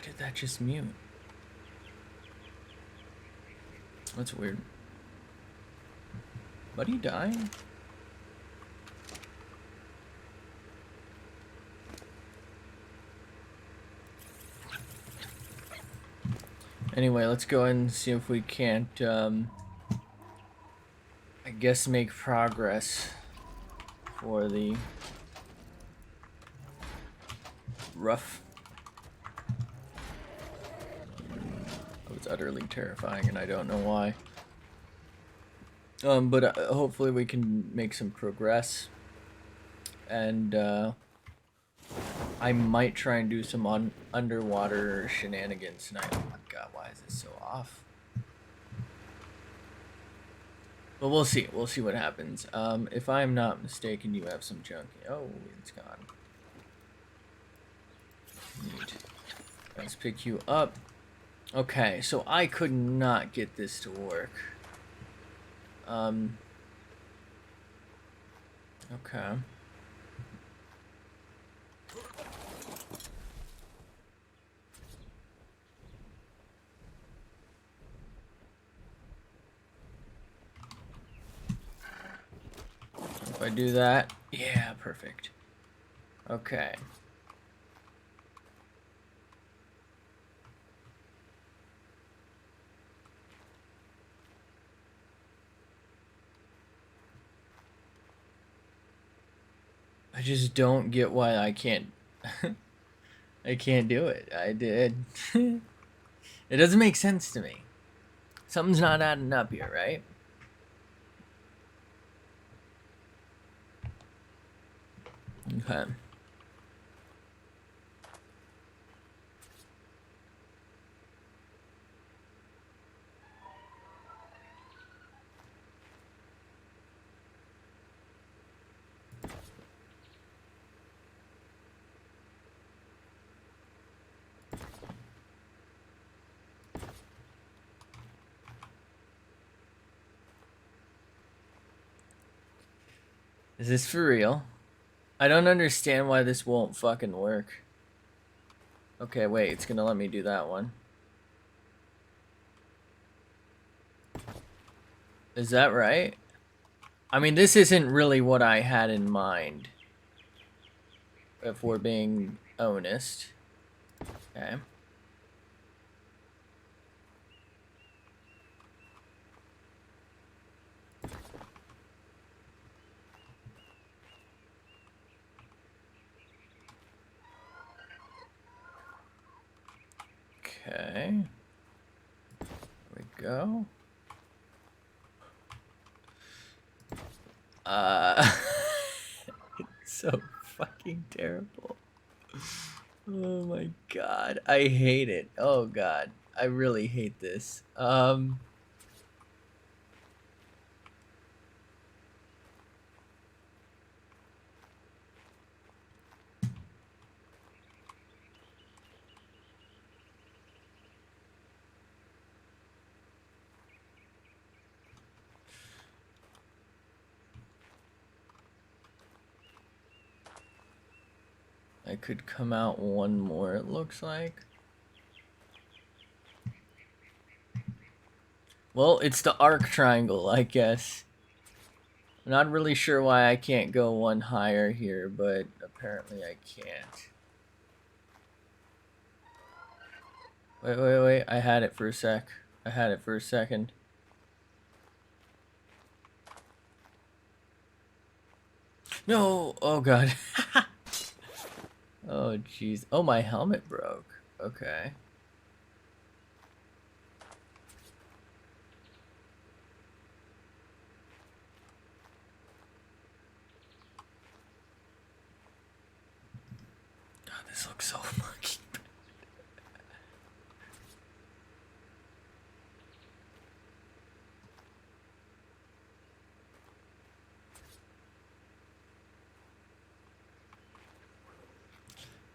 Why did that just mute? That's weird. Buddy dying? Anyway, let's go and see if we can't, I guess, make progress for the rough. That was utterly terrifying, and I don't know why. But hopefully we can make some progress, and I might try and do some underwater shenanigans tonight. Oh my god, why is this so off? But we'll see. We'll see what happens. If I'm not mistaken, you have some junk. Oh, it's gone. Neat. Let's pick you up. Okay, so I could not get this to work. Okay. If I do that, yeah, perfect. Okay. I just don't get why I can't I can't do it. I did. It doesn't make sense to me. Something's not adding up here, right? Okay. Is this for real? I don't understand why this won't fucking work. Okay, wait, it's gonna let me do that one. Is that right? I mean, this isn't really what I had in mind, if we're being honest. Okay. Okay. There we go. It's so fucking terrible. Oh my god. I hate it. Oh god. I really hate this. I could come out one more, it looks like. Well, it's the ARK triangle, I guess. I'm not really sure why I can't go one higher here, but apparently I can't. Wait. I had it for a sec. I had it for a second. No! Oh god. Oh jeez. Oh, my helmet broke. Okay. God, this looks so fucking bad.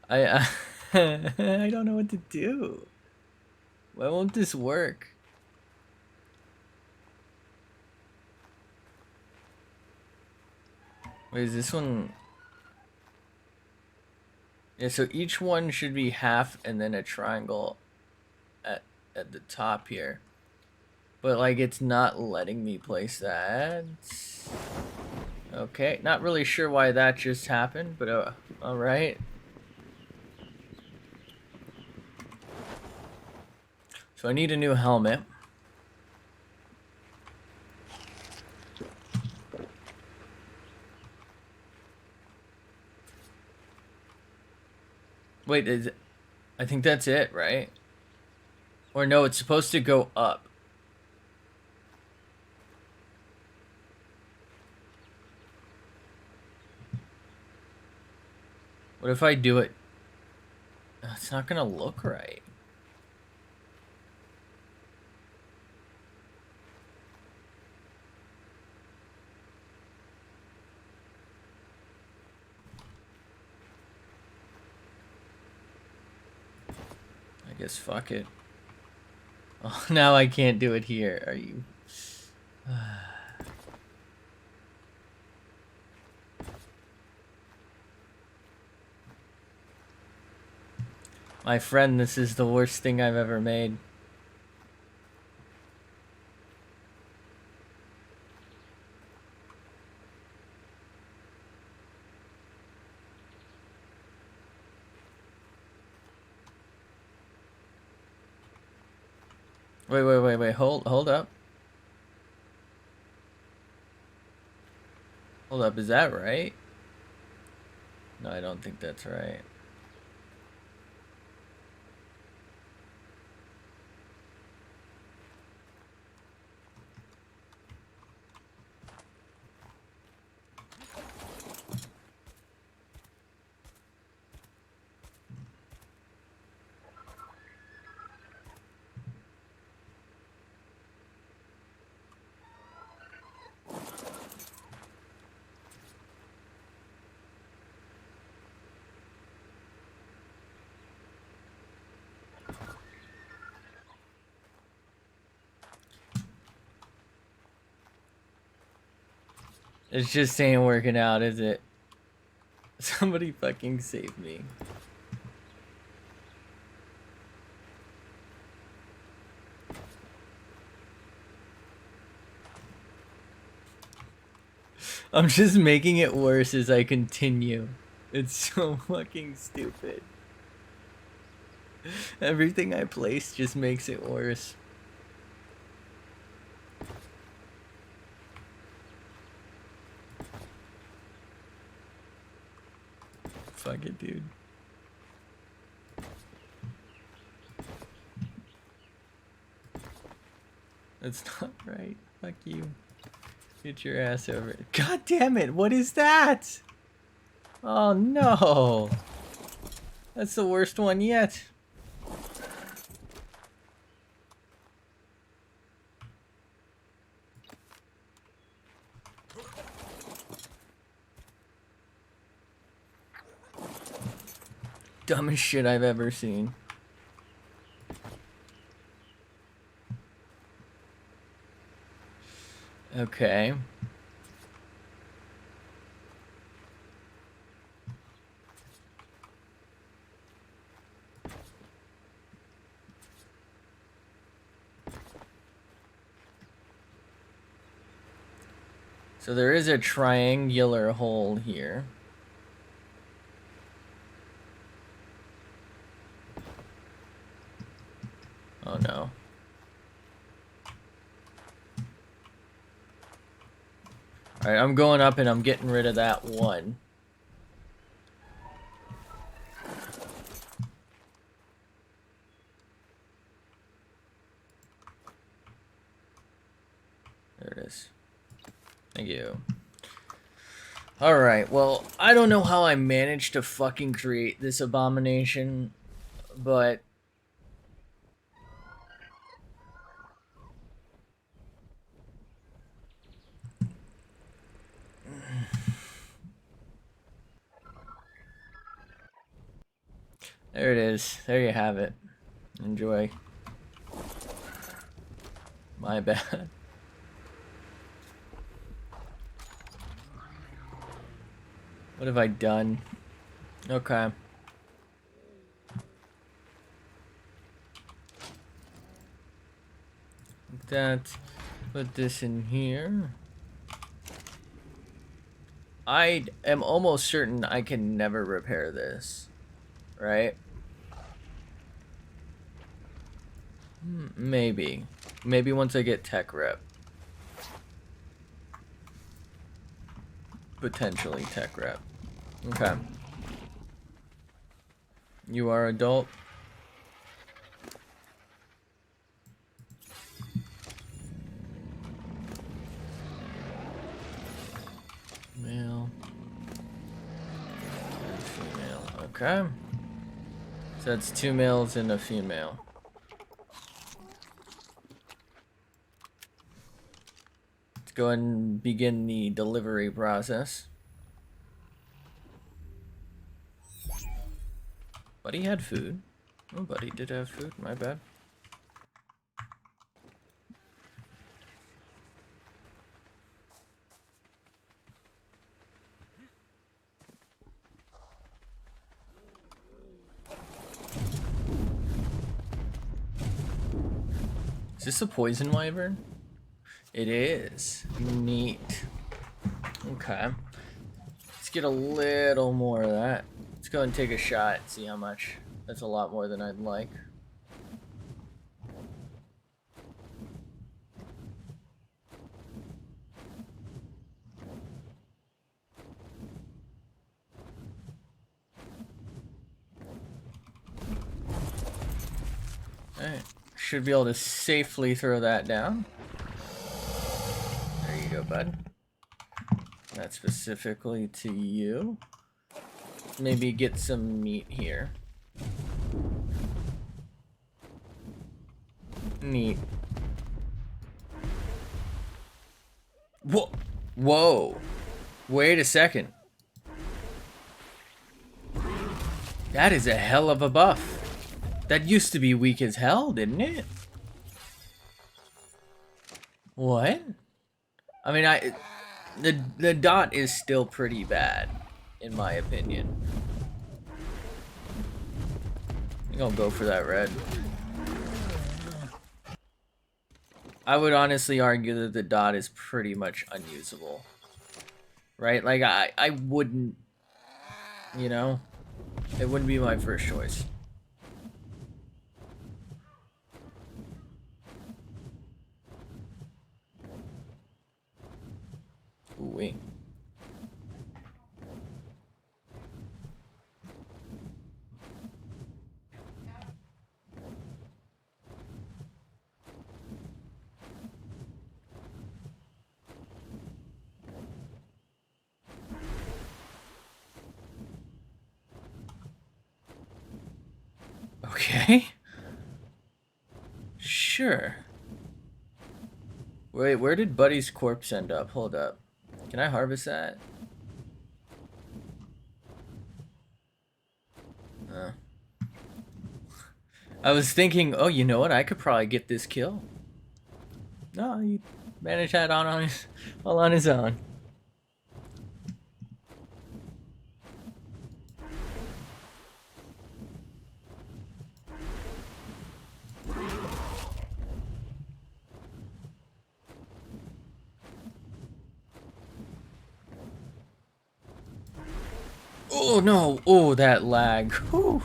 I I don't know what to do. Why won't this work? Wait, is this one? Yeah, so each one should be half and then a triangle at the top here. But like it's not letting me place that. Okay, not really sure why that just happened, but all right. So I need a new helmet. Wait, I think that's it, right? Or no, it's supposed to go up. What if I do it? It's not gonna look right. I guess fuck it. Oh, now I can't do it here. Are you... My friend, this is the worst thing I've ever made. Wait. Hold up. Hold up, is that right? No, I don't think that's right. It's just ain't working out, is it? Somebody fucking save me. I'm just making it worse as I continue. It's so fucking stupid. Everything I place just makes it worse. Fuck it, dude. That's not right. Fuck you. Get your ass over it. God damn it, what is that? Oh no. That's the worst one yet. Dumbest shit I've ever seen. Okay. So there is a triangular hole here. Oh no. Alright, I'm going up and I'm getting rid of that one. There it is. Thank you. Alright, well, I don't know how I managed to fucking create this abomination, but... There it is. There you have it. Enjoy. My bad. What have I done? Okay. Like that. Put this in here. I am almost certain I can never repair this. Right? Maybe. Maybe once I get tech rep. Potentially tech rep. Okay. You are adult. Male. And female. Okay. So that's 2 males and a female. Let's go ahead and begin the delivery process. Buddy had food. Oh, Buddy did have food. My bad. Is this a poison wyvern? It is. Neat. Okay. Let's get a little more of that. Let's go and take a shot, see how much. That's a lot more than I'd like. Alright. Should be able to safely throw that down. There you go, bud. That's specifically to you. Maybe get some meat here. Neat. Whoa! Whoa! Wait a second. That is a hell of a buff. That used to be weak as hell, didn't it? What? I mean, the dot is still pretty bad, in my opinion. I think I'll go for that red. I would honestly argue that the dot is pretty much unusable. Right? Like, I wouldn't, you know? It wouldn't be my first choice. Ooh-wee. Okay. Sure. Wait, where did Buddy's corpse end up? Hold up. Can I harvest that? I was thinking, oh, you know what? I could probably get this kill. No, he managed that on his, all on his own. Oh no! Oh, that lag. Whew.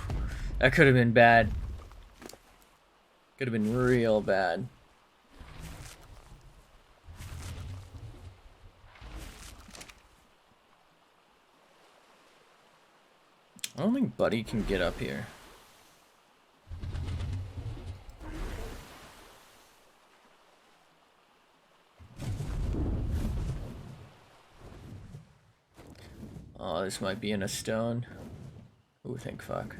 That could have been bad. Could have been real bad. I don't think Buddy can get up here. Oh, this might be in a stone. Ooh, thank fuck.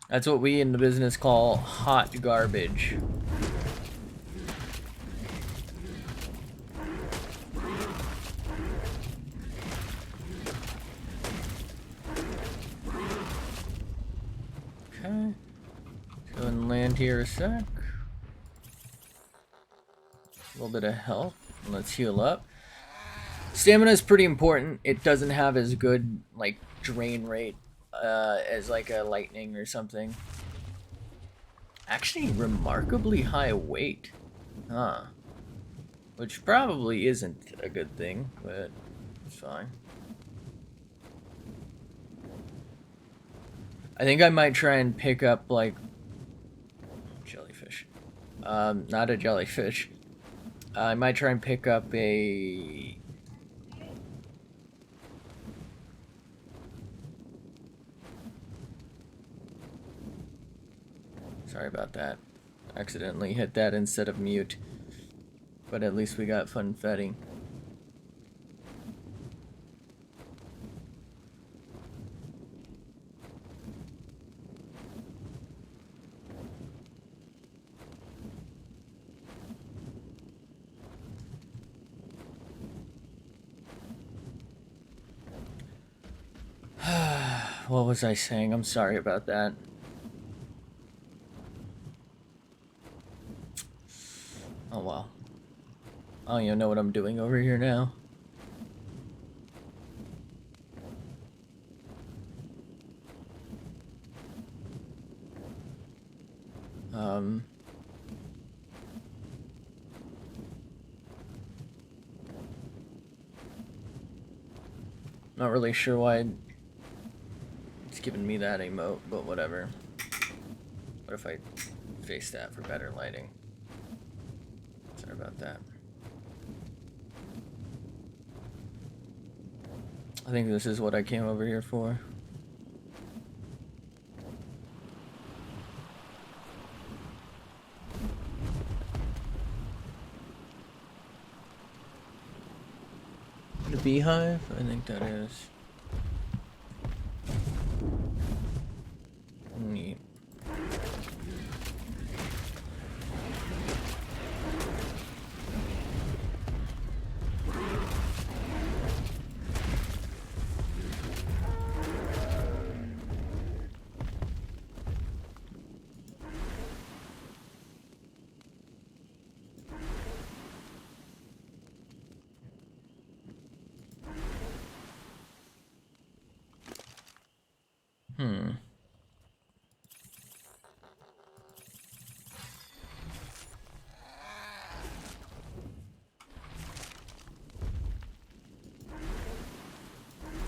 That's what we in the business call hot garbage. Okay. Go and land here a sec. A little bit of health. Let's heal up. Stamina is pretty important. It doesn't have as good like drain rate as like a lightning or something. Actually, remarkably high weight. Huh. Which probably isn't a good thing, but it's fine. I think I might try and pick up, like, jellyfish. Not a jellyfish. I might try and pick up a... Sorry about that. Accidentally hit that instead of mute. But at least we got funfetti. What was I saying? I'm sorry about that. Oh well. I don't even know what I'm doing over here now. Not really sure why it's giving me that emote, but whatever. What if I face that for better lighting? Sorry about that. I think this is what I came over here for. The beehive? I think that is. Neat.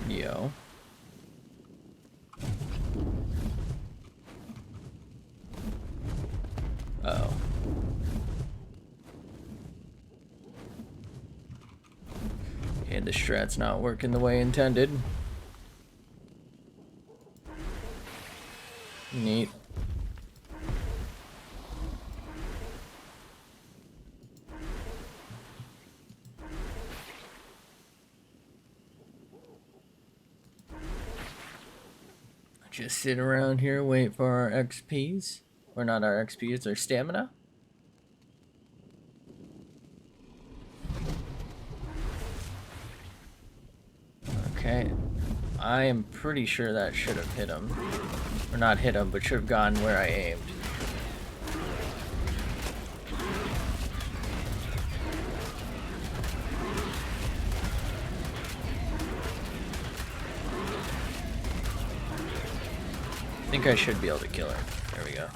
Yo. Uh-oh. And the strat's not working the way intended. Neat. Just sit around here, wait for our XPs. Or not our XPs, our stamina. Okay. I am pretty sure that should have hit him. Or not hit him, but should have gone where I aimed. I think I should be able to kill her. There we go.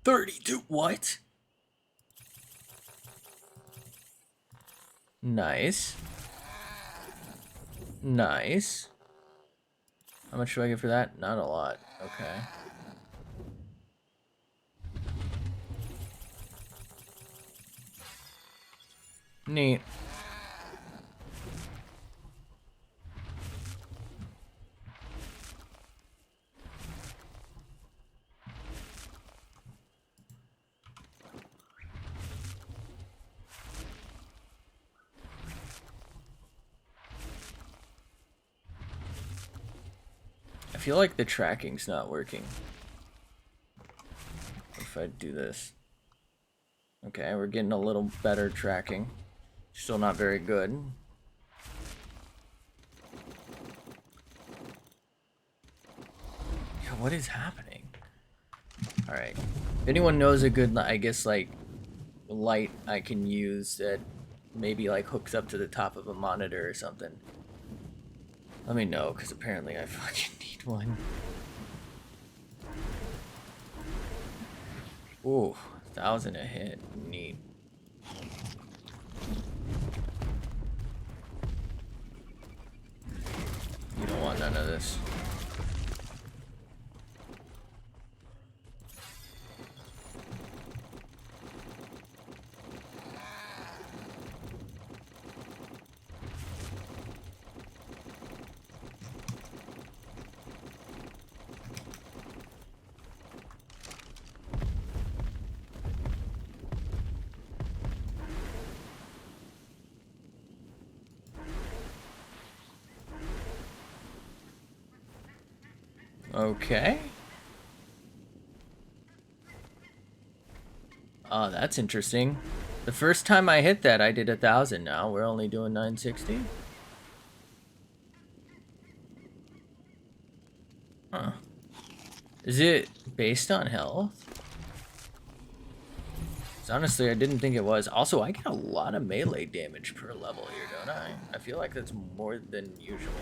32. What? Nice. Nice. How much do I get for that? Not a lot. Okay. Neat. I feel like the tracking's not working. If I do this. Okay, we're getting a little better tracking. Still not very good. Yeah, what is happening? Alright. If anyone knows a good, I guess, like, light I can use that maybe, like, hooks up to the top of a monitor or something, Let me know, because apparently I fucking need one. Ooh, 1,000 a hit. Neat. You don't want none of this. Okay. Oh, that's interesting. The first time I hit that, I did 1,000. Now we're only doing 960. Huh. Is it based on health? 'Cause honestly, I didn't think it was. Also, I get a lot of melee damage per level here, don't I? I feel like that's more than usual.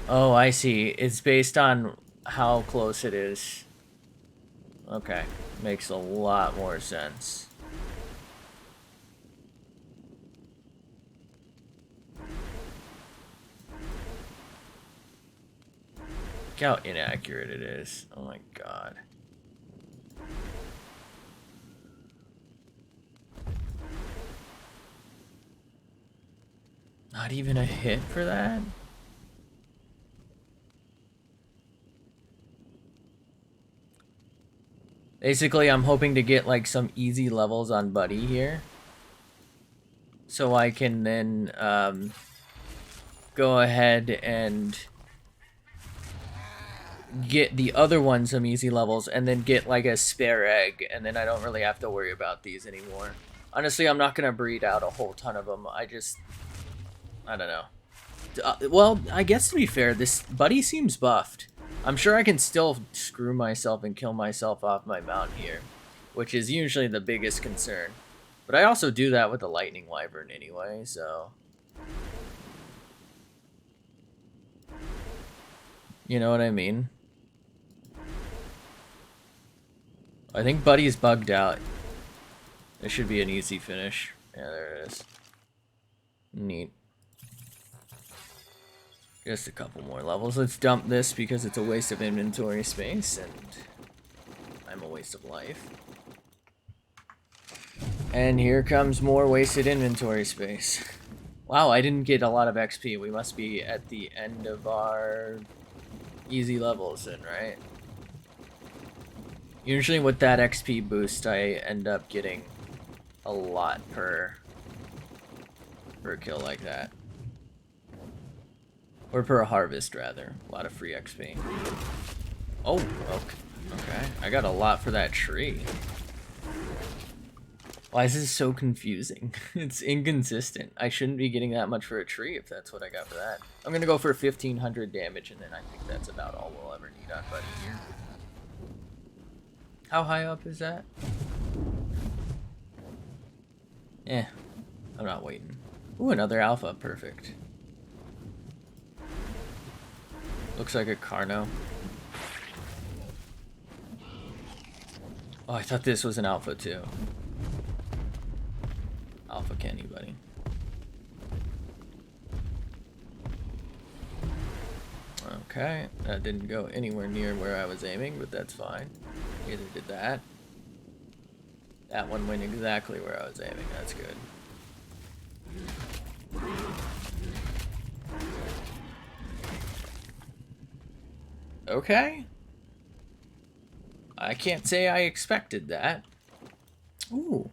Oh, I see. It's based on how close it is. Okay. Makes a lot more sense. Look how inaccurate it is. Oh my god. Not even a hit for that? Basically, I'm hoping to get like some easy levels on Buddy here. So I can then go ahead and get the other one some easy levels and then get like a spare egg, and then I don't really have to worry about these anymore. Honestly, I'm not gonna breed out a whole ton of them. I don't know. Well, I guess to be fair, this Buddy seems buffed. I'm sure I can still screw myself and kill myself off my mount here, which is usually the biggest concern. But I also do that with the Lightning Wyvern anyway, so... You know what I mean? I think Buddy's bugged out. This should be an easy finish. Yeah, there it is. Neat. Just a couple more levels. Let's dump this because it's a waste of inventory space and I'm a waste of life. And here comes more wasted inventory space. Wow, I didn't get a lot of XP. We must be at the end of our easy levels then, right? Usually with that XP boost, I end up getting a lot per kill like that. Or per harvest, rather. A lot of free XP. Oh, okay. I got a lot for that tree. Why is this so confusing? It's inconsistent. I shouldn't be getting that much for a tree if that's what I got for that. I'm gonna go for 1,500 damage, and then I think that's about all we'll ever need on Buddy here. How high up is that? Eh, I'm not waiting. Ooh, another alpha. Perfect. Looks like a Carno. Oh, I thought this was an alpha too. Alpha candy, buddy. Okay, that didn't go anywhere near where I was aiming, but that's fine. Neither did that. That one went exactly where I was aiming. That's good. Okay. I can't say I expected that. Ooh.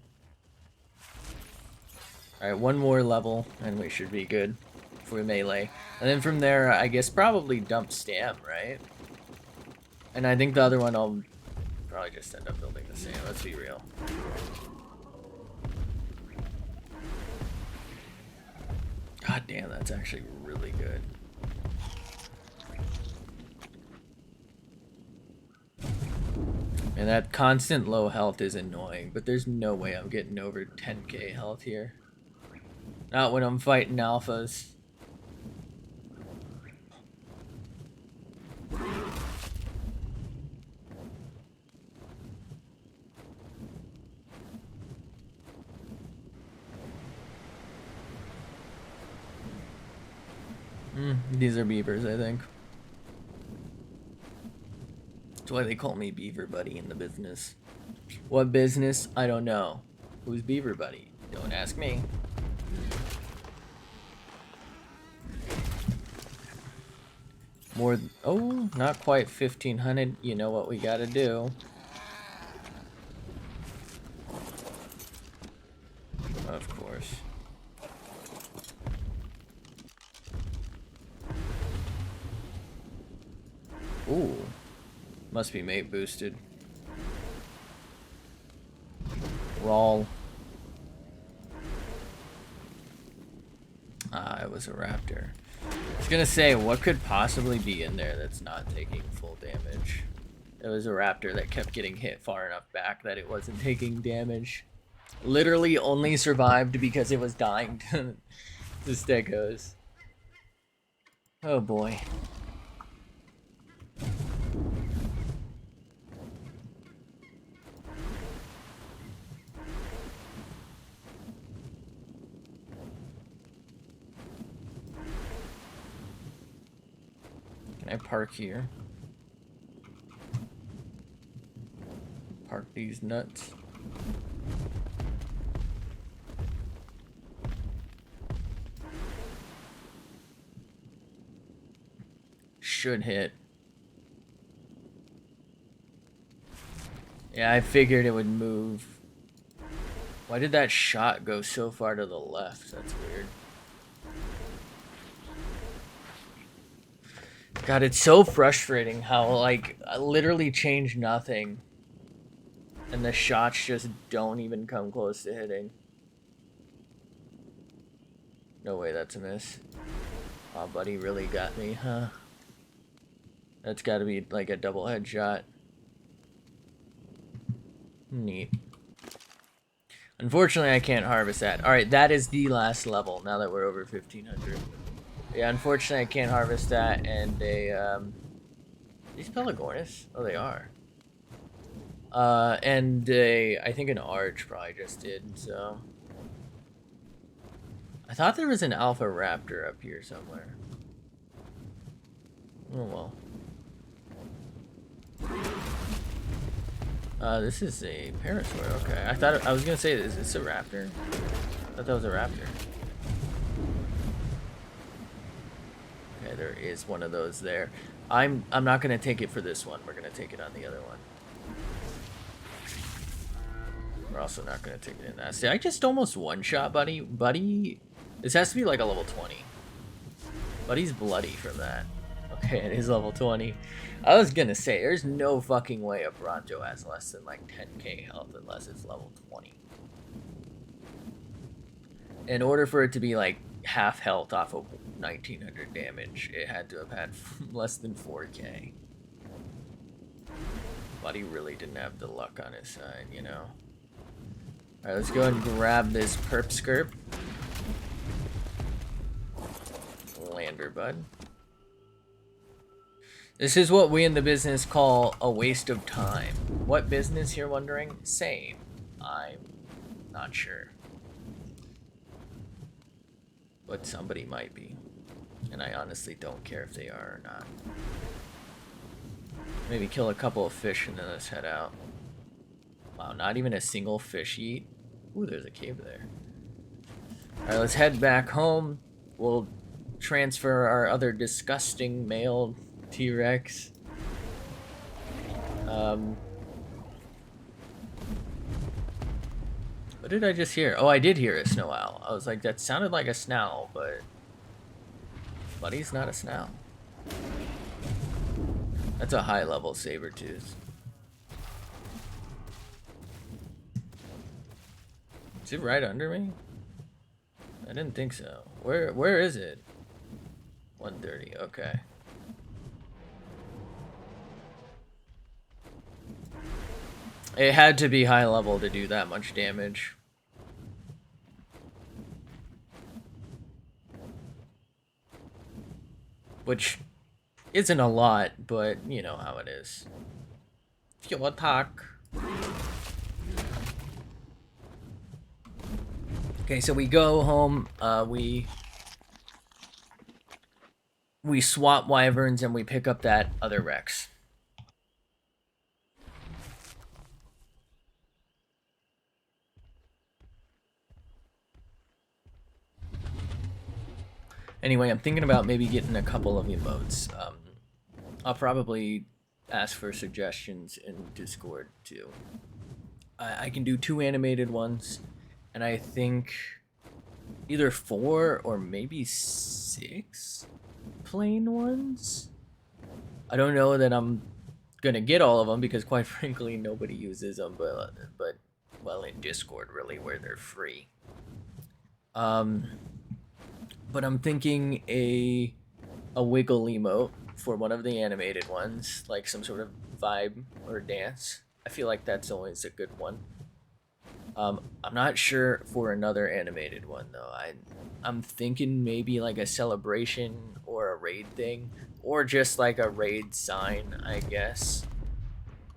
Alright, one more level, and we should be good for melee. And then from there, I guess probably dump Stam, right? And I think the other one I'll probably just end up building the same, let's be real. God damn, that's actually really good. And that constant low health is annoying, but there's no way I'm getting over 10k health here. Not when I'm fighting alphas. These are beavers, I think. That's why they call me Beaver Buddy in the business. What business? I don't know. Who's Beaver Buddy? Don't ask me. More, oh, not quite 1500. You know what we gotta do. Of course. Ooh. Must be mate boosted. Roll. Ah, it was a raptor. I was gonna say, what could possibly be in there that's not taking full damage? It was a raptor that kept getting hit far enough back that it wasn't taking damage. Literally only survived because it was dying to stegos. Oh boy. Can I park here? Park these nuts. Should hit. Yeah, I figured it would move. Why did that shot go so far to the left? That's weird. God, it's so frustrating how, like, I literally changed nothing. And the shots just don't even come close to hitting. No way that's a miss. Aw, buddy really got me, huh? That's gotta be like a double headshot. Neat. Unfortunately, I can't harvest that. Alright, that is the last level now that we're over 1500. Yeah, unfortunately, I can't harvest that, and they, these Pelagornis? Oh, they are. And I think an Arch probably just did, so. I thought there was an Alpha Raptor up here somewhere. Oh well. This is a Parasaur, okay. I was gonna say, is this a Raptor? I thought that was a Raptor. Okay, there is one of those there. I'm not gonna take it for this one. We're gonna take it on the other one. We're also not gonna take it in that. See, I just almost one-shot Buddy. Buddy, this has to be like a level 20. Buddy's bloody from that. Okay, it is level 20. I was gonna say, there's no fucking way a Bronto has less than like 10k health unless it's level 20. In order for it to be like half health off of 1900 damage, it had to have had less than 4k. Buddy really didn't have the luck on his side, you know? Alright, let's go and grab this perp skirp. Lander, bud. This is what we in the business call a waste of time. What business, you're wondering? Same. I'm not sure. But somebody might be. And I honestly don't care if they are or not. Maybe kill a couple of fish and then let's head out. Wow, not even a single fish eat. Ooh, there's a cave there. Alright, let's head back home. We'll transfer our other disgusting male T-Rex. What did I just hear? Oh, I did hear a snow owl. I was like, that sounded like a snowl, but Buddy's not a snowl. That's a high level saber-tooth. Is it right under me? I didn't think so. Where is it? 130, okay. It had to be high level to do that much damage. Which isn't a lot, but you know how it is. Fuel attack. Okay, so we go home, we swap wyverns and we pick up that other Rex. Anyway, I'm thinking about maybe getting a couple of emotes. I'll probably ask for suggestions in Discord too. I can do 2 animated ones, and I think either 4 or maybe 6 plain ones. I don't know that I'm gonna get all of them because, quite frankly, nobody uses them. But well, in Discord, really, where they're free. But I'm thinking a wiggle emote for one of the animated ones, like some sort of vibe or dance. I feel like that's always a good one. I'm not sure for another animated one though. I'm thinking maybe like a celebration or a raid thing, or just like a raid sign, I guess.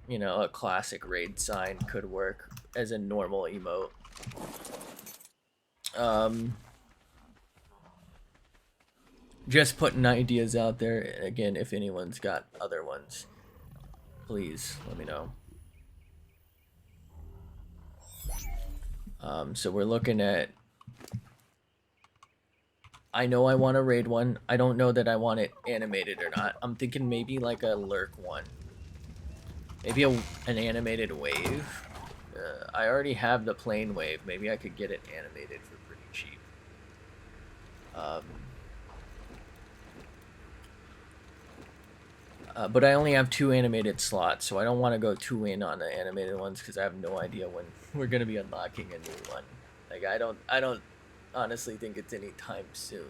You know, a classic raid sign could work as a normal emote. Just putting ideas out there. Again, if anyone's got other ones, please let me know. So we're looking at... I know I want a raid one. I don't know that I want it animated or not. I'm thinking maybe like a lurk one. Maybe an animated wave. I already have the plain wave. Maybe I could get it animated for pretty cheap. But I only have 2 animated slots, so I don't want to go too in on the animated ones because I have no idea when we're gonna be unlocking a new one. Like I don't honestly think it's any time soon.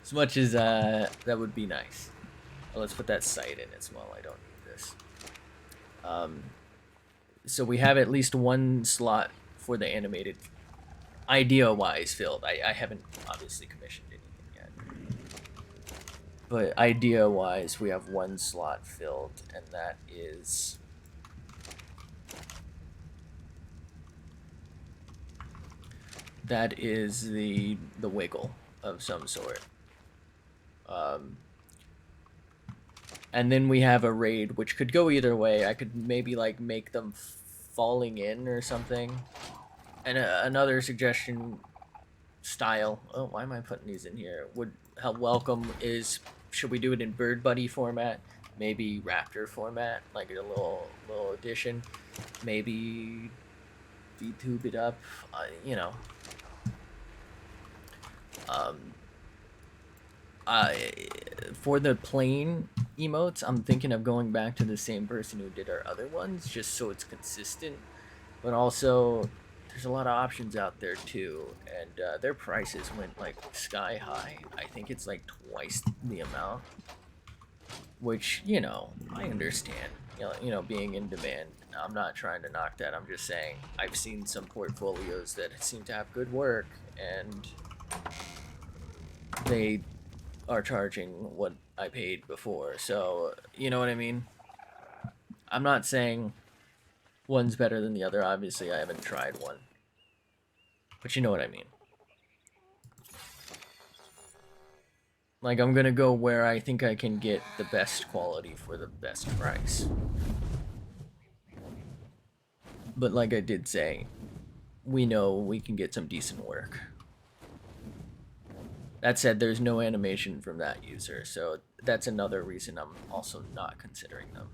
As much as that would be nice. Well, let's put that sight in as well. I don't need this. So we have at least 1 slot for the animated, idea-wise filled. I haven't obviously commissioned anything yet. But idea-wise, we have 1 slot filled, and that is... the wiggle of some sort. And then we have a raid, which could go either way. I could maybe like make them falling in or something. And another suggestion style. Oh, why am I putting these in here? Would help welcome is, should we do it in Bird Buddy format? Maybe Raptor format, like a little addition. Maybe VTube it up. You know. For the plain emotes, I'm thinking of going back to the same person who did our other ones, just so it's consistent. But also, there's a lot of options out there too, and their prices went like sky high. I think it's like twice the amount, which, you know, I understand. You know, being in demand. I'm not trying to knock that. I'm just saying I've seen some portfolios that seem to have good work, and they are charging what I paid before. So, you know what I mean? I'm not saying one's better than the other. Obviously, I haven't tried one. But you know what I mean. Like, I'm gonna go where I think I can get the best quality for the best price. But like I did say, we know we can get some decent work. That said, there's no animation from that user, so that's another reason I'm also not considering them.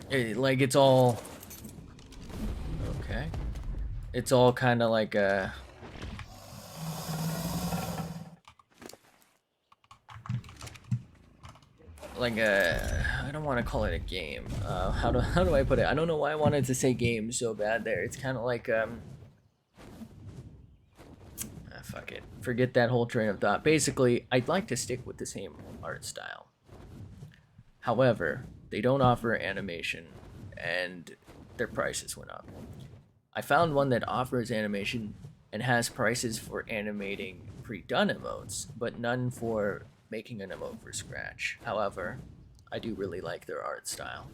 It's all... Okay. It's all kind of like a... I don't want to call it a game. How do I put it? I don't know why I wanted to say game so bad there. It's kind of like fuck it. Forget that whole train of thought. Basically, I'd like to stick with the same art style. However, they don't offer animation, and their prices went up. I found one that offers animation and has prices for animating pre-done emotes, but none for making an emote from scratch. However, I do really like their art style,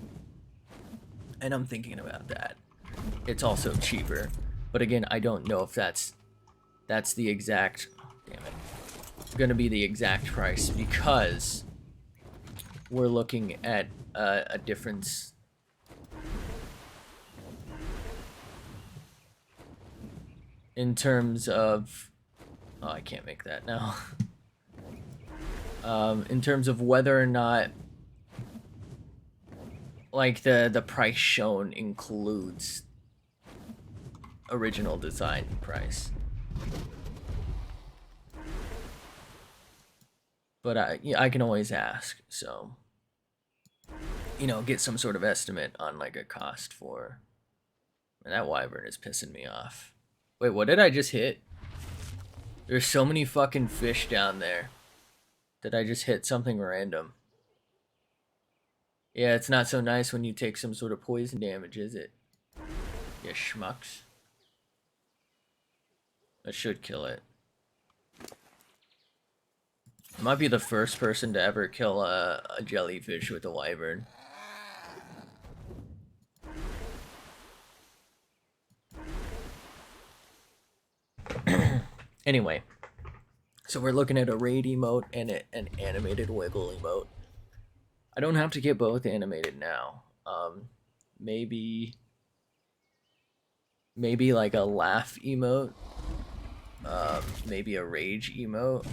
and I'm thinking about that. It's also cheaper, but again, I don't know if that's the exact, damn it, gonna be the exact price, because we're looking at a difference in terms of, oh, I can't make that now. In terms of whether or not, like, the price shown includes original design price. But I can always ask, so, you know, get some sort of estimate on like a cost for. And that wyvern is pissing me off. Wait, what did I just hit? There's so many fucking fish down there. Did I just hit something random? Yeah, it's not so nice when you take some sort of poison damage, is it? Yeah, schmucks. That should kill it. I might be the first person to ever kill a jellyfish with a wyvern. Anyway, so we're looking at a raid emote and an animated wiggle emote. I don't have to get both animated now. Maybe like a laugh emote. Maybe a rage emote.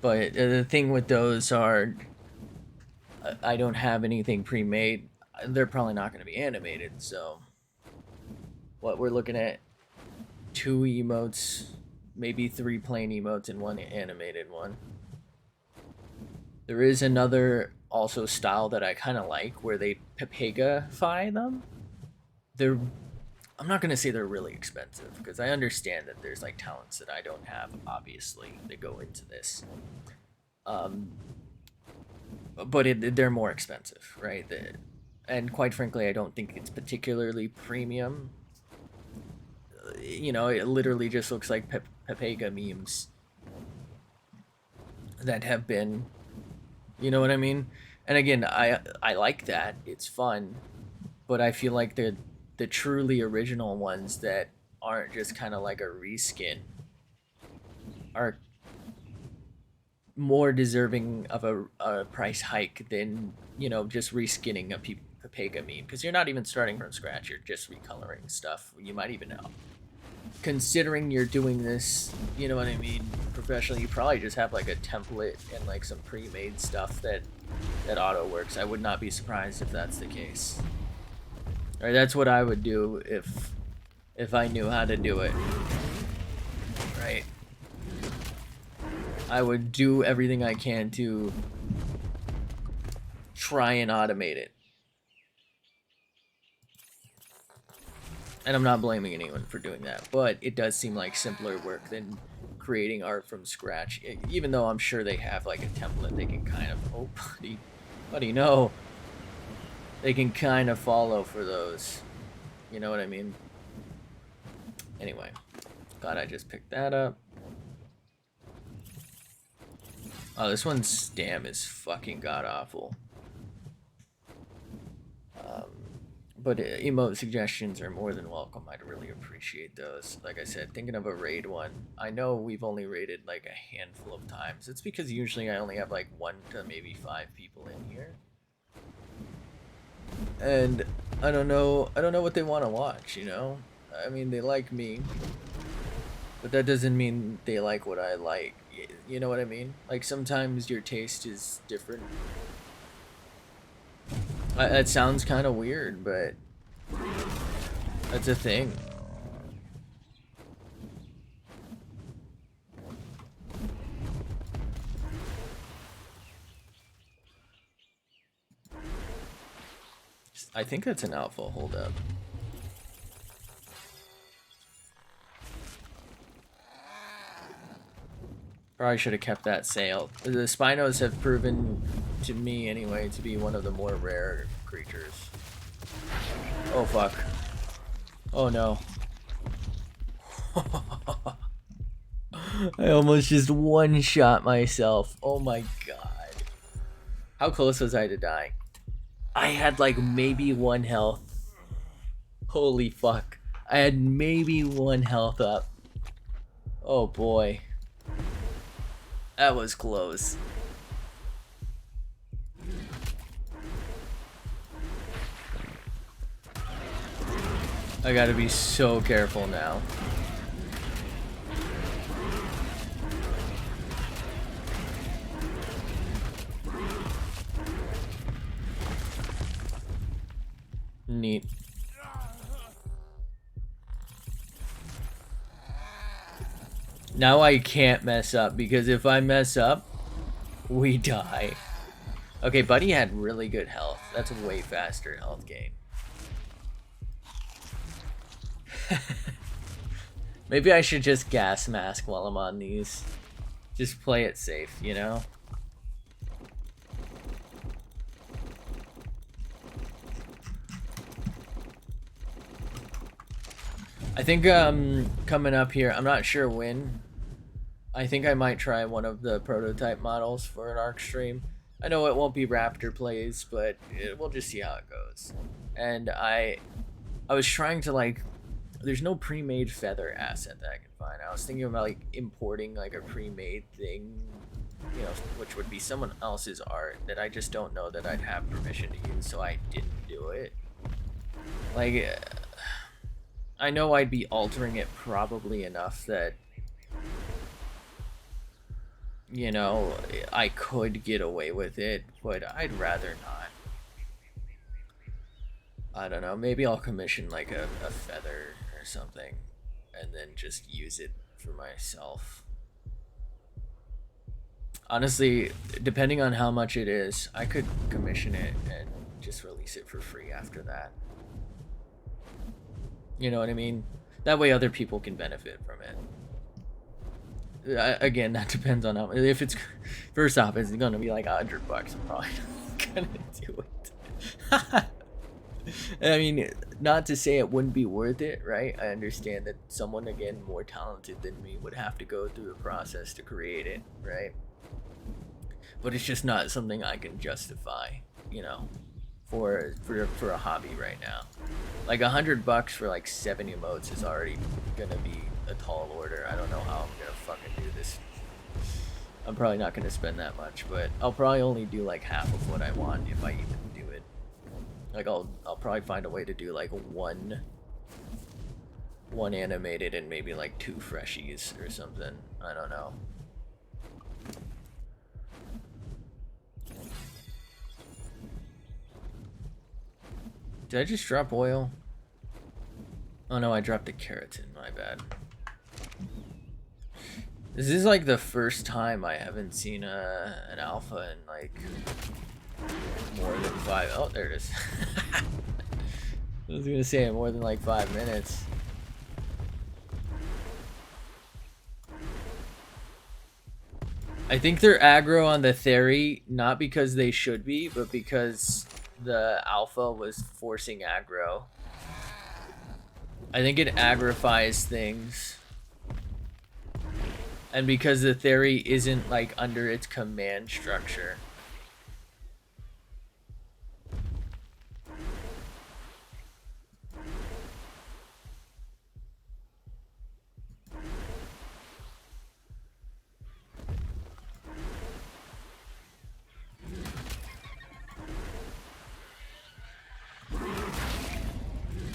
But the thing with those are, I don't have anything pre-made. They're probably not going to be animated, so what we're looking at, 2 emotes, maybe 3 plain emotes and 1 animated one. There is another also style that I kind of like where they Pepega-fy them. I'm not going to say they're really expensive, because I understand that there's like talents that I don't have, obviously, that go into this. But they're more expensive, right? And quite frankly, I don't think it's particularly premium. You know, it literally just looks like Pepega memes that have been, you know what I mean? And again, I like that. It's fun, but I feel like the truly original ones that aren't just kind of like a reskin are more deserving of a price hike than, you know, just reskinning a Pepega meme, because you're not even starting from scratch. You're just recoloring stuff. You might even know. Considering you're doing this, you know what I mean, professionally, you probably just have like a template and like some pre-made stuff that auto works. I would not be surprised if that's the case. Or that's what I would do if I knew how to do it. Right? I would do everything I can to try and automate it. And I'm not blaming anyone for doing that, but it does seem like simpler work than creating art from scratch, even though I'm sure they have like a template they can kind of, oh, buddy, no. They can kind of follow for those. You know what I mean? Anyway, glad I just picked that up. Oh, this one's stam is fucking god-awful. But emote suggestions are more than welcome. I'd really appreciate those. Like I said, thinking of a raid one. I know we've only raided like a handful of times. It's because usually I only have like 1 to maybe 5 people in here. And I don't know what they want to watch, you know? I mean, they like me, but that doesn't mean they like what I like. You know what I mean? Like, sometimes your taste is different. That sounds kind of weird, but that's a thing. I think that's an alpha. Hold up. Probably should have kept that sail. The Spinos have proven, to me anyway, to be one of the more rare creatures. Oh fuck. Oh no. I almost just one-shot myself. Oh my god. How close was I to dying? I had like maybe 1 health. Holy fuck. I had maybe 1 health up. Oh boy. That was close. I gotta be so careful now. Neat. Now I can't mess up, because if I mess up, we die. Okay, Buddy had really good health. That's a way faster health gain. Maybe I should just gas mask while I'm on these. Just play it safe, you know? I think coming up here, I'm not sure when. I think I might try one of the prototype models for an ARK stream. I know it won't be Raptor plays, but we'll just see how it goes. And I was trying to like, there's no pre-made feather asset that I can find. I was thinking about like importing like a pre-made thing, you know, which would be someone else's art that I just don't know that I'd have permission to use, so I didn't do it. Like, I know I'd be altering it probably enough that, you know, I could get away with it, but I'd rather not. I don't know, maybe I'll commission like a feather or something and then just use it for myself. Honestly, depending on how much it is, I could commission it and just release it for free after that. You know what I mean? That way other people can benefit from it. Again, that depends on how. If it's, first off, it's gonna be like $100. I'm probably not gonna do it. I mean, not to say it wouldn't be worth it, right? I understand that someone, again, more talented than me would have to go through a process to create it, right? But it's just not something I can justify, you know, for a hobby right now. Like $100 for like 7 emotes is already gonna be a tall order. I don't know how I'm gonna fucking do this. I'm probably not gonna spend that much, but I'll probably only do like half of what I want if I even do it. Like I'll probably find a way to do like one animated and maybe like 2 freshies or something. I don't know. Did I just drop oil? Oh no, I dropped the keratin, my bad. This is like the first time I haven't seen an alpha in like more than 5. Oh, there it is. I was gonna say more than like 5 minutes. I think they're aggro on the theory, not because they should be, but because the alpha was forcing aggro. I think it agrifies things. And because the theory isn't like under its command structure.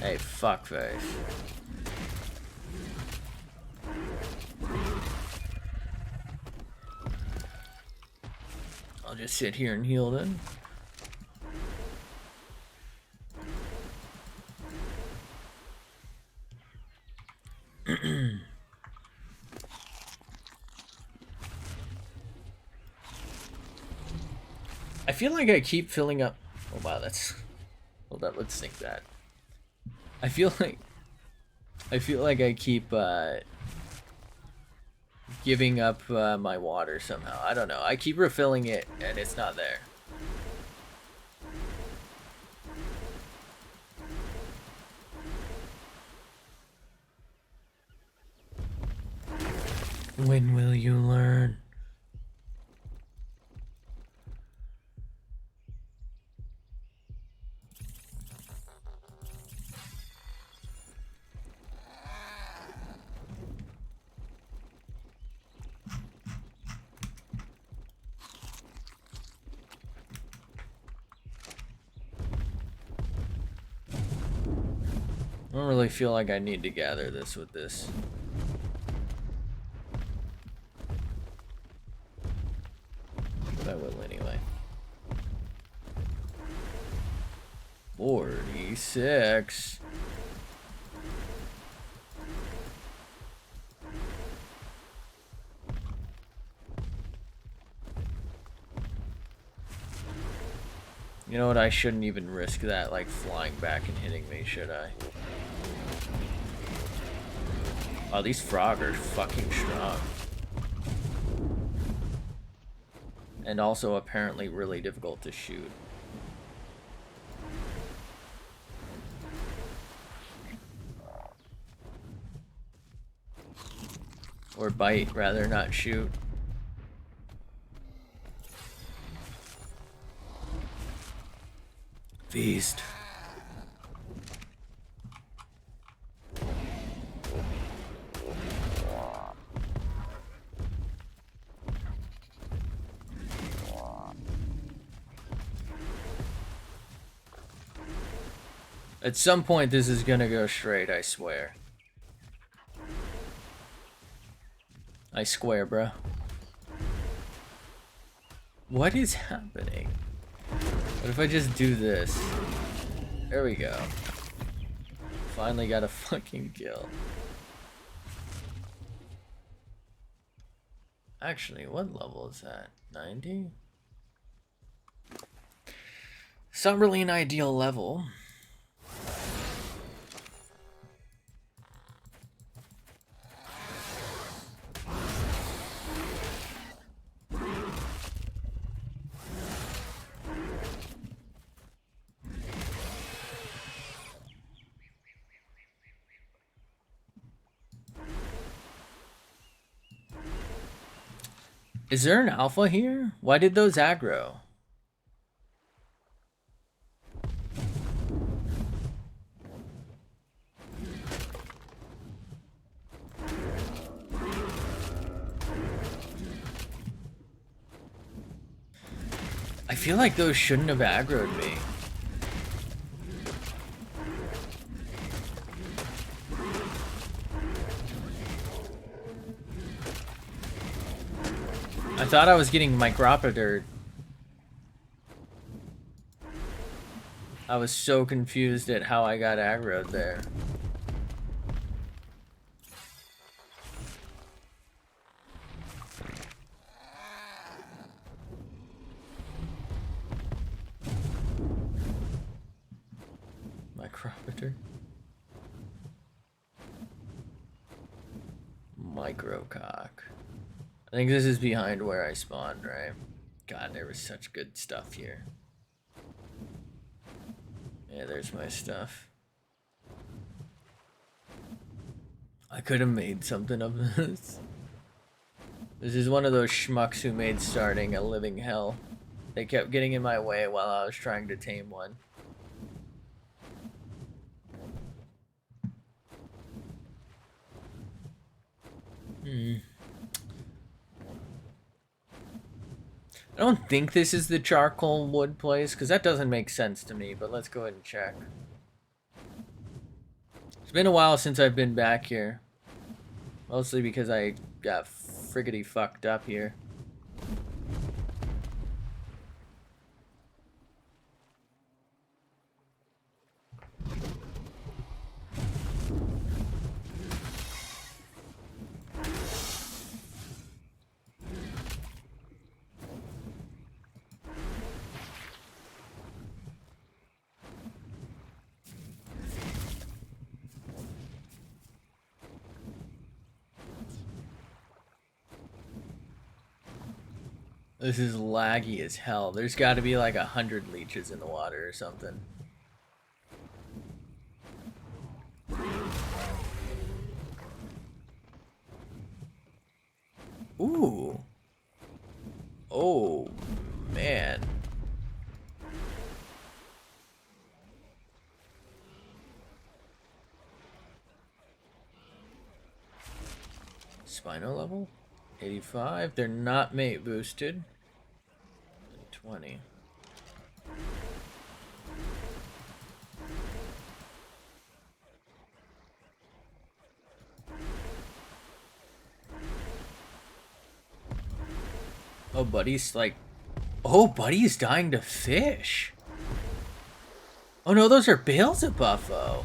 Hey, fuckface. I'll just sit here and heal then. I feel like I keep filling up. Oh wow, that's. Hold up, let's sync that. I feel like I keep giving up my water somehow. I don't know. I keep refilling it and it's not there. When will you learn? I don't really feel like I need to gather this with this. But I will anyway. 46. You know what? I shouldn't even risk that, like, flying back and hitting me, should I? Oh, these frog are fucking strong. And also apparently really difficult to shoot. Or bite, rather, not shoot. Feast. At some point, this is gonna go straight, I swear. I swear, bro. What is happening? What if I just do this? There we go. Finally got a fucking kill. Actually, what level is that? 90? It's not really an ideal level. Is there an alpha here? Why did those aggro? I feel like those shouldn't have aggroed me. I thought I was getting my Raptor. I was so confused at how I got aggroed there. My Raptor. Microcock. I think this is behind where I spawned, right? God, there was such good stuff here. Yeah, there's my stuff. I could have made something of this. This is one of those schmucks who made starting a living hell. They kept getting in my way while I was trying to tame one. I don't think this is the charcoal wood place, because that doesn't make sense to me, but let's go ahead and check. It's been a while since I've been back here. Mostly because I got friggity fucked up here. This is laggy as hell. There's got to be like 100 leeches in the water or something. Ooh. Oh, man. Spino level? 85. They're not mate boosted. 20. Oh, buddy's like... Oh, buddy's dying to fish. Oh, no, those are bales of buffo.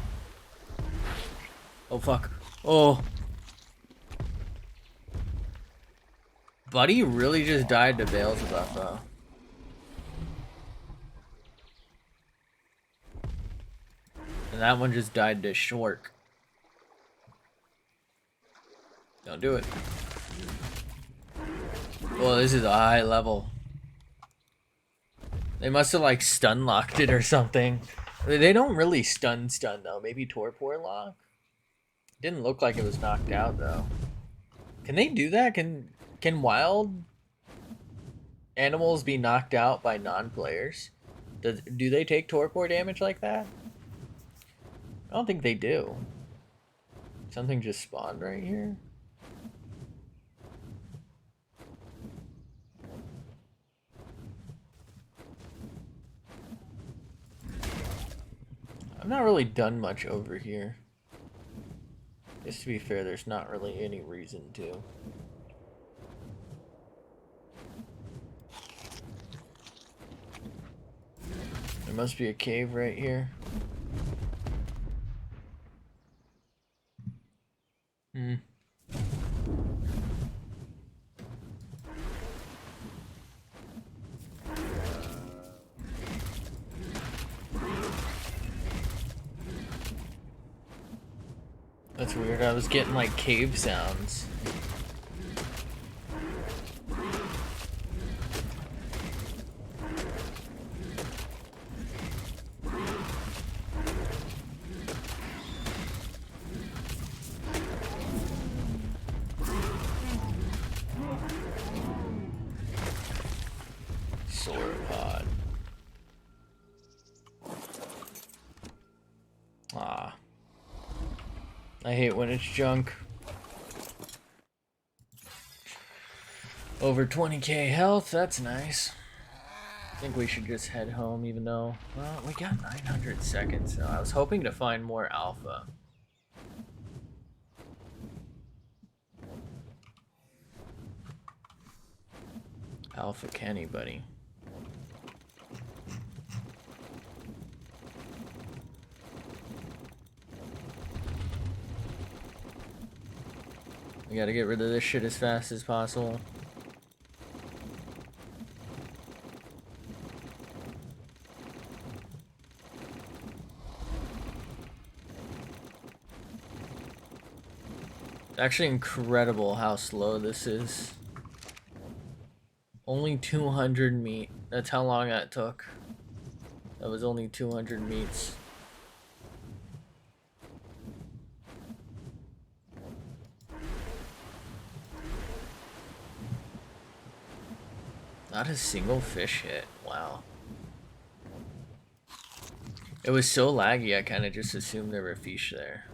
Oh, fuck. Oh. Buddy really just died to bales of buffo. And that one just died to shork. Don't do it. Well, this is a high level. They must have like stun locked it or something. They don't really stun though. Maybe torpor lock? Didn't look like it was knocked out though. Can they do that? Can wild animals be knocked out by non-players? Do they take torpor damage like that? I don't think they do. Something just spawned right here. I've not really done much over here. Just to be fair, there's not really any reason to. There must be a cave right here. That's weird. I was getting like cave sounds. Sauropod. Ah. I hate when it's junk. Over 20k health, that's nice. I think we should just head home even though, well, we got 900 seconds, so I was hoping to find more alpha. Alpha Kenny, buddy. We gotta get rid of this shit as fast as possible. It's actually incredible how slow this is. Only 200 meat. That's how long that took. That was only 200 meats. Not a single fish hit. Wow. It was so laggy, I kind of just assumed there were fish there.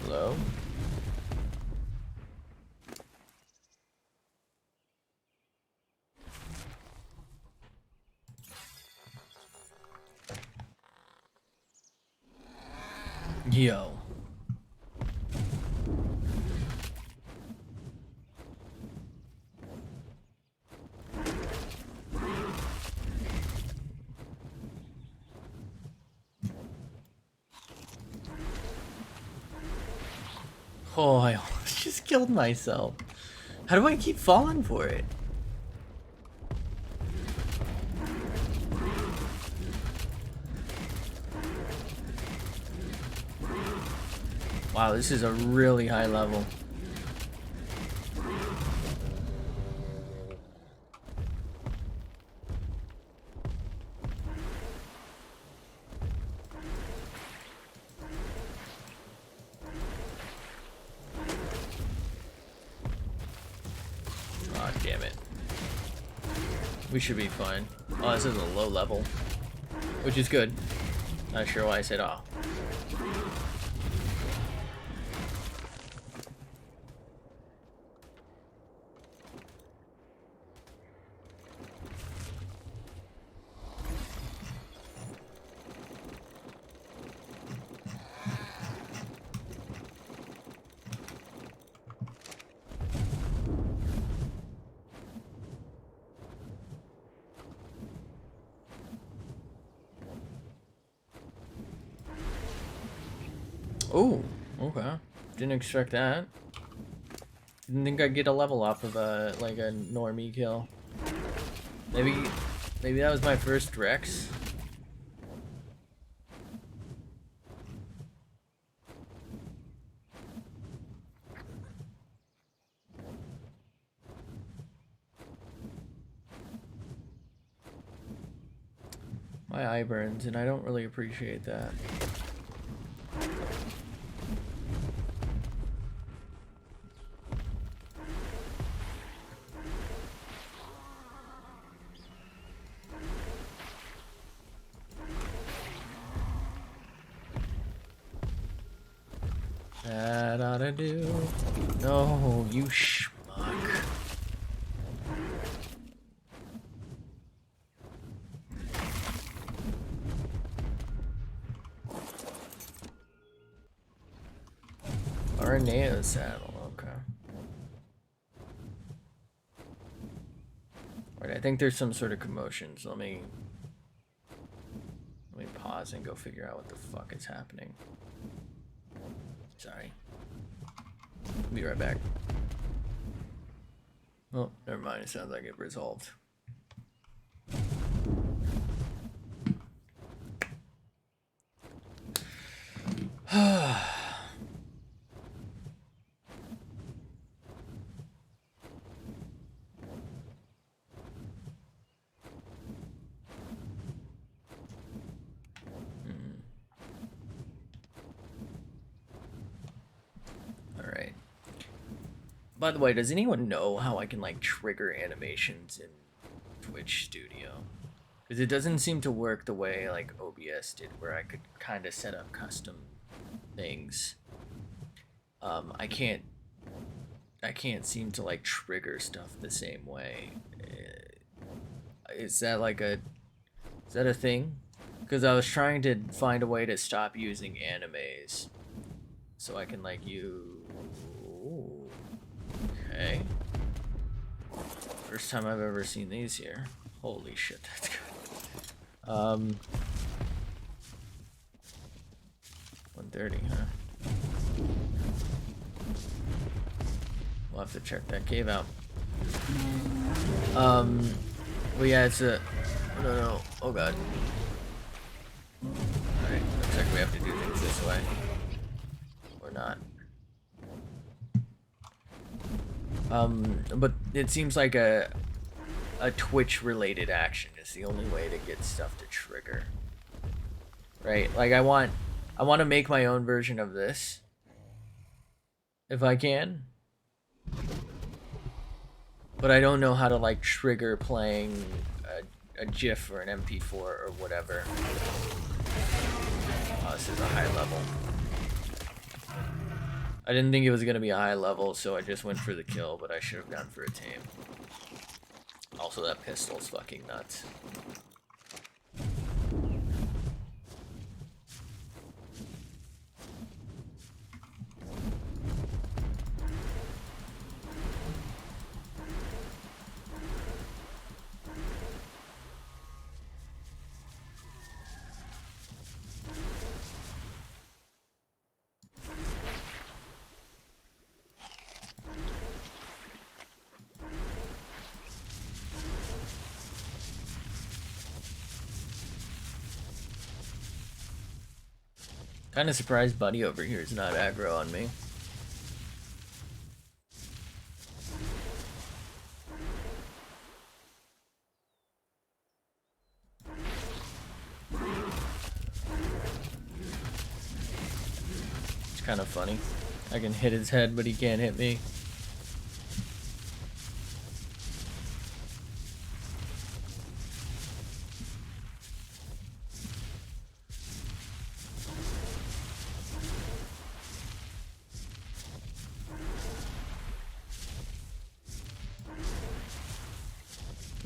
Hello? Yo. Oh, I almost just killed myself. How do I keep falling for it? Wow, this is a really high level. Oh, damn it. We should be fine. Oh, this is a low level, which is good. Not sure why I said oh. Oh, okay. Didn't expect that. Didn't think I'd get a level off of a like a normie kill. Maybe that was my first Rex. My eye burns, and I don't really appreciate that. That ought to do. No, you schmuck. Arneo saddle, okay. Alright, I think there's some sort of commotion, so let me pause and go figure out what the fuck is happening. Sorry. Be right back. Oh, never mind. It sounds like it resolved. By the way, does anyone know how I can like trigger animations in Twitch Studio? Because it doesn't seem to work the way like OBS did, where I could kind of set up custom things. I can't seem to like trigger stuff the same way. Is that like a thing? Because I was trying to find a way to stop using animes, so I can like use. Okay. First time I've ever seen these here. Holy shit, that's good. 130, huh? We'll have to check that cave out. Well, yeah, it's a. No. Oh god. Alright, looks like we have to do things this way. Or not. But it seems like a Twitch related action is the only way to get stuff to trigger. Right? Like I want to make my own version of this. If I can. But I don't know how to like trigger playing a GIF or an MP4 or whatever. Oh, this is a high level. I didn't think it was going to be a high level, so I just went for the kill, but I should have gone for a tame. Also, that pistol's fucking nuts. Kind of surprised Buddy over here is not aggro on me. It's kind of funny. I can hit his head, but he can't hit me.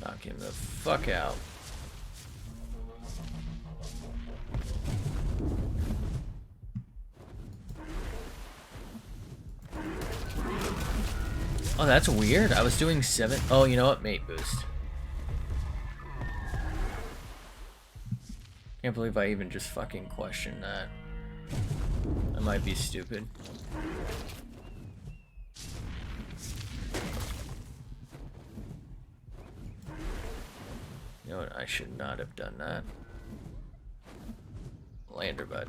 Knock him the fuck out. Oh, that's weird. I was doing 7. Oh, you know what? Mate boost. Can't believe I even just fucking questioned that. I might be stupid. You know what? I should not have done that. Lander bud.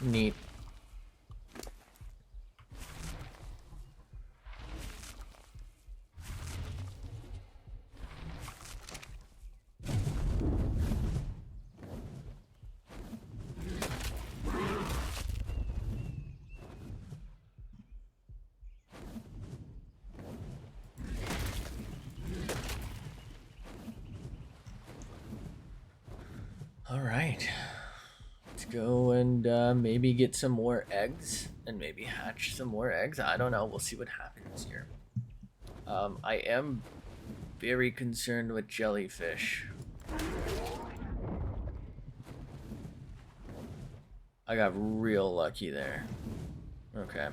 Neat. All right. Let's go and maybe get some more eggs and maybe hatch some more eggs. I don't know. We'll see what happens here. I am very concerned with jellyfish. I got real lucky there. Okay.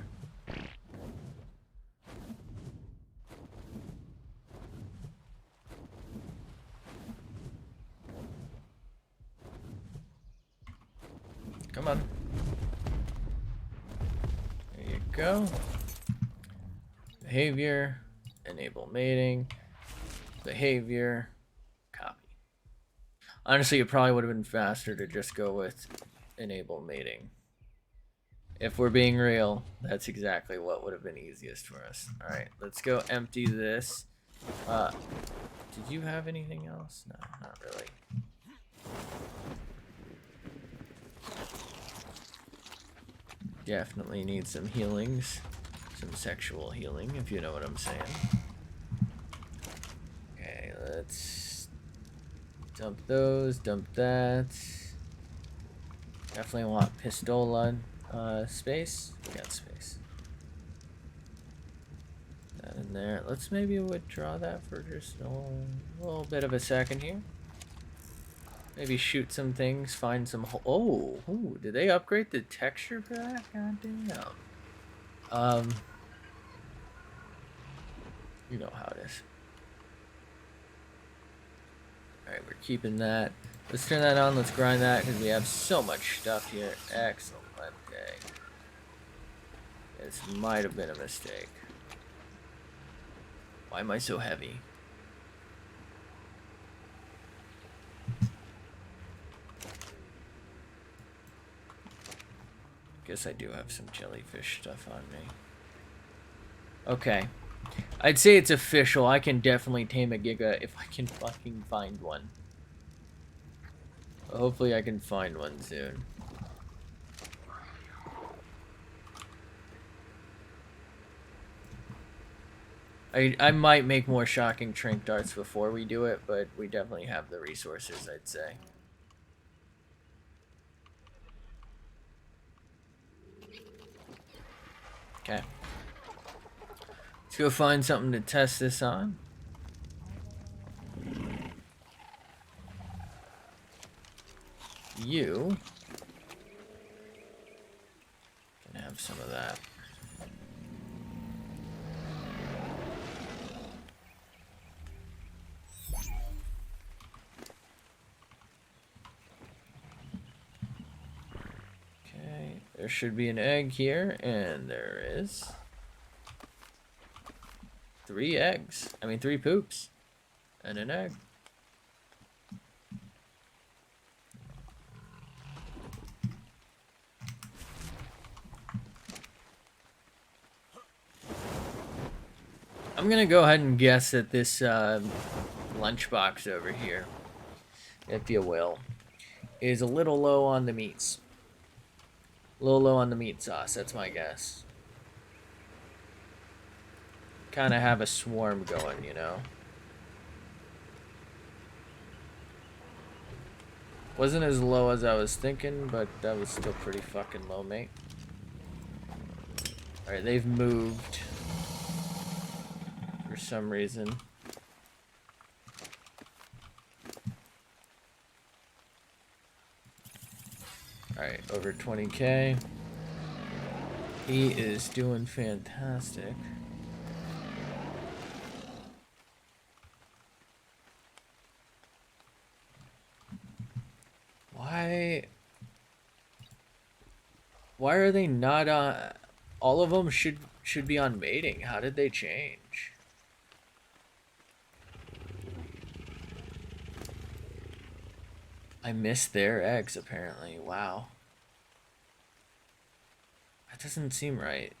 Come on. There you go. Behavior. Enable mating. Behavior. Copy. Honestly, it probably would have been faster to just go with enable mating. If we're being real, that's exactly what would have been easiest for us. Alright, let's go empty this. Did you have anything else? No, not really. Definitely need some healings. Some sexual healing, if you know what I'm saying. Okay, let's dump those, dump that. Definitely want pistola space. We got space. That in there. Let's maybe withdraw that for just a little bit of a second here. Maybe shoot some things, find some oh, ooh, did they upgrade the texture for that? God damn. You know how it is. Alright, we're keeping that. Let's turn that on, let's grind that, because we have so much stuff here. Excellent. Okay. This might have been a mistake. Why am I so heavy? Guess I do have some jellyfish stuff on me. Okay. I'd say it's official. I can definitely tame a Giga if I can fucking find one. Hopefully I can find one soon. I might make more shocking trank darts before we do it, but we definitely have the resources, I'd say. Okay. Let's go find something to test this on. You can have some of that. Okay, there should be an egg here, and there is 3 eggs. I mean 3 poops and an egg. I'm gonna go ahead and guess that this lunchbox over here, if you will, is a little low on the meats. A little low on the meat sauce, that's my guess. Kind of have a swarm going, you know? Wasn't as low as I was thinking, but that was still pretty fucking low, mate. Alright, they've moved. For some reason. Alright, over 20k. He is doing fantastic. Why are they not on? All of them should be on mating. How did they change? I missed their eggs apparently. Wow. That doesn't seem right.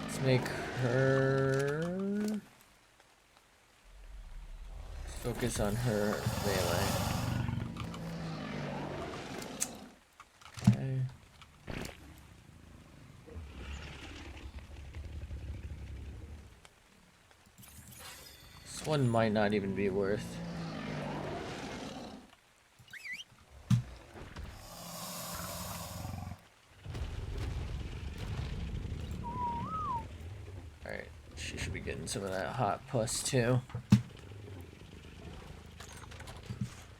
Let's make her focus on her melee. Okay. This one might not even be worth. Alright, she should be getting some of that hot pus too.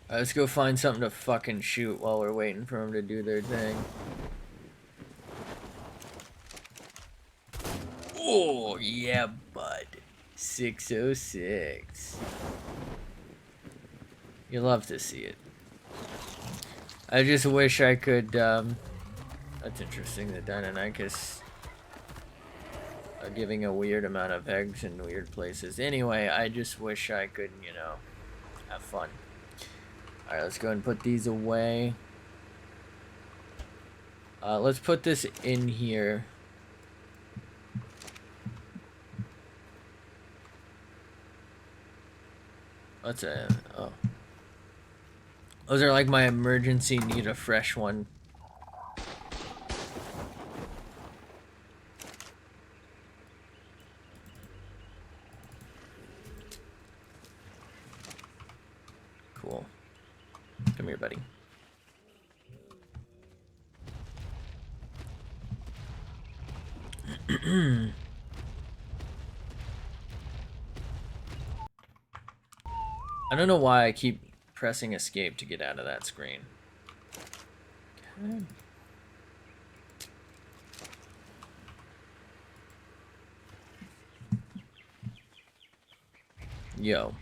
Let's go find something to fucking shoot while we're waiting for them to do their thing. Oh, yeah, bud. 606. You love to see it. I just wish I could, that's interesting, the Deinonychus are giving a weird amount of eggs in weird places. Anyway, I just wish I could, you know, have fun. Alright, let's go ahead and put these away. Let's put this in here. What's a... oh. Those are like my emergency need a fresh one. Cool. Come here, buddy. I don't know why I keep pressing escape to get out of that screen. Okay. Yo.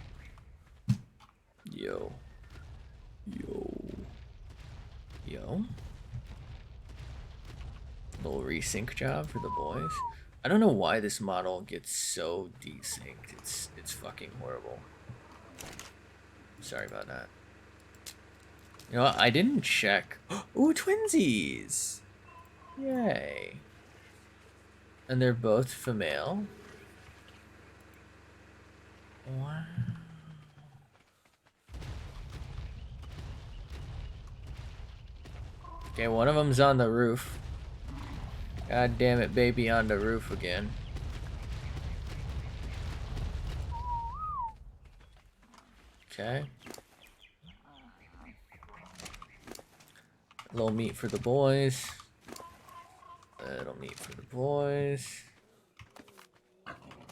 Yo. Yo. Yo. Little resync job for the boys. I don't know why this model gets so desynced. It's fucking horrible. Sorry about that. You know what? I didn't check. Ooh, twinsies! Yay. And they're both female. Wow. Okay, one of them's on the roof. God damn it, baby, on the roof again. Okay. A little meat for the boys. Little meat for the boys.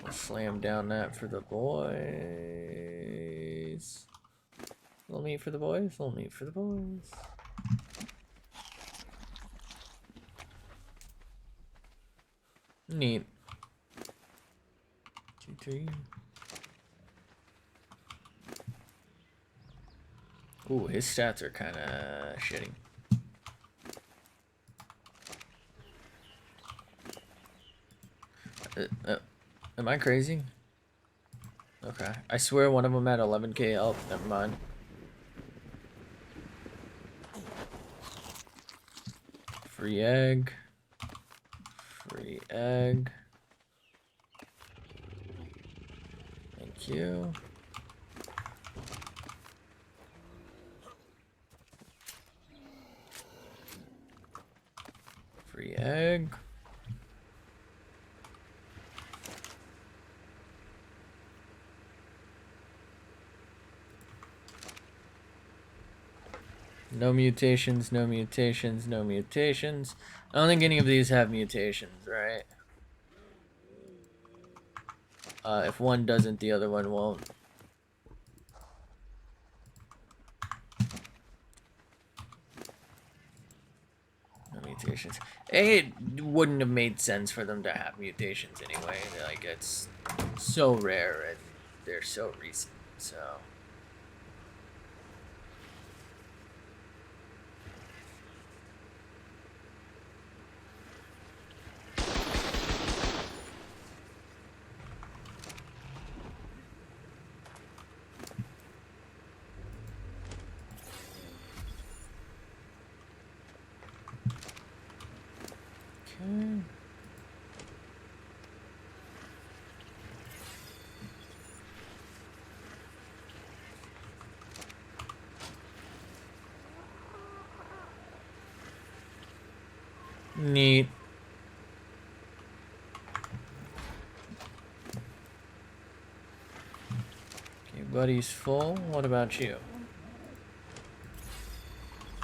We'll slam down that for the boys. Little meat for the boys. Little meat for the boys. Neat. 2, 3. Ooh, his stats are kind of shitty. Am I crazy? Okay. I swear one of them had 11k health. Never mind. Free egg. Free egg. Thank you. Free egg. No mutations, no mutations, no mutations. I don't think any of these have mutations, right? If one doesn't, the other one won't. No mutations. It wouldn't have made sense for them to have mutations anyway. Like, it's so rare and they're so recent, so... Okay. Neat. Okay, buddy's full. What about you?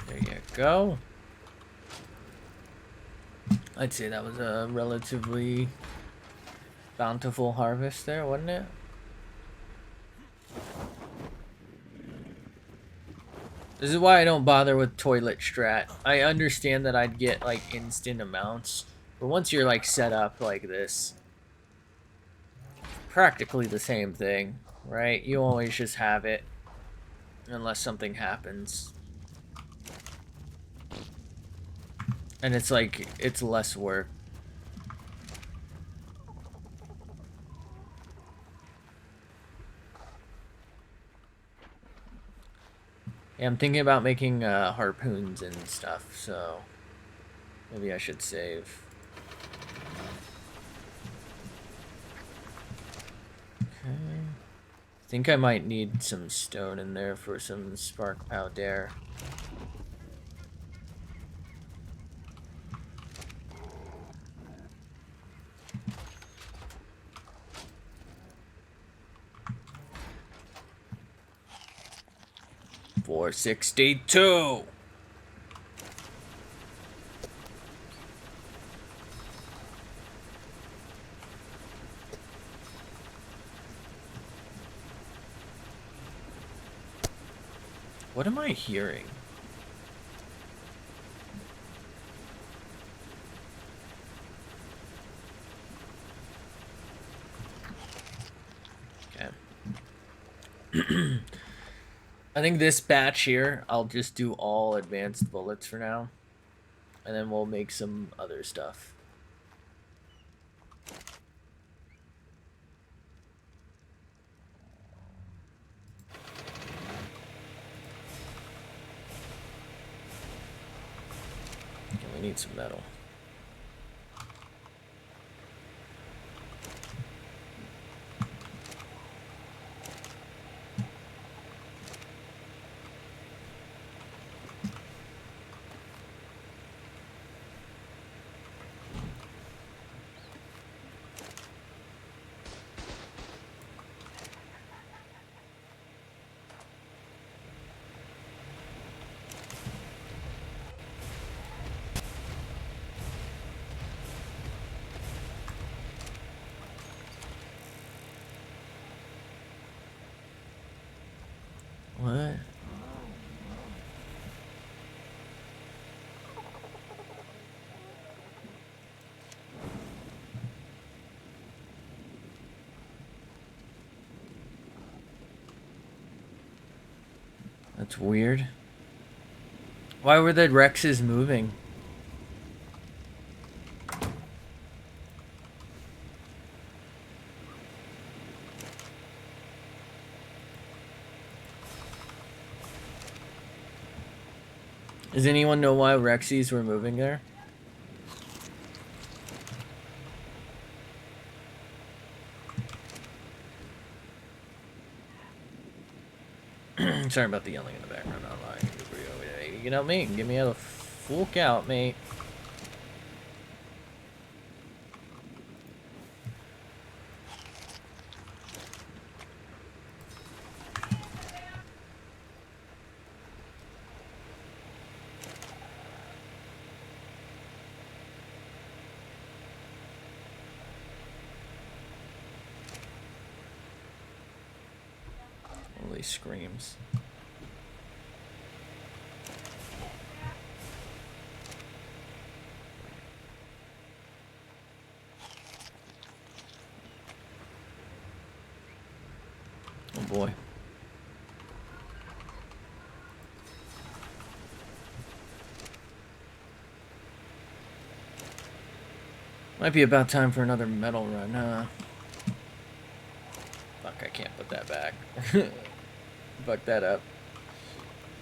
There you go. I'd say that was a relatively bountiful harvest there, wasn't it? This is why I don't bother with toilet strat. I understand that I'd get like instant amounts, but once you're like set up like this, practically the same thing, right? You always just have it unless something happens. And it's like, it's less work. Yeah, I'm thinking about making harpoons and stuff, so maybe I should save. Okay. I think I might need some stone in there for some spark powder. $462. What am I hearing? Okay. I think this batch here, I'll just do all advanced bullets for now. And then we'll make some other stuff. Okay, we need some metal. What? That's weird. Why were the Rexes moving? Does anyone know why Rexies were moving there? Sorry about the yelling in the background. You know me. Give me a full count, mate. Holy screams. Oh boy. Might be about time for another metal run, huh? Fuck, I can't put that back. Fuck that up.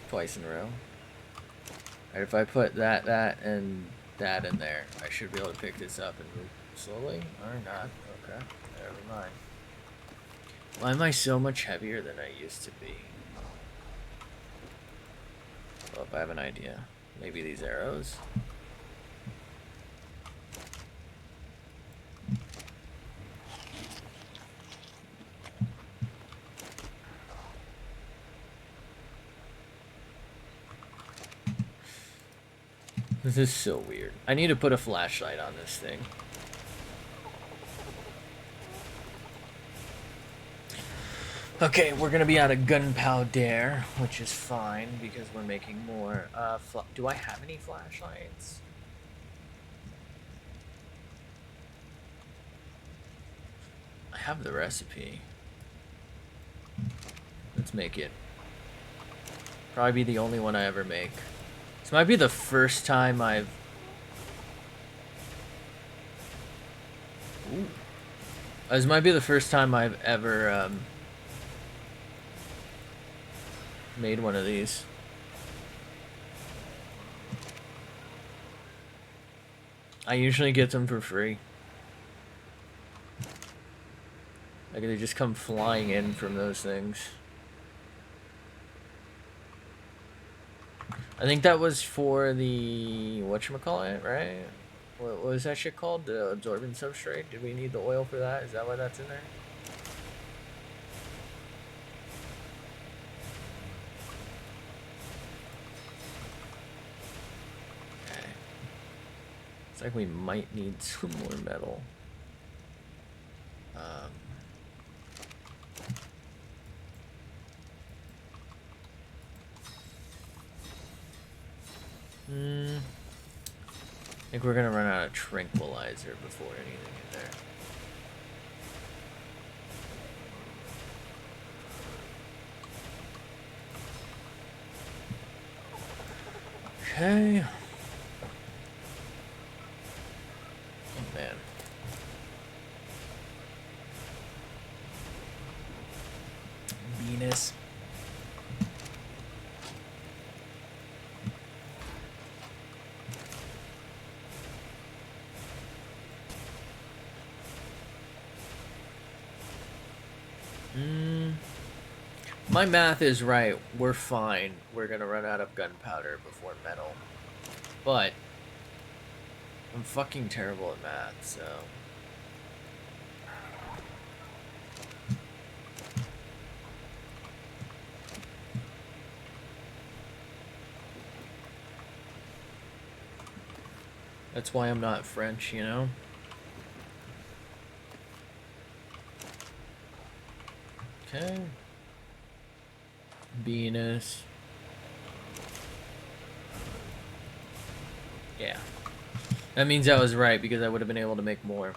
Twice in a row. Alright, if I put that, and that in there, I should be able to pick this up and move slowly? Or not. Okay. Never mind. Why am I so much heavier than I used to be? Well, if I have an idea. Maybe these arrows? This is so weird. I need to put a flashlight on this thing. Okay, we're gonna be out of gunpowder, which is fine because we're making more. Do I have any flashlights? I have the recipe. Let's make it. Probably be the only one I ever make. This might be the first time I've... Ooh. This might be the first time I've ever made one of these. I usually get them for free. Like they just come flying in from those things. I think that was for the whatchamacallit, right? What was that shit called? The absorbent substrate? Did we need the oil for that? Is that why that's in there? Okay. It's like we might need some more metal. I think we're gonna run out of tranquilizer before anything in there. Okay. Oh man. Venus. My math is right. We're fine. We're gonna run out of gunpowder before metal. But I'm fucking terrible at math, so... That's why I'm not French, you know? Okay. Venus. Yeah. That means I was right because I would have been able to make more.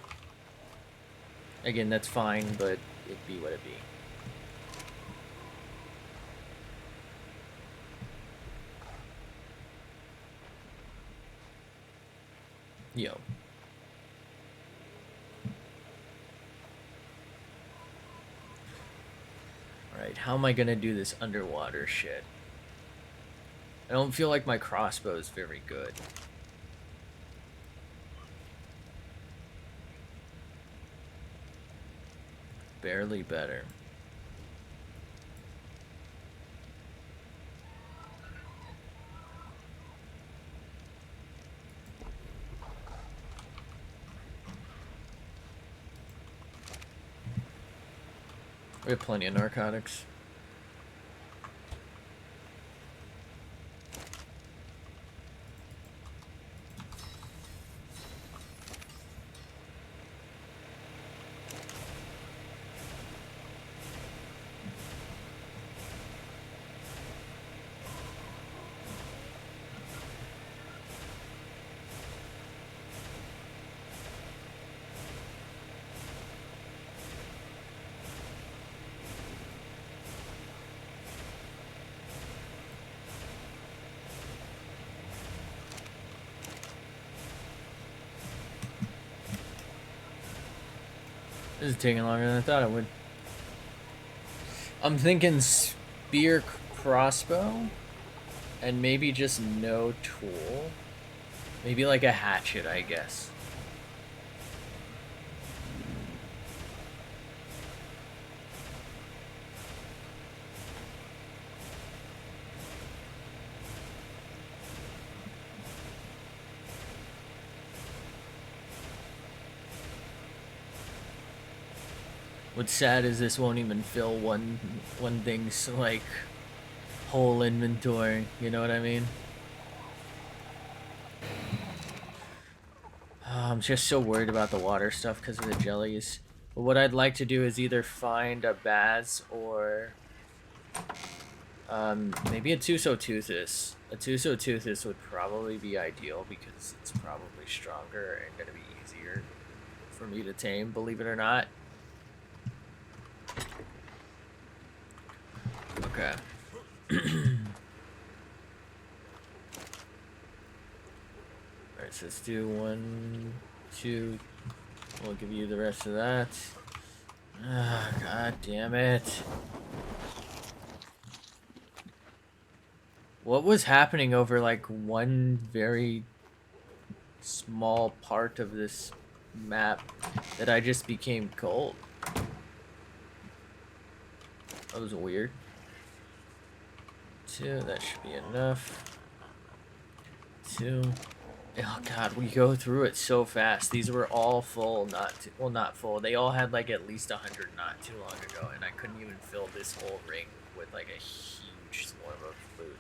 Again, that's fine, but it'd be what it be. Yo. Alright, how am I gonna do this underwater shit? I don't feel like my crossbow is very good. Barely better. We have plenty of narcotics. This is taking longer than I thought it would. I'm thinking spear crossbow and maybe just no tool. Maybe like a hatchet, I guess. What's sad is this won't even fill one thing's like whole inventory. You know what I mean? I'm just so worried about the water stuff because of the jellies. But what I'd like to do is either find a Baz or maybe a Tusoteuthis. A Tusoteuthis would probably be ideal because it's probably stronger and gonna be easier for me to tame, believe it or not. Okay. Alright, so let's do 1, 2. We'll give you the rest of that. Ah, god damn it. What was happening over like one very small part of this map that I just became cold? That was weird. 2, that should be enough. 2. Oh god, we go through it so fast. These were all full, well, not full. They all had like at least 100 not too long ago, and I couldn't even fill this whole ring with like a huge swarm of loot.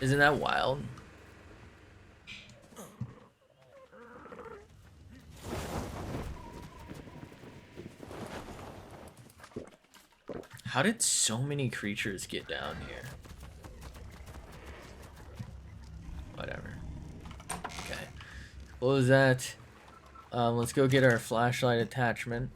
Isn't that wild? How did so many creatures get down here? Whatever. Okay. What was that? Let's go get our flashlight attachment.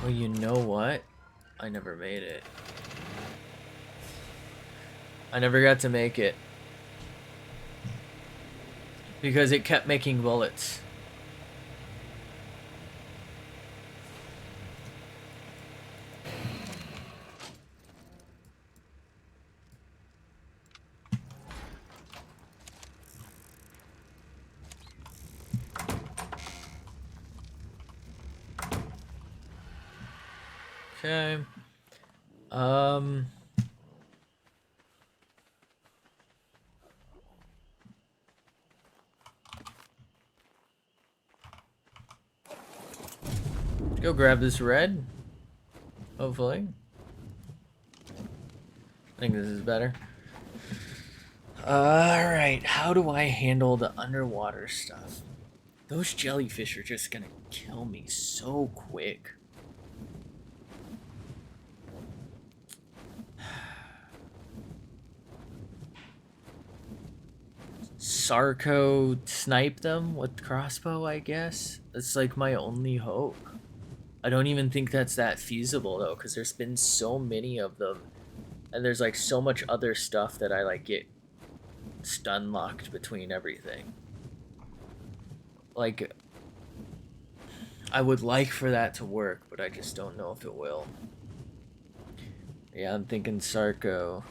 Oh, you know what? I never made it. I never got to make it. Because it kept making bullets. Okay. Go grab this red. Hopefully. I think this is better. Alright, how do I handle the underwater stuff? Those jellyfish are just gonna kill me so quick. Sarco snipe them with crossbow, I guess? That's like my only hope. I don't even think that's that feasible though, because there's been so many of them. And there's like so much other stuff that I like get stun locked between everything. Like, I would like for that to work, but I just don't know if it will. Yeah, I'm thinking Sarco.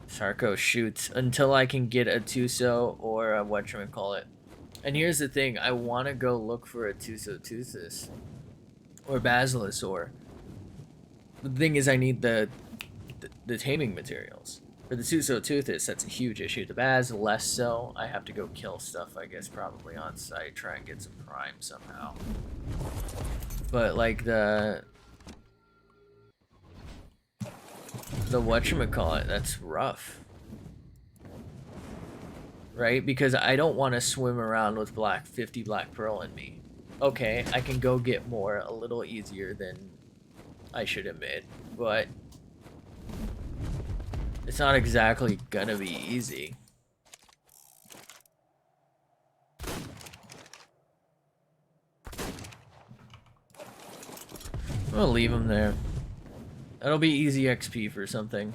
Sarco shoots until I can get a Tuso or a whatchamacallit. And here's the thing, I want to go look for a Tusoteuthis. Or Basilosaur. The thing is I need the taming materials. For the Susoteuthis, that's a huge issue. The Baz, less so. I have to go kill stuff, I guess, probably on site, try and get some prime somehow. But, like, the whatchamacallit, that's rough. Right? Because I don't want to swim around with 50 black pearl in me. Okay, I can go get more a little easier than I should admit, but it's not exactly gonna be easy. I'm gonna leave him there. That'll be easy XP for something.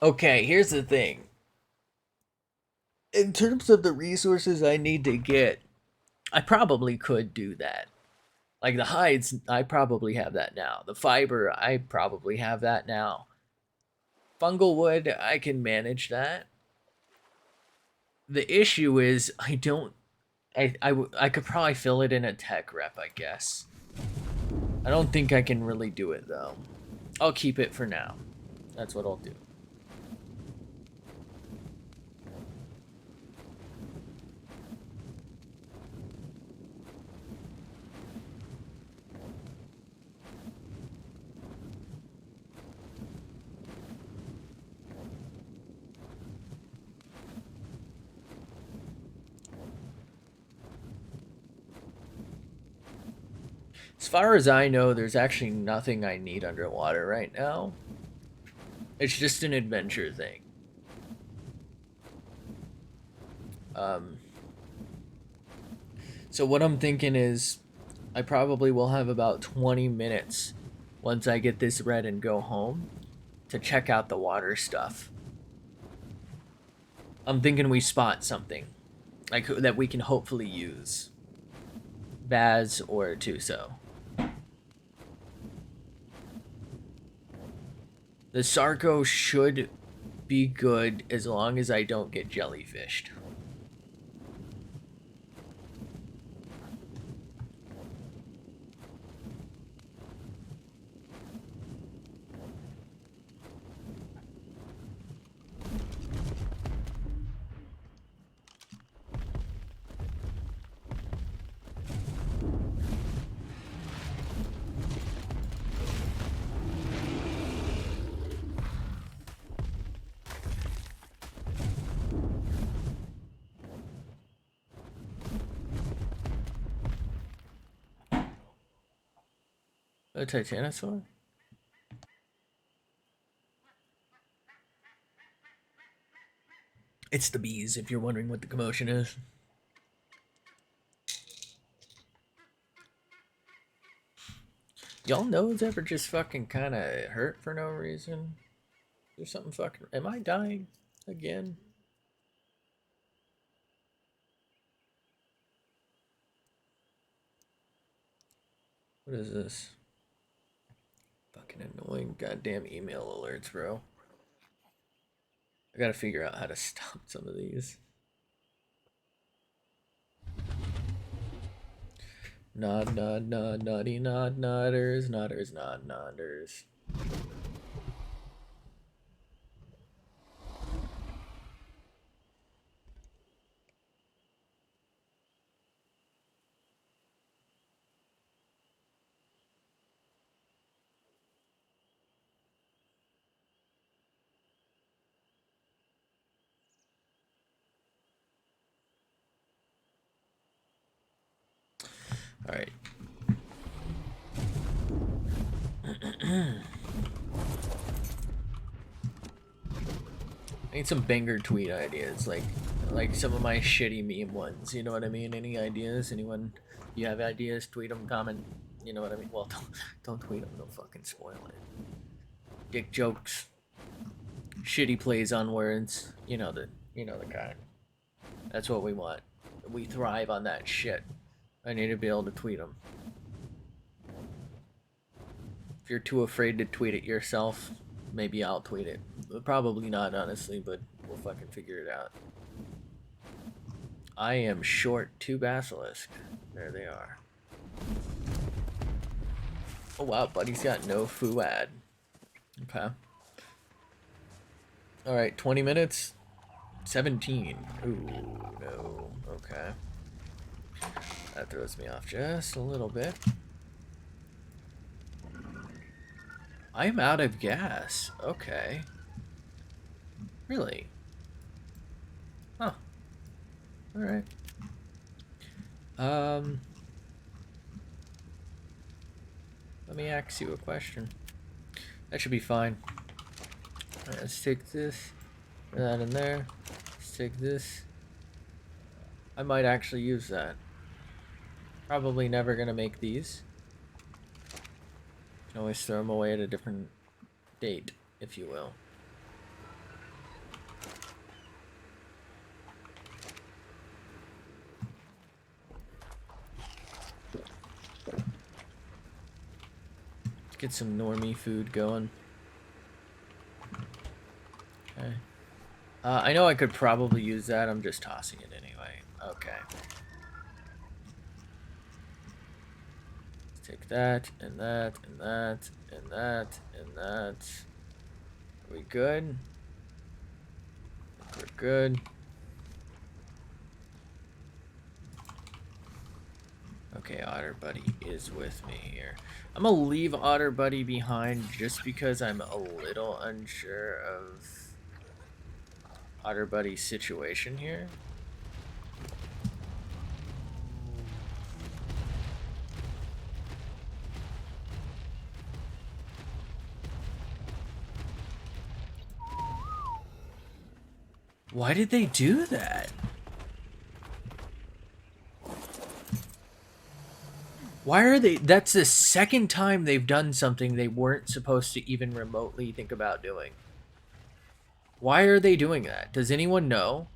Okay, here's the thing. In terms of the resources I need to get, I probably could do that. Like the hides, I probably have that now. The fiber, I probably have that now. Fungal wood, I can manage that. The issue is I don't. I could probably fill it in a tech rep, I guess. I don't think I can really do it though. I'll keep it for now. That's what I'll do. As far as I know, there's actually nothing I need underwater right now. It's just an adventure thing. So what I'm thinking is I probably will have about 20 minutes once I get this read and go home to check out the water stuff. I'm thinking we spot something like that we can hopefully use. Baz or Tuso. The Sarco should be good as long as I don't get jellyfished. A Titanosaur? It's the bees, if you're wondering what the commotion is. Y'all nose ever just fucking kind of hurt for no reason? There's something fucking... Am I dying again? What is this? Fucking annoying goddamn email alerts, bro. I gotta figure out how to stop some of these. Nod, nod, nod, noddy, nod, nodders, nodders, nod, nodders. All right. I need some banger tweet ideas, like some of my shitty meme ones. You know what I mean? Any ideas? Anyone? You have ideas? Tweet them, comment. You know what I mean? Well, don't tweet them. Don't fucking spoil it. Dick jokes. Shitty plays on words. You know the kind. That's what we want. We thrive on that shit. I need to be able to tweet them. If you're too afraid to tweet it yourself, maybe I'll tweet it. Probably not, honestly, but we'll fucking figure it out. I am short 2 basilisk. There they are. Oh wow, buddy's got no fuad. Okay. Alright, 20 minutes. 17. Ooh, no. Okay. That throws me off just a little bit. I'm out of gas. Okay. Really? Huh. Alright. Let me ask you a question. That should be fine. Alright, let's take this. Put that in there. Let's take this. I might actually use that. Probably never gonna make these. Can always throw them away at a different date, if you will. Let's get some normie food going. Okay. I know I could probably use that. I'm just tossing it anyway. Okay. Let's take that, and that, and that, and that, and that. Are we good? We're good. Okay, Otter Buddy is with me here. I'm gonna leave Otter Buddy behind just because I'm a little unsure of Otter Buddy's situation here. Why did they do that? Why are they... That's the second time they've done something they weren't supposed to even remotely think about doing. Why are they doing that? Does anyone know?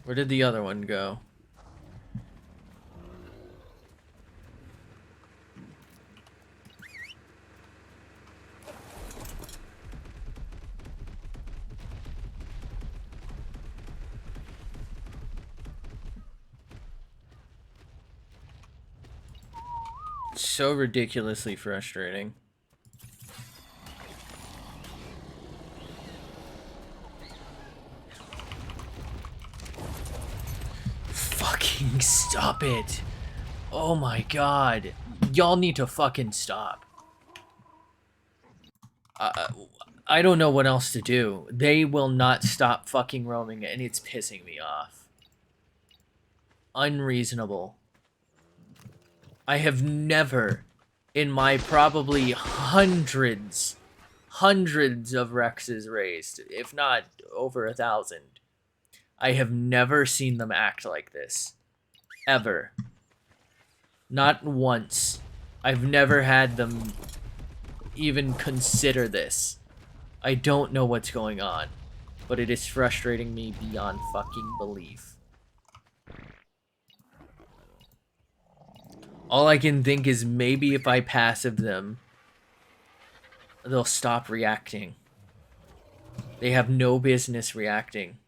Where did the other one go? So ridiculously frustrating. Fucking stop it. Oh my god. Y'all need to fucking stop. I don't know what else to do. They will not stop fucking roaming and it's pissing me off. Unreasonable. I have never, in my probably hundreds of Rexes raised, if not over 1,000, I have never seen them act like this. Ever. Not once. I've never had them even consider this. I don't know what's going on, but it is frustrating me beyond fucking belief. All I can think is maybe if I passive them, they'll stop reacting. They have no business reacting.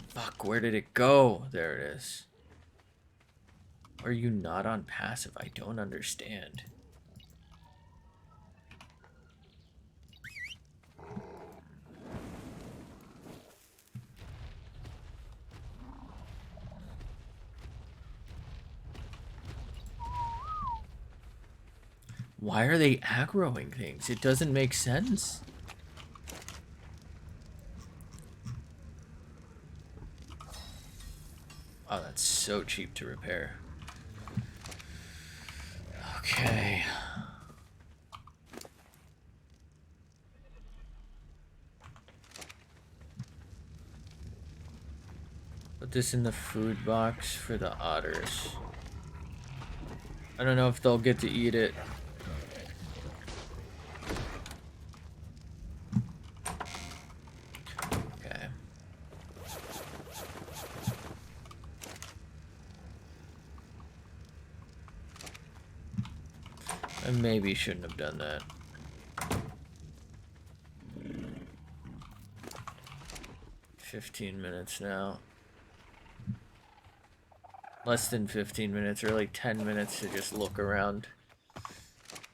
Fuck, where did it go? There it is. Are you not on passive? I don't understand. Why are they aggroing things? It doesn't make sense. Oh, that's so cheap to repair. Okay. this in the food box for the otters. I don't know if they'll get to eat it. Okay. I maybe shouldn't have done that. $15 now. Less than 15 minutes, or like 10 minutes to just look around.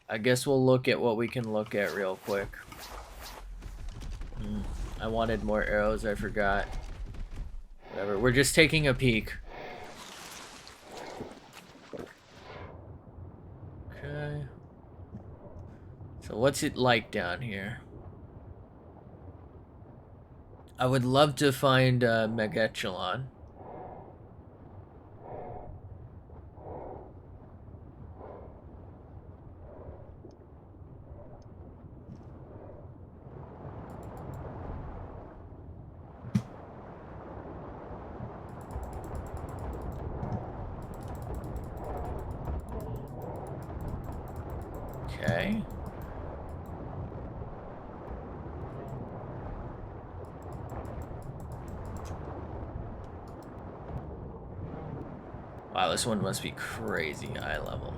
I guess we'll look at what we can look at real quick. I wanted more arrows, I forgot. Whatever, we're just taking a peek. Okay. So what's it like down here? I would love to find Megachelon. Okay. Wow, this one must be crazy high level.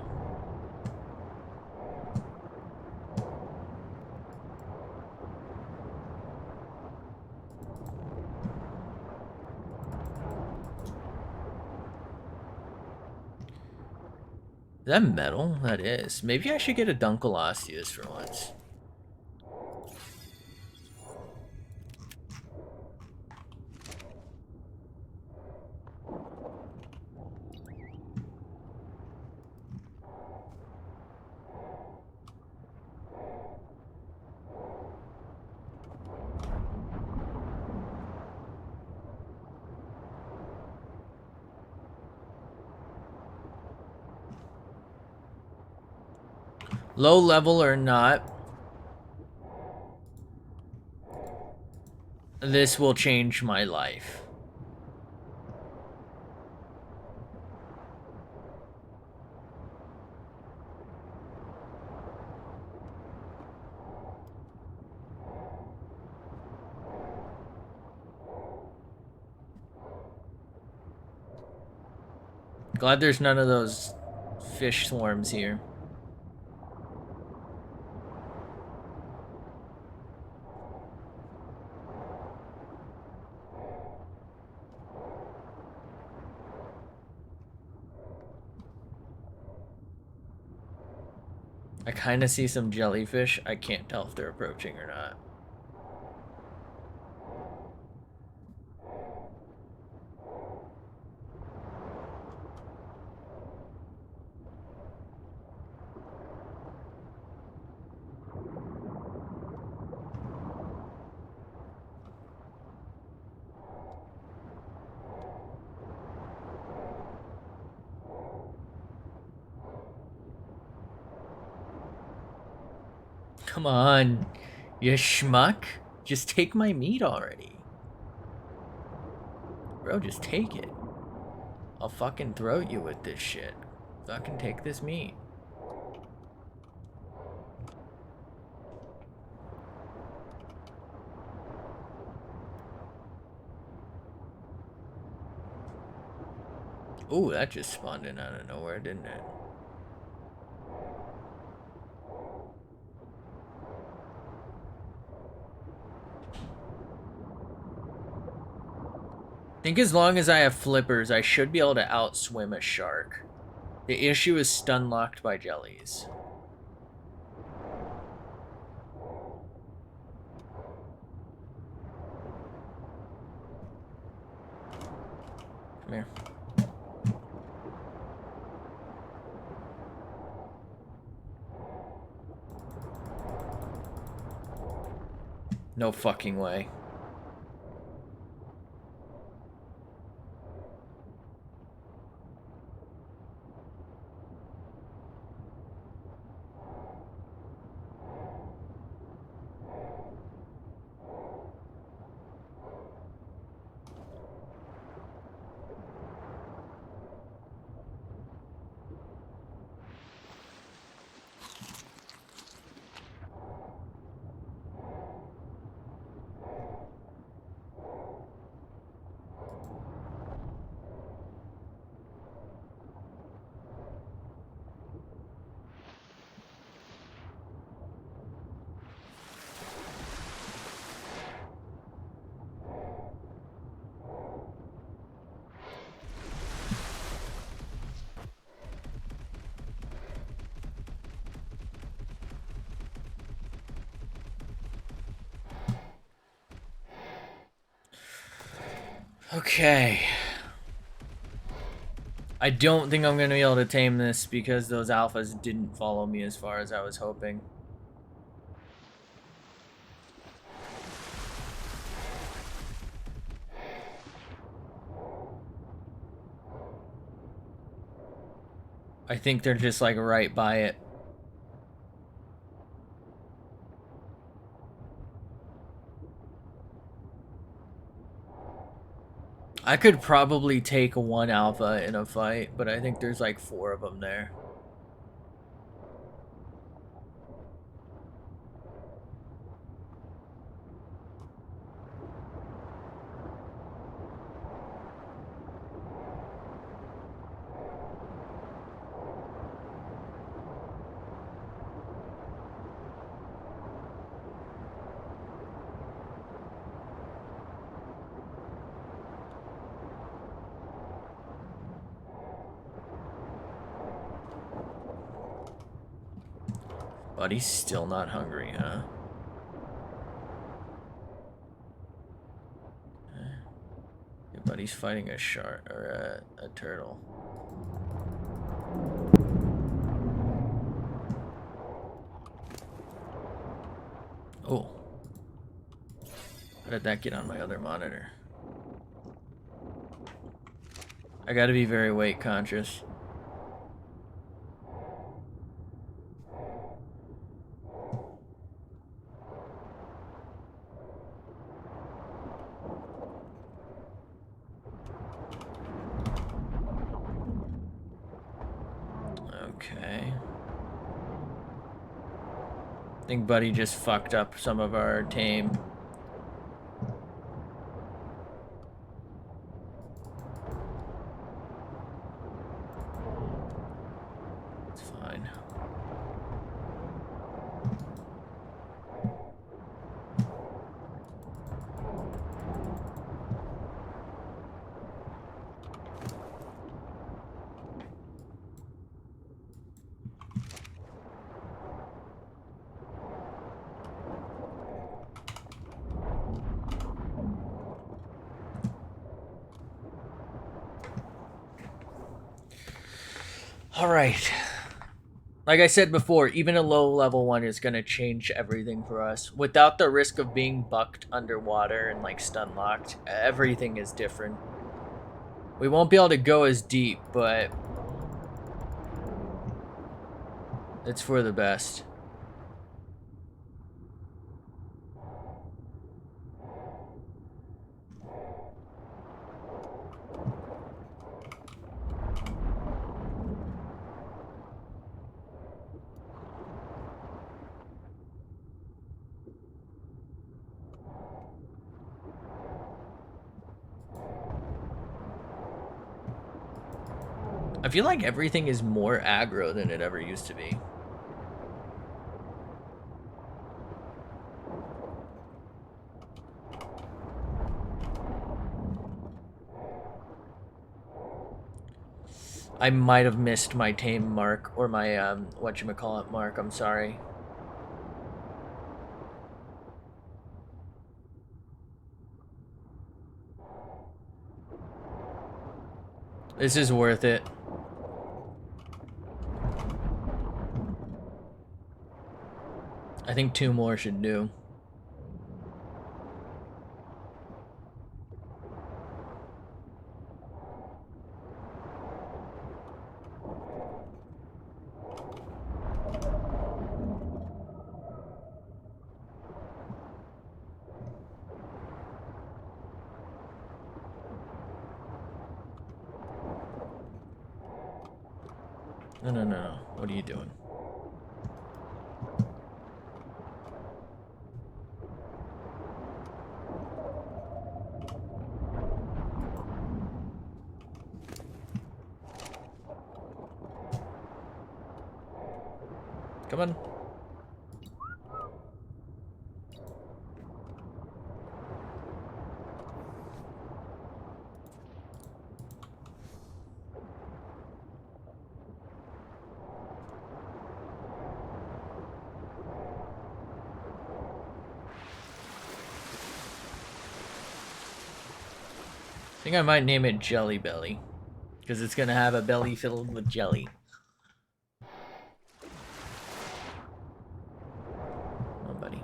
Is that metal? That is. Maybe I should get a Dunkleosteus for once. Low level or not, this will change my life. Glad there's none of those fish swarms here. I kind of see some jellyfish. I can't tell if they're approaching or not. Come on, you schmuck. Just take my meat already. Bro, just take it. I'll fucking throw you with this shit. Fucking take this meat. Ooh, that just spawned in out of nowhere, didn't it? I think as long as I have flippers, I should be able to outswim a shark. The issue is stun locked by jellies. Come here. No fucking way. Okay. I don't think I'm going to be able to tame this because those alphas didn't follow me as far as I was hoping. I think they're just like right by it. I could probably take one alpha in a fight, but I think there's like 4 of them there. But he's still not hungry, huh? Yeah, but he's fighting a shark or a turtle. Oh. How did that get on my other monitor? I gotta be very weight conscious. Okay. I think Buddy just fucked up some of our tame. It's fine. All right. Like I said before, even a low level one is going to change everything for us. Without the risk of being bucked underwater and like stun locked, everything is different. We won't be able to go as deep, but it's for the best. I feel like everything is more aggro than it ever used to be. I might have missed my tame mark, or my, whatchamacallit mark, I'm sorry. This is worth it. I think 2 more should do. No. What are you doing? Come on. think I might name it Jelly Belly. Because it's gonna have a belly filled with jelly. Oh, buddy.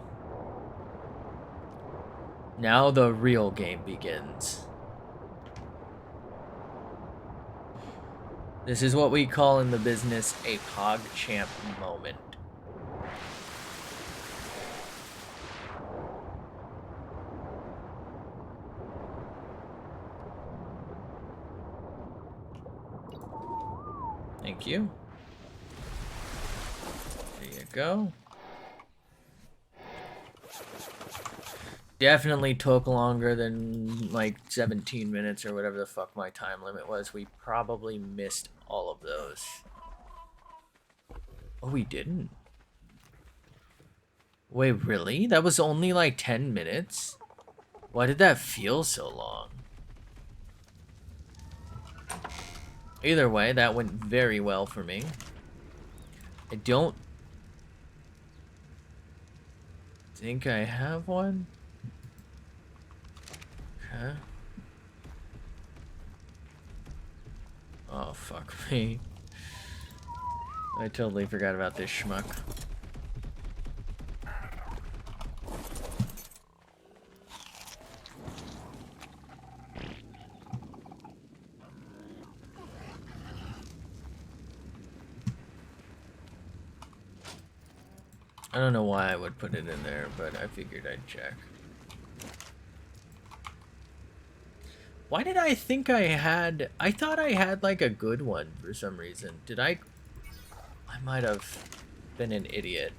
Now the real game begins. This is what we call in the business a PogChamp moment. Thank you. There you go. Definitely took longer than like 17 minutes or whatever the fuck my time limit was. We probably missed all of those. Oh, we didn't. Wait, really? That was only like 10 minutes? Why did that feel so long? Either way, that went very well for me. I don't think I have one. Okay. Oh, fuck me. I totally forgot about this schmuck. I don't know why I would put it in there, but I figured I'd check. Why did I think I had... I thought I had like a good one for some reason. Did I... I might have been an idiot.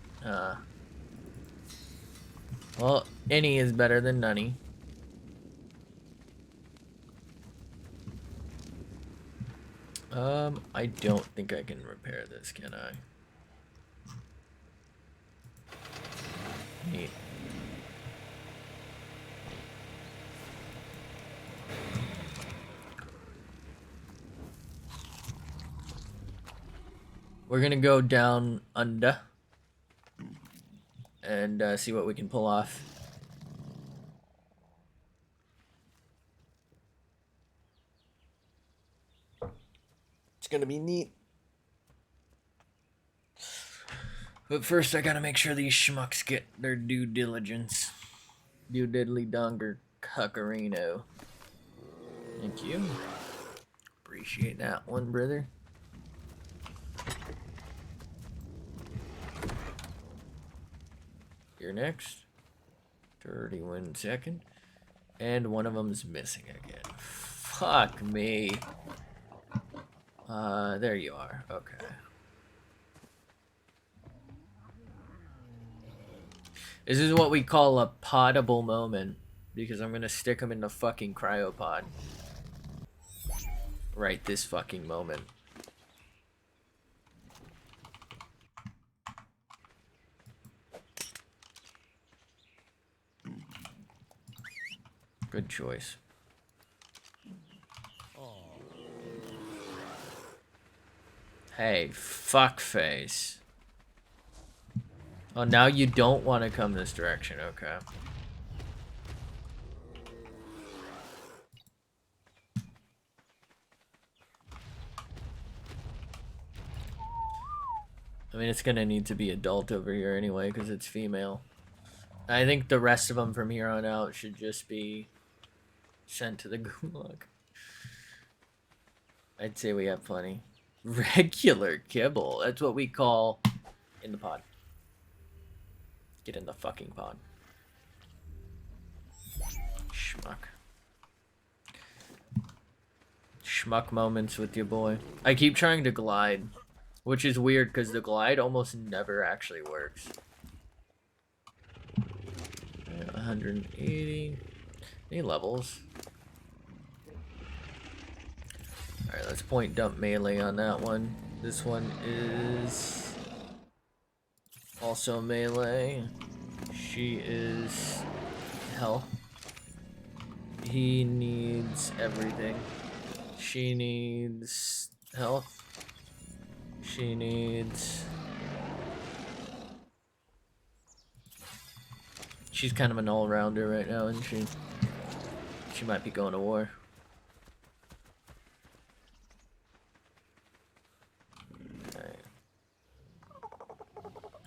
Well, any is better than none. I don't think I can repair this, can I? Neat. We're gonna go down under and see what we can pull off. It's gonna be neat. But first I gotta make sure these schmucks get their due diligence. Due diddly donger cuckarino. Thank you. Appreciate that one, brother. You're next. 31 second. And one of them's missing again. Fuck me. There you are. Okay. This is what we call a potable moment. Because I'm gonna stick him in the fucking cryopod. Right this fucking moment. Good choice. Hey, fuckface. Oh, now you don't want to come this direction, okay. I mean, it's gonna need to be adult over here anyway, because it's female. I think the rest of them from here on out should just be sent to the gulag. I'd say we have plenty. Regular kibble. That's what we call in the pod. Get in the fucking pod. Schmuck. Schmuck moments with your boy. I keep trying to glide, which is weird because the glide almost never actually works. 180. Any levels? Alright, let's point dump melee on that one. This one is also melee. She is health. He needs everything. She needs health. She needs... She's kind of an all-rounder right now, isn't she? She might be going to war.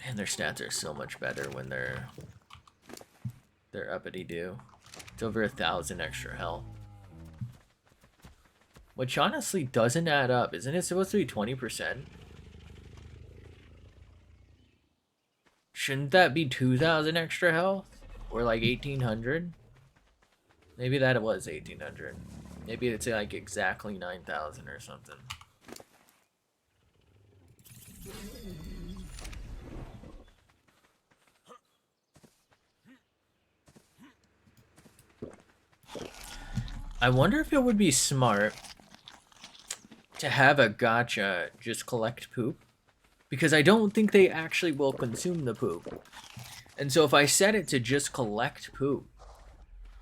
And their stats are so much better when they're uppity-doo. It's over 1,000 extra health. Which honestly doesn't add up. Isn't it supposed to be 20%? Shouldn't that be 2,000 extra health? Or like 1,800? Maybe that was 1,800. Maybe it's like exactly 9,000 or something. I wonder if it would be smart to have a gacha just collect poop, because I don't think they actually will consume the poop. And so if I set it to just collect poop,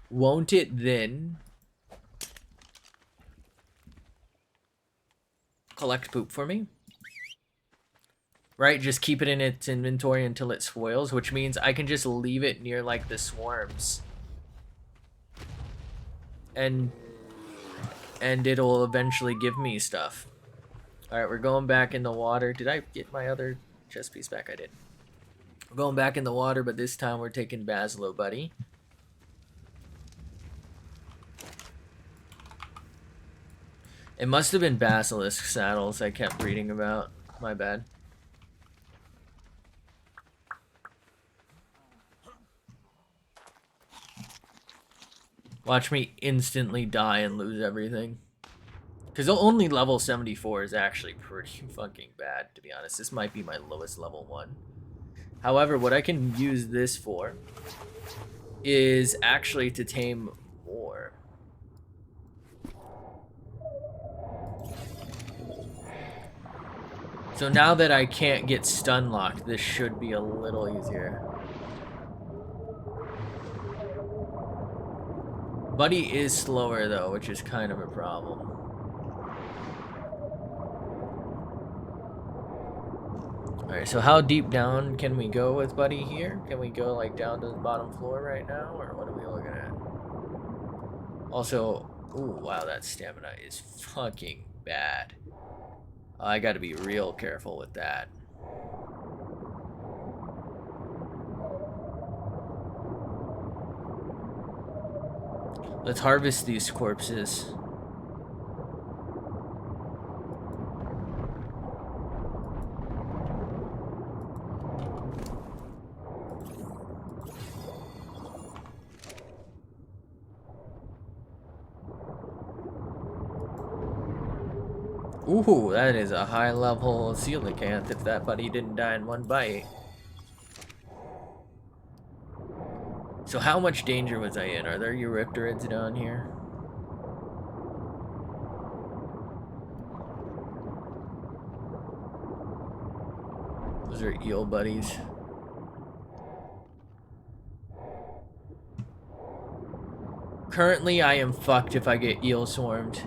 won't it then collect poop for me? Right, just keep it in its inventory until it spoils, which means I can just leave it near like the swarms. And it'll eventually give me stuff. Alright, we're going back in the water. Did I get my other chest piece back? I did. We're going back in the water, but this time we're taking Basilo Buddy. It must have been basilisk saddles I kept reading about. My bad. Watch me instantly die and lose everything. Because only level 74 is actually pretty fucking bad, to be honest. This might be my lowest level 1. However, what I can use this for is actually to tame more. So now that I can't get stun locked, this should be a little easier. Buddy is slower though, which is kind of a problem. Alright, so how deep down can we go with Buddy here? Can we go like down to the bottom floor right now, or what are we looking at? Also, ooh, wow, that stamina is fucking bad. I gotta be real careful with that. Let's harvest these corpses. Ooh, that is a high level coelacanth if that buddy didn't die in one bite. So how much danger was I in? Are there Eurypterids down here? Those are eel buddies. Currently, I am fucked if I get eel swarmed.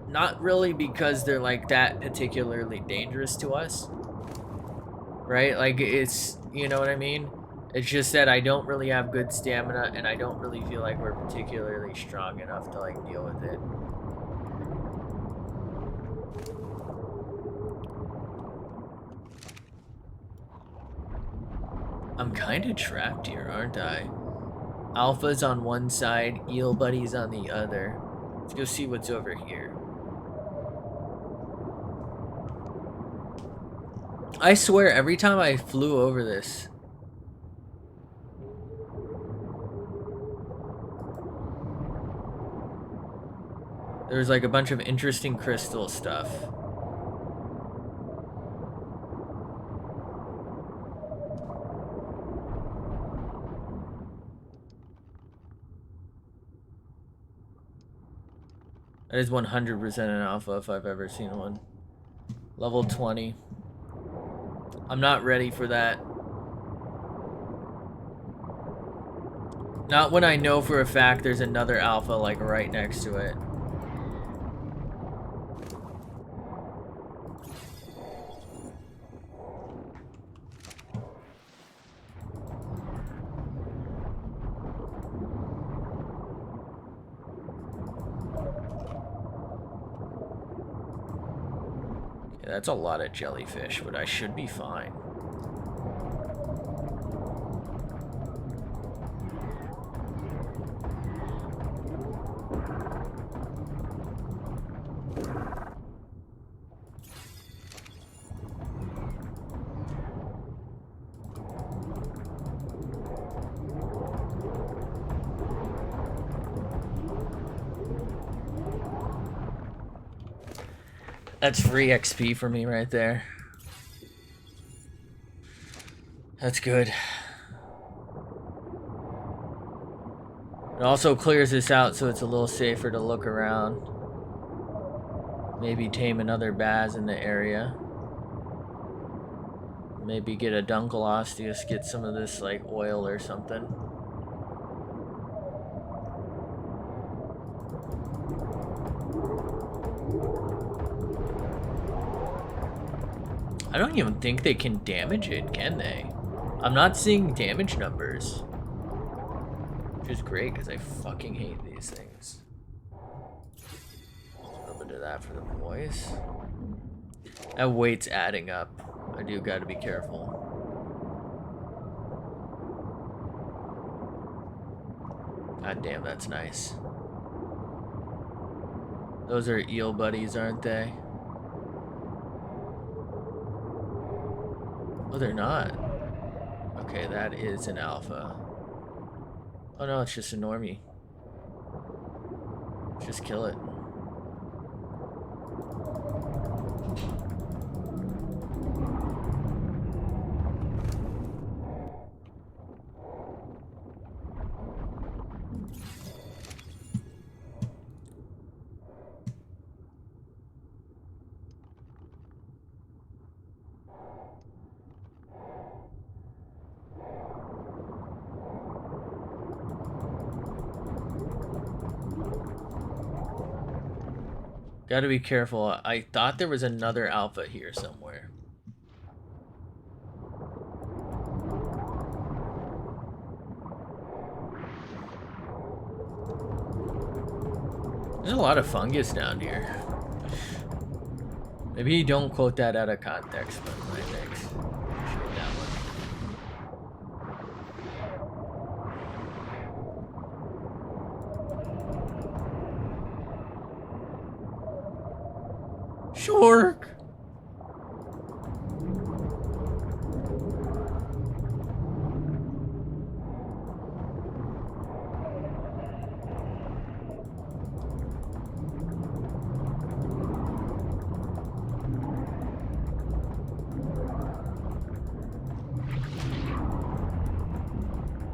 Not really because they're like that particularly dangerous to us. Right? Like it's, you know what I mean? It's just that I don't really have good stamina and I don't really feel like we're particularly strong enough to like deal with it. I'm kind of trapped here, aren't I? Alpha's on one side, eel buddies on the other. Let's go see what's over here. I swear, every time I flew over this, there's like a bunch of interesting crystal stuff. That is 100% an alpha if I've ever seen one. Level 20. I'm not ready for that. Not when I know for a fact there's another alpha like right next to it. Yeah, that's a lot of jellyfish, but I should be fine. That's free XP for me right there. That's good. It also clears this out so it's a little safer to look around. Maybe tame another Baz in the area. Maybe get a Dunkleosteus, get some of this like oil or something. I don't even think they can damage it, can they? I'm not seeing damage numbers. Which is great, because I fucking hate these things. A little bit of that for the boys. That weight's adding up. I do gotta be careful. God damn, that's nice. Those are eel buddies, aren't they? Oh, they're not. Okay, that is an alpha. Oh no, it's just a normie. Just kill it. Gotta be careful. I thought there was another alpha here somewhere. There's a lot of fungus down here. Maybe you don't quote that out of context, but my thanks. Appreciate that one. Shork!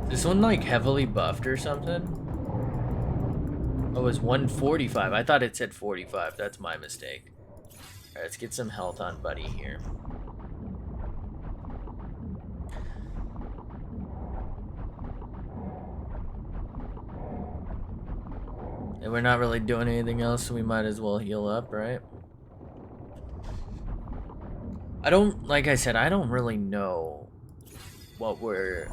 Is this one like heavily buffed or something? Oh, it was 145. I thought it said 45. That's my mistake. Alright, let's get some health on Buddy here. And we're not really doing anything else, so we might as well heal up, right? I don't, like I said, I don't really know what we're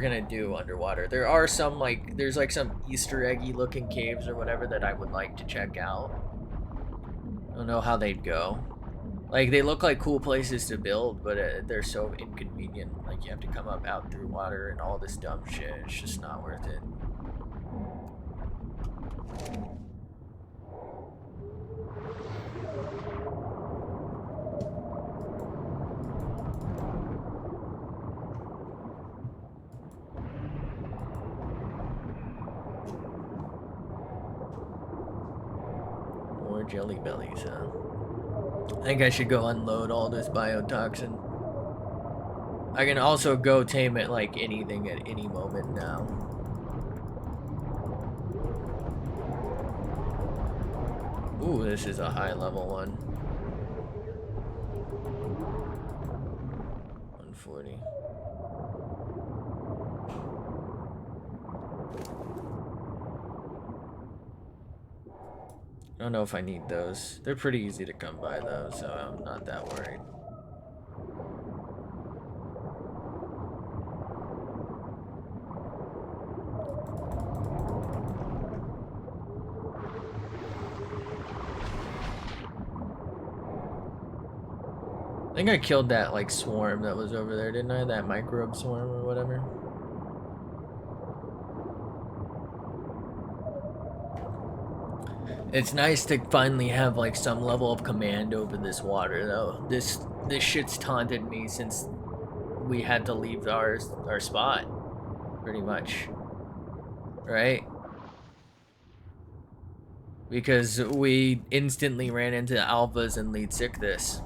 gonna do underwater. There are some like, there's like some Easter eggy looking caves or whatever that I would like to check out. I don't know how they'd go. Like, they look like cool places to build, but they're so inconvenient. Like, you have to come up out through water and all this dumb shit. It's just not worth it. More jelly bellies, huh? I think I should go unload all this biotoxin. I can also go tame it like anything at any moment now. Ooh, this is a high level one. 140. I don't know if I need those. They're pretty easy to come by though, so I'm not that worried. I think I killed that like swarm that was over there, didn't I? That microbe swarm or whatever. It's nice to finally have like some level of command over this water though. This shit's taunted me since we had to leave our spot, pretty much. Right? because we instantly ran into alphas and lead sick this.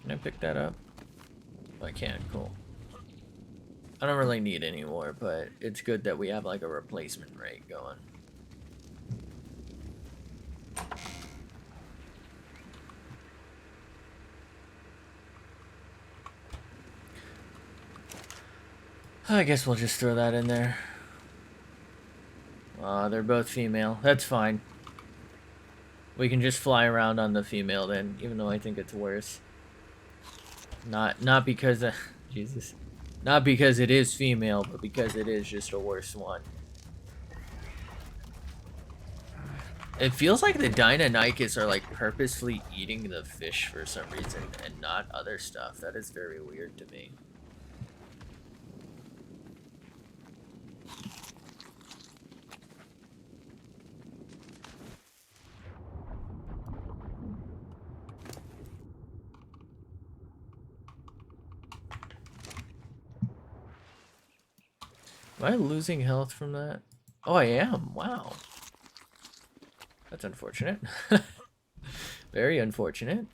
Can I pick that up? Oh, I can, cool. I don't really need any more, but it's good that we have like a replacement rate going. I guess we'll just throw that in there. They're both female. That's fine. We can just fly around on the female then, even though I think it's worse. Not because Jesus. Not because it is female, but because it is just a worse one. It feels like the Deinonychus are like purposefully eating the fish for some reason and not other stuff. That is very weird to me. Am I losing health from that? Oh, I am. Wow. That's unfortunate. Very unfortunate.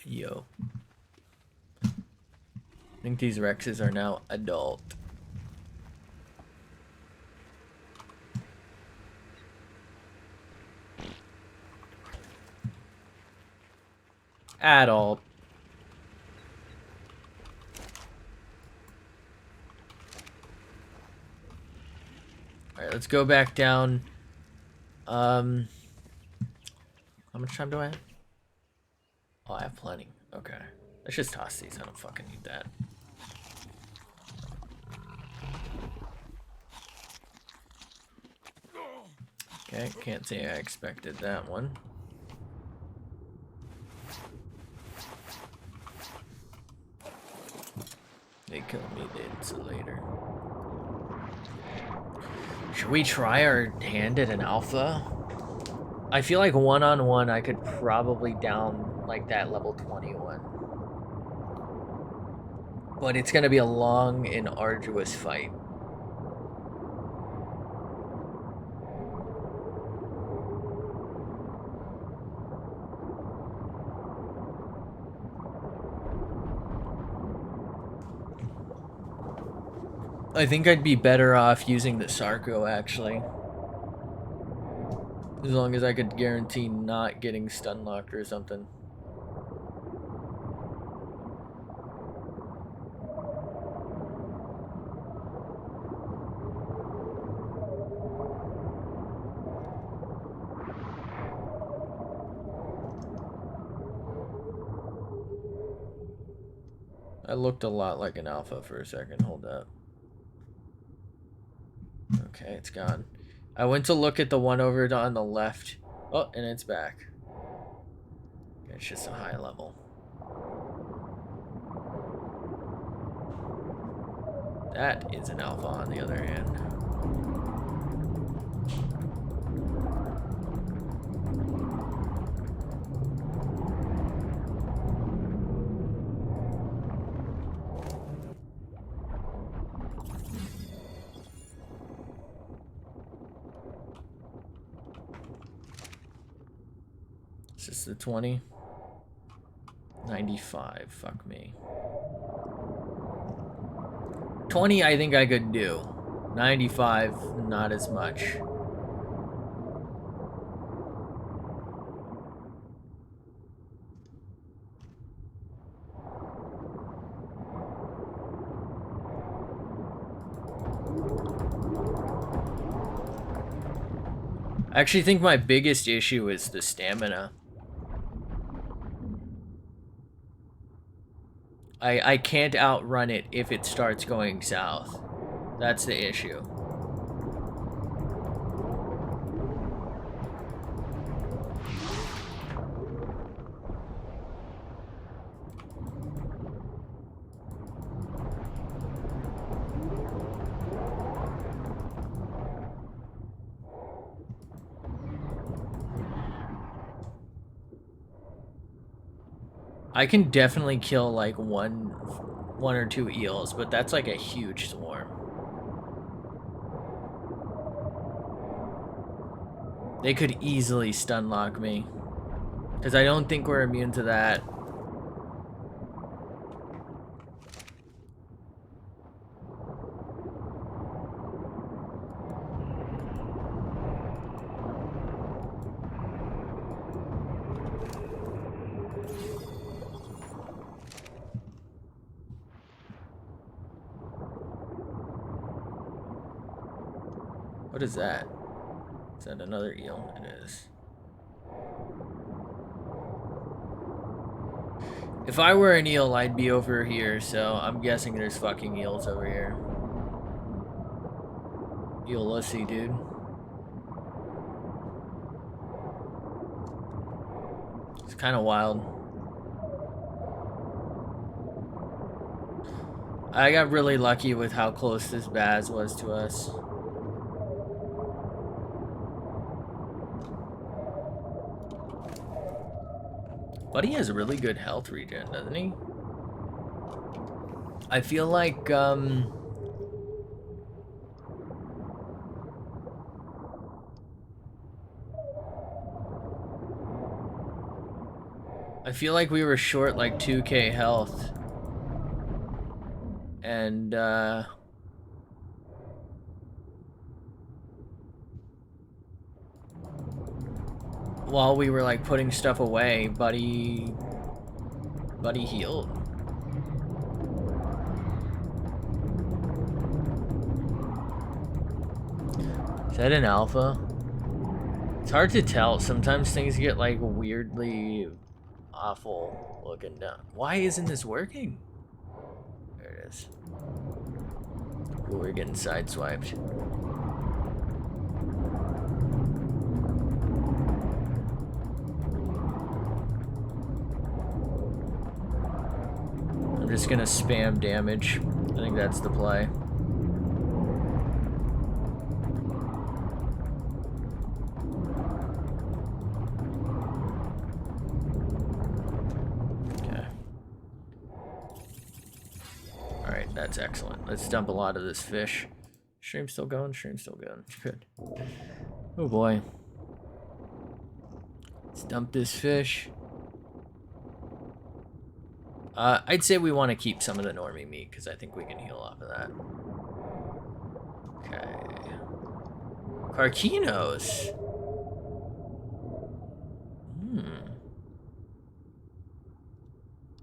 Yo. I think these Rexes are now adult. Adult. Alright, let's go back down. How much time do I have? Oh, I have plenty. Okay. Let's just toss these. I don't fucking need that. Okay, can't say I expected that one. They killed me, the insulator. Should we try our hand at an alpha? I feel like one-on-one I could probably down like that level 21. But it's gonna be a long and arduous fight. I think I'd be better off using the Sarco, actually. As long as I could guarantee not getting stun locked or something. I looked a lot like an alpha for a second. Hold up. Okay, it's gone. I went to look at the one over on the left. Oh, and it's back. It's just a high level. That is an alpha on the other hand. Is this the 20? 95, fuck me. 20 I think I could do. 95, not as much. I actually think my biggest issue is the stamina. I can't outrun it if it starts going south. That's the issue. I can definitely kill like one or two eels, but that's like a huge swarm. They could easily stun lock me, because I don't think we're immune to that. What is that? Is that another eel? It is. If I were an eel, I'd be over here, so I'm guessing there's fucking eels over here. Eel-lussy, dude. It's kind of wild. I got really lucky with how close this Baz was to us. Buddy has a really good health regen, doesn't he? I feel like, we were short like 2k health. And, while we were like putting stuff away, Buddy healed. Is that an alpha? It's hard to tell. Sometimes things get like weirdly awful looking down. Why isn't this working? There it is. Ooh, we're getting sideswiped. I'm just gonna spam damage. I think that's the play. Okay. Alright, that's excellent. Let's dump a lot of this fish. Stream's still going? Stream's still going. Good. Oh boy. Let's dump this fish. I'd say we want to keep some of the normie meat because I think we can heal off of that. Okay. Carquinos.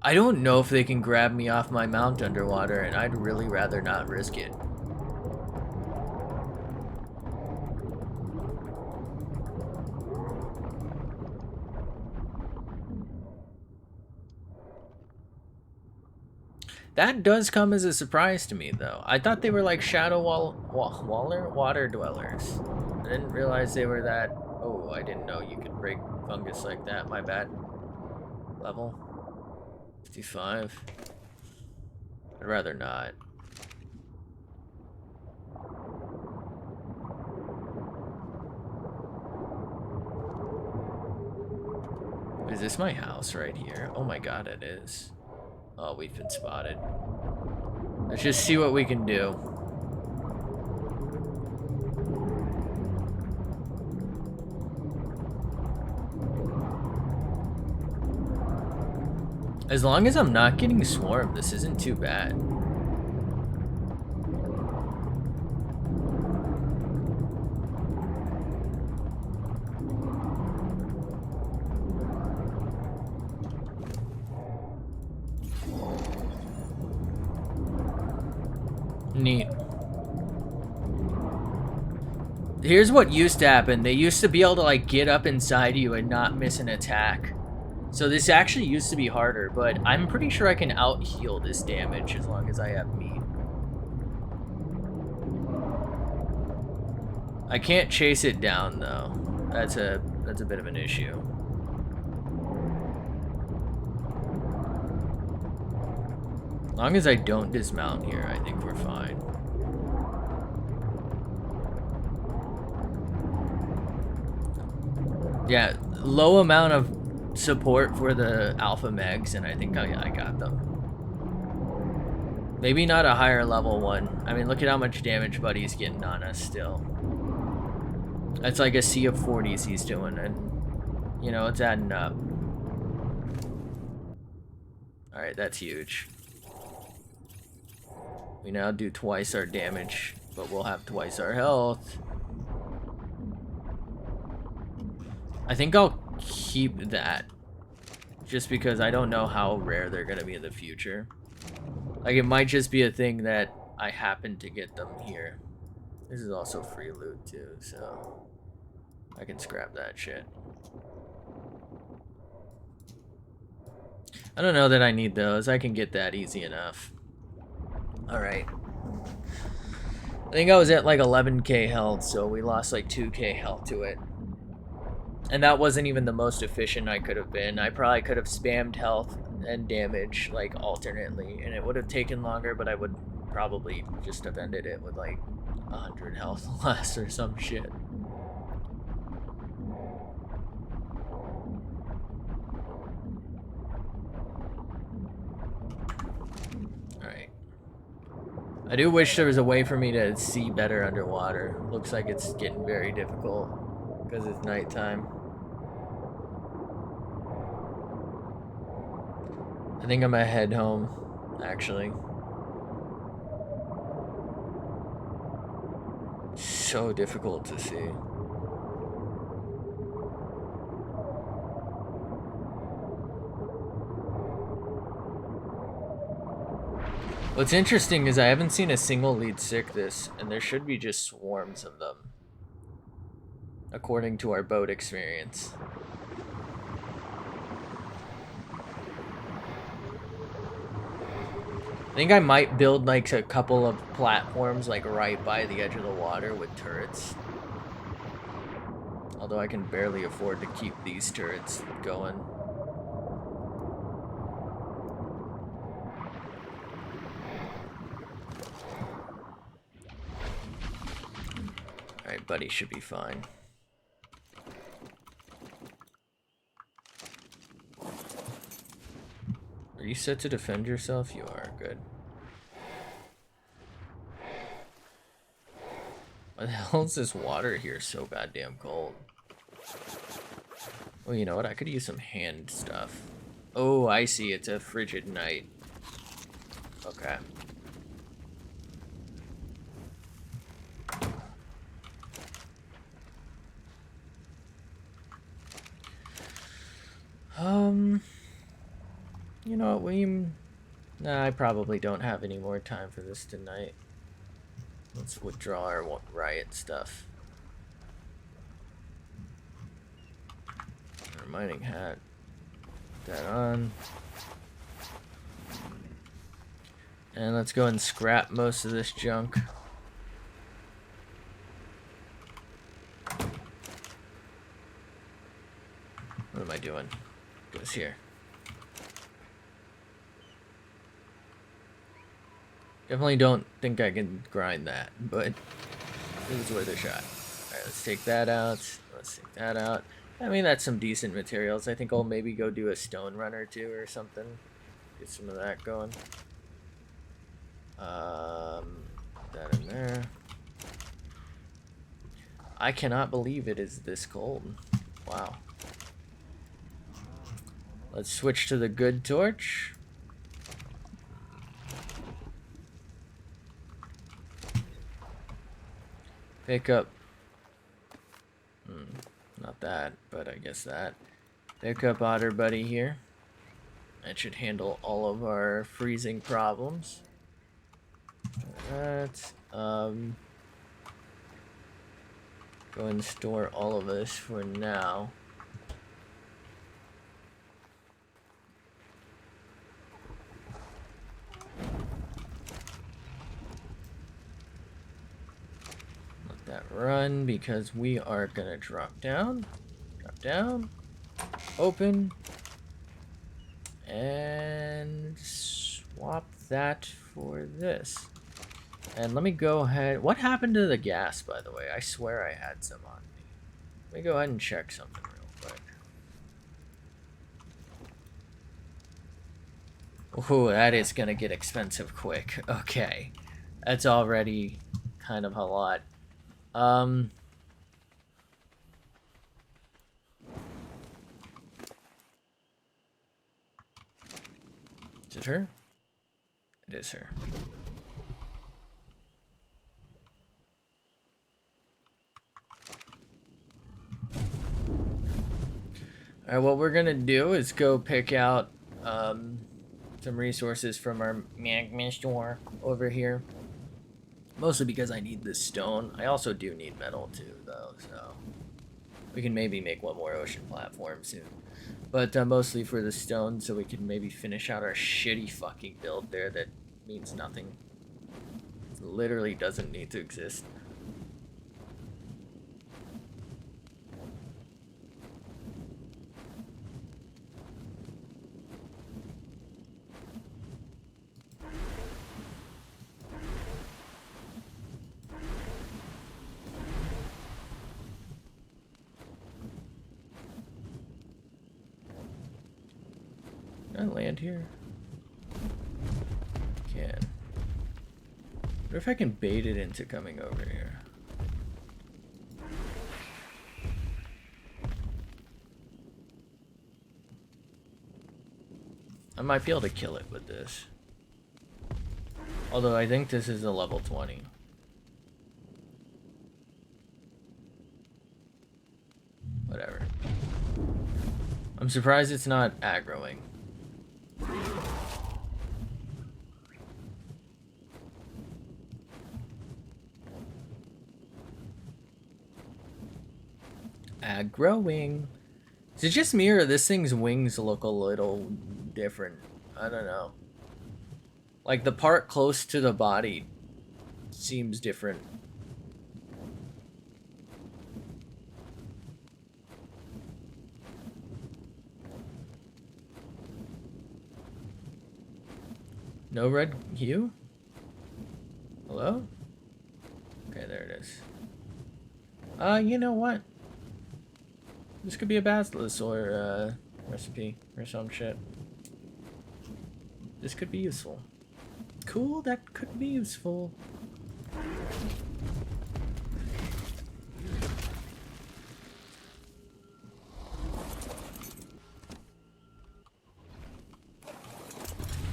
I don't know if they can grab me off my mount underwater, and I'd really rather not risk it. That does come as a surprise to me, though. I thought they were like shadow water dwellers. I didn't realize they were that. Oh, I didn't know you could break fungus like that. My bad. Level 55. I'd rather not. Is this my house right here? Oh my god, it is. Oh, we've been spotted. Let's just see what we can do. As long as I'm not getting swarmed, this isn't too bad. Neat. Here's what used to happen. They used to be able to like get up inside you and not miss an attack. So this actually used to be harder, but I'm pretty sure I can out-heal this damage as long as I have meat. I can't chase it down though. That's a bit of an issue. As long as I don't dismount here, I think we're fine. Yeah, low amount of support for the alpha megs, and I think I got them. Maybe not a higher level one. I mean, look at how much damage Buddy's getting on us still. That's like a sea of 40s he's doing, and you know, it's adding up. Alright, that's huge. We now do twice our damage, but we'll have twice our health. I think I'll keep that, just because I don't know how rare they're gonna be in the future. Like, it might just be a thing that I happen to get them here. This is also free loot too, so I can scrap that shit. I don't know that I need those. I can get that easy enough. Alright. I think I was at like 11k health, so we lost like 2k health to it. And that wasn't even the most efficient I could have been. I probably could have spammed health and damage like alternately, and it would have taken longer, but I would probably just have ended it with like 100 health less or some shit. Alright. I do wish there was a way for me to see better underwater. Looks like it's getting very difficult because it's nighttime. I think I'm gonna head home, actually. So difficult to see. What's interesting is I haven't seen a single lead sickness, and there should be just swarms of them, according to our boat experience. I think I might build like a couple of platforms like right by the edge of the water with turrets. Although I can barely afford to keep these turrets going. Alright, Buddy should be fine. Are you set to defend yourself? You are. Good. Why the hell is this water here so goddamn cold? Well, you know what? I could use some hand stuff. Oh, I see. It's a frigid night. Okay. You know what, William? Nah, I probably don't have any more time for this tonight. Let's withdraw our riot stuff. Our mining hat. Put that on. And let's go and scrap most of this junk. What am I doing? Goes here. Definitely don't think I can grind that, but it was worth a shot. Alright, let's take that out. Let's take that out. I mean, that's some decent materials. I think I'll maybe go do a stone run or two or something. Get some of that going. Put that in there. I cannot believe it is this cold. Wow. Let's switch to the good torch. Pick up, not that, but I guess that. Pick up Otter Buddy here. That should handle all of our freezing problems. That, Go and store all of this for now. Let that run because we are gonna drop down, open, and swap that for this. And let me go ahead. What happened to the gas, by the way? I swear I had some on me. Let me go ahead and check something real quick. Ooh, that is gonna get expensive quick. Okay. That's already kind of a lot. Is it her? It is her. Alright, what we're gonna do is go pick out some resources from our magma store over here. Mostly because I need this stone. I also do need metal too, though, so we can maybe make one more ocean platform soon. But mostly for the stone, so we can maybe finish out our shitty fucking build there that means nothing. It literally doesn't need to exist. Can I land here? Can. What if I can bait it into coming over here? I might be able to kill it with this. Although I think this is a level 20. Whatever. I'm surprised it's not aggroing. Aggroing. Is it just me or this thing's wings look a little different? I don't know. Like the part close to the body seems different. No red hue? Hello? Okay, there it is. You know what? This could be a Basilosaur recipe or some shit. This could be useful. Cool, that could be useful.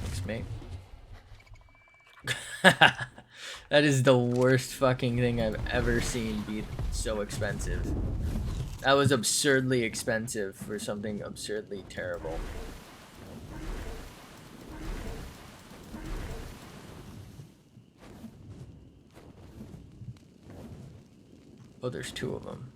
Thanks, mate. That is the worst fucking thing I've ever seen be so expensive. That was absurdly expensive for something absurdly terrible. Oh, there's two of them.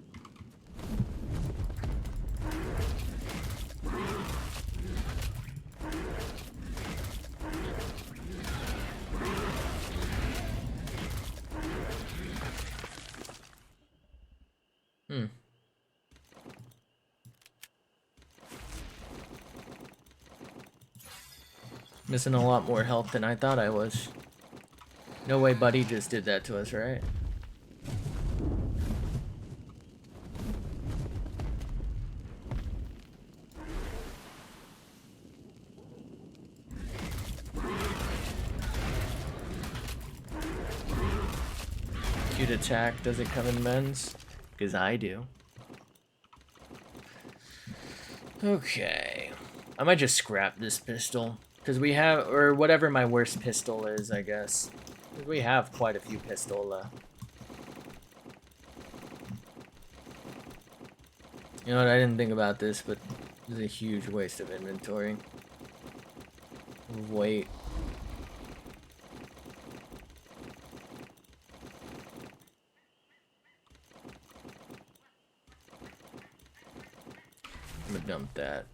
Missing a lot more health than I thought I was. No way Buddy just did that to us, right? Cute attack, does it come in men's? Because I do. Okay. I might just scrap this pistol. Because we have, or whatever my worst pistol is, I guess. We have quite a few pistols. You know what, I didn't think about this, but this is a huge waste of inventory. Wait. dump that.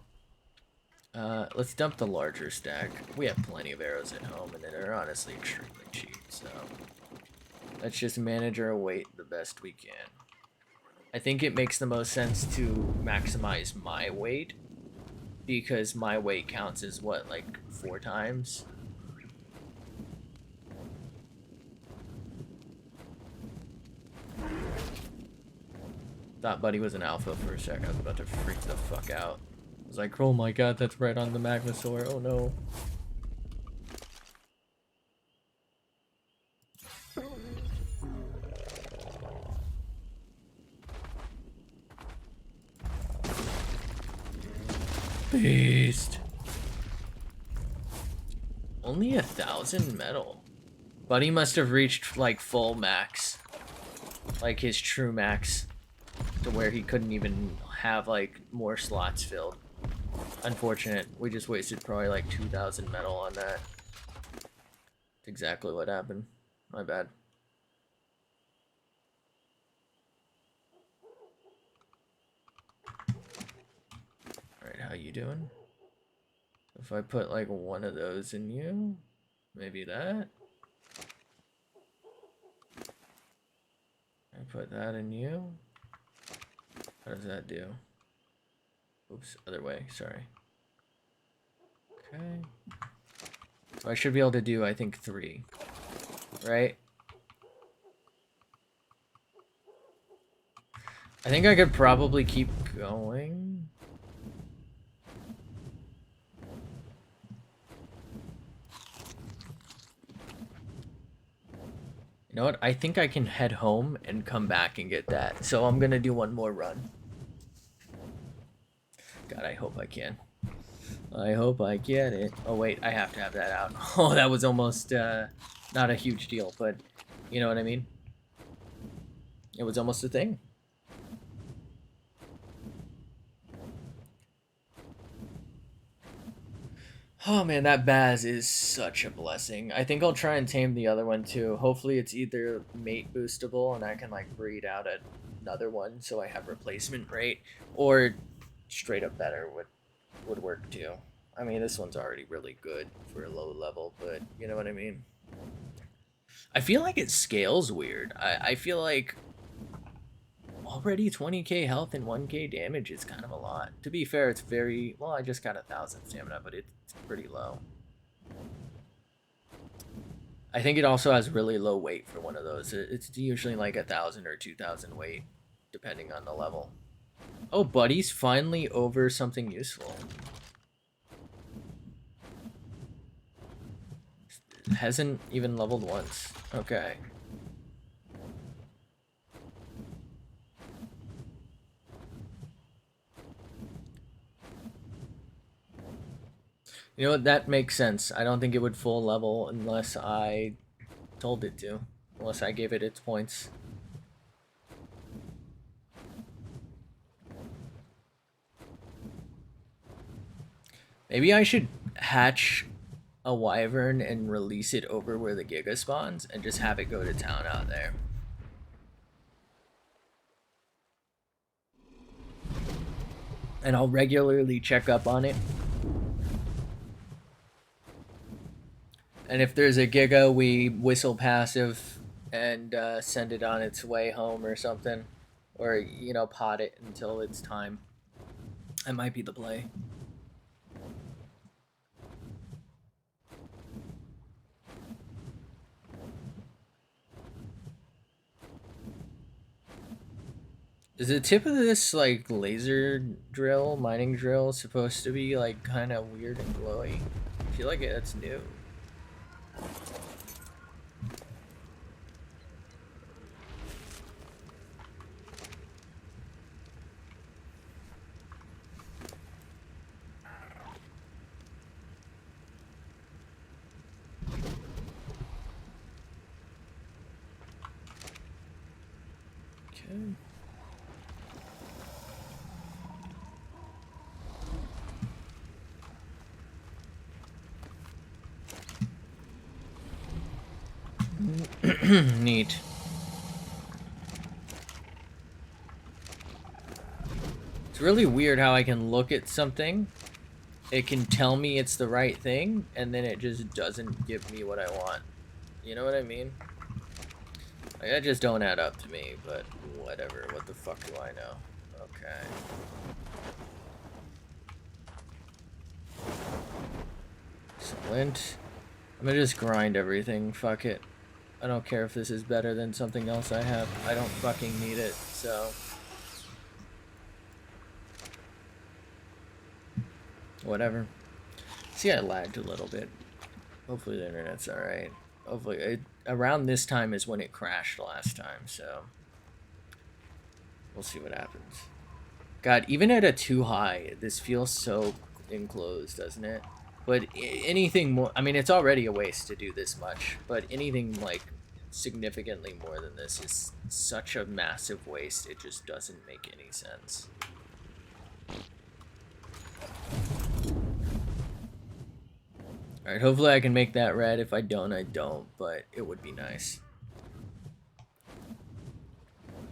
Let's dump the larger stack. We have plenty of arrows at home, and they're honestly extremely cheap, so let's just manage our weight the best we can. I think it makes the most sense to maximize my weight, because my weight counts as what, like 4 times? Thought Buddy was an alpha for a sec. I was about to freak the fuck out. I was like, oh my god, that's right on the Magmasaur. Oh no. Beast. Only 1,000 metal. Buddy must have reached like full max. Like his true max. To where he couldn't even have like more slots filled. Unfortunate. We just wasted probably like 2,000 metal on that. That's exactly what happened. My bad. Alright, how you doing? If I put like one of those in you, maybe that. I put that in you. How does that do? Oops, other way, sorry. Okay. So I should be able to do, I think, 3. Right? I think I could probably keep going. You know what? I think I can head home and come back and get that. So I'm gonna do one more run. God, I hope I can. I hope I get it. Oh wait, I have to have that out. Oh, that was almost not a huge deal, but you know what I mean? It was almost a thing. Oh man, that Baz is such a blessing. I think I'll try and tame the other one too. Hopefully it's either mate boostable and I can like breed out another one so I have replacement rate, or straight up better would work too. I mean, this one's already really good for a low level, but you know what I mean? I feel like it scales weird. I feel like already 20k health and 1k damage is kind of a lot. To be fair, it's very... Well, I just got 1,000 stamina, but it's pretty low. I think it also has really low weight for one of those. It's usually like 1,000 or 2,000 weight, depending on the level. Oh, Buddy's finally over something useful. Hasn't even leveled once. Okay. You know what? That makes sense. I don't think it would full level unless I told it to. Unless I gave it its points. Maybe I should hatch a wyvern and release it over where the Giga spawns and just have it go to town out there. And I'll regularly check up on it. And if there's a Giga, we whistle passive and send it on its way home or something. Or, you know, pot it until it's time. That might be the play. Is the tip of this, like, laser drill, mining drill, supposed to be, like, kind of weird and glowy? I feel like it's new. Okay. Neat. really weird how I can look at something, it can tell me it's the right thing, and then it just doesn't give me what I want. You know what I mean? Like, that just don't add up to me, but whatever. What the fuck do I know? Okay. Excellent. I'm gonna just grind everything. Fuck it. I don't care if this is better than something else I have. I don't fucking need it, so... whatever. See, I lagged a little bit. Hopefully the internet's alright. Hopefully, around this time is when it crashed last time, so... we'll see what happens. God, even at a too high, this feels so enclosed, doesn't it? But anything more... I mean, it's already a waste to do this much, but anything, like, significantly more than this is such a massive waste, it just doesn't make any sense. Alright, hopefully I can make that red. If I don't, I don't, but it would be nice.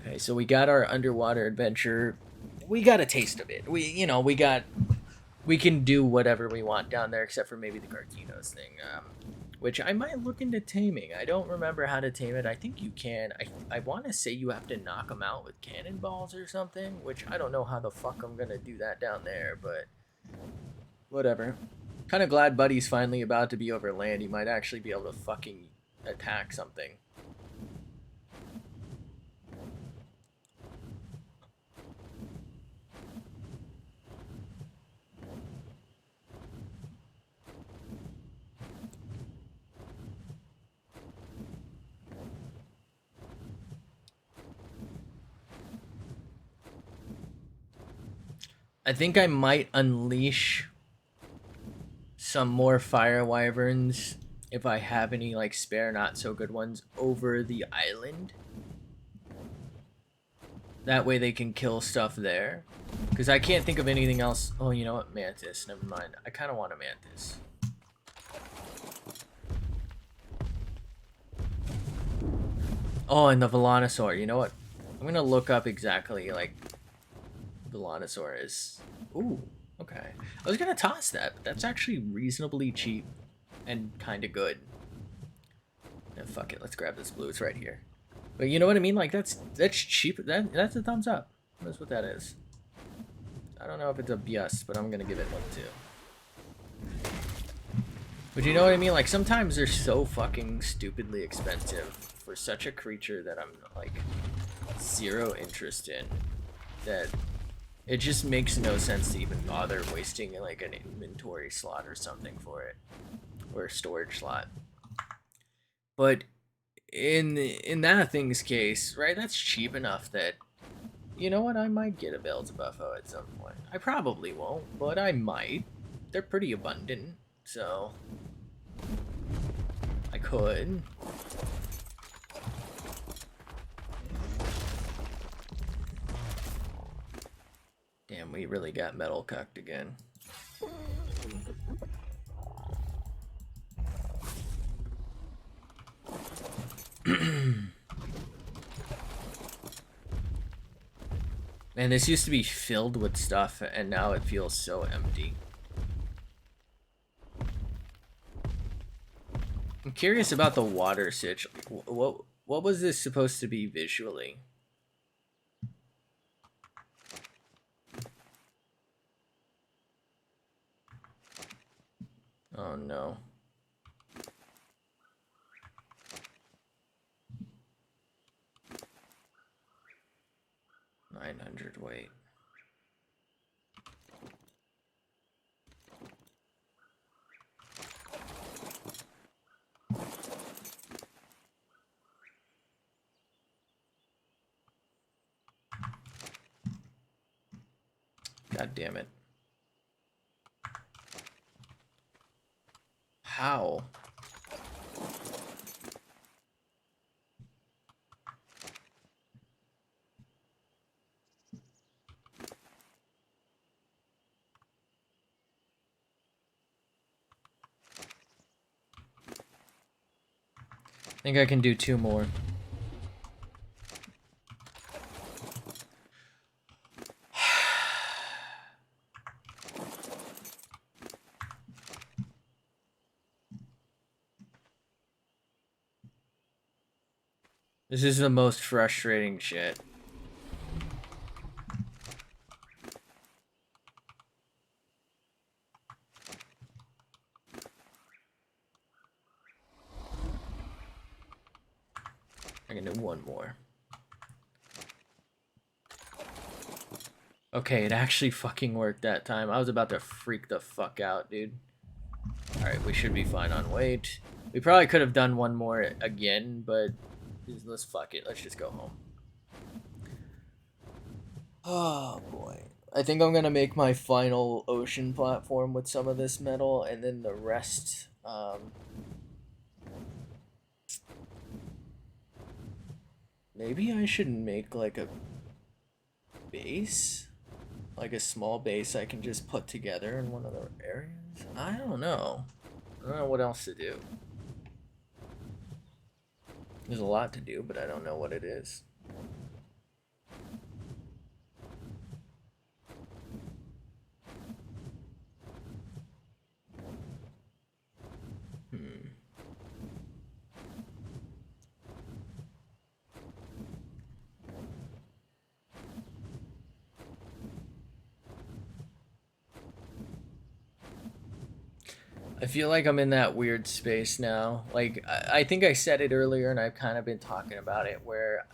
Okay, so we got our underwater adventure. We got a taste of it. We can do whatever we want down there, except for maybe the Garginos thing, which I might look into taming. I don't remember how to tame it. I think you can. I want to say you have to knock them out with cannonballs or something, which I don't know how the fuck I'm gonna do that down there, but whatever. Kind of glad Buddy's finally about to be over land. He might actually be able to fucking attack something. I think I might unleash some more fire wyverns if I have any like spare not so good ones over the island. That way they can kill stuff there. Because I can't think of anything else. Oh, you know what? Mantis. Never mind. I kind of want a mantis. Oh, and the Velonosaur. You know what? I'm going to look up exactly like Velonosaur is. Ooh. Okay. I was gonna toss that, but that's actually reasonably cheap and kind of good. Yeah, fuck it, let's grab this blue. It's right here. But you know what I mean? Like that's cheap. That's a thumbs up. That's what that is. I don't know if it's a bust, but I'm gonna give it one too. But you know what I mean? Like sometimes they're so fucking stupidly expensive for such a creature that I'm like zero interest in. That it just makes no sense to even bother wasting like an inventory slot or something for it, or a storage slot. But in that thing's case, right? That's cheap enough that you know what? I might get a Beelzebuffo at some point. I probably won't, but I might. They're pretty abundant, so I could. Damn, we really got metal cucked again. And this used to be filled with stuff, and now it feels so empty. I'm curious about the water sitch. What was this supposed to be visually? Oh no. $900 weight. God damn it. How? I think I can do 2 more. This is the most frustrating shit. I can do one more. Okay, it actually fucking worked that time. I was about to freak the fuck out, dude. Alright, we should be fine on weight. We probably could have done one more again, but let's fuck it. Let's just go home. Oh, boy. I think I'm gonna make my final ocean platform with some of this metal, and then the rest, maybe I should make, like, a base? Like a small base I can just put together in one of the areas? I don't know. I don't know what else to do. There's a lot to do, but I don't know what it is. I feel like I'm in that weird space now. Like, I think I said it earlier, and I've kind of been talking about it, where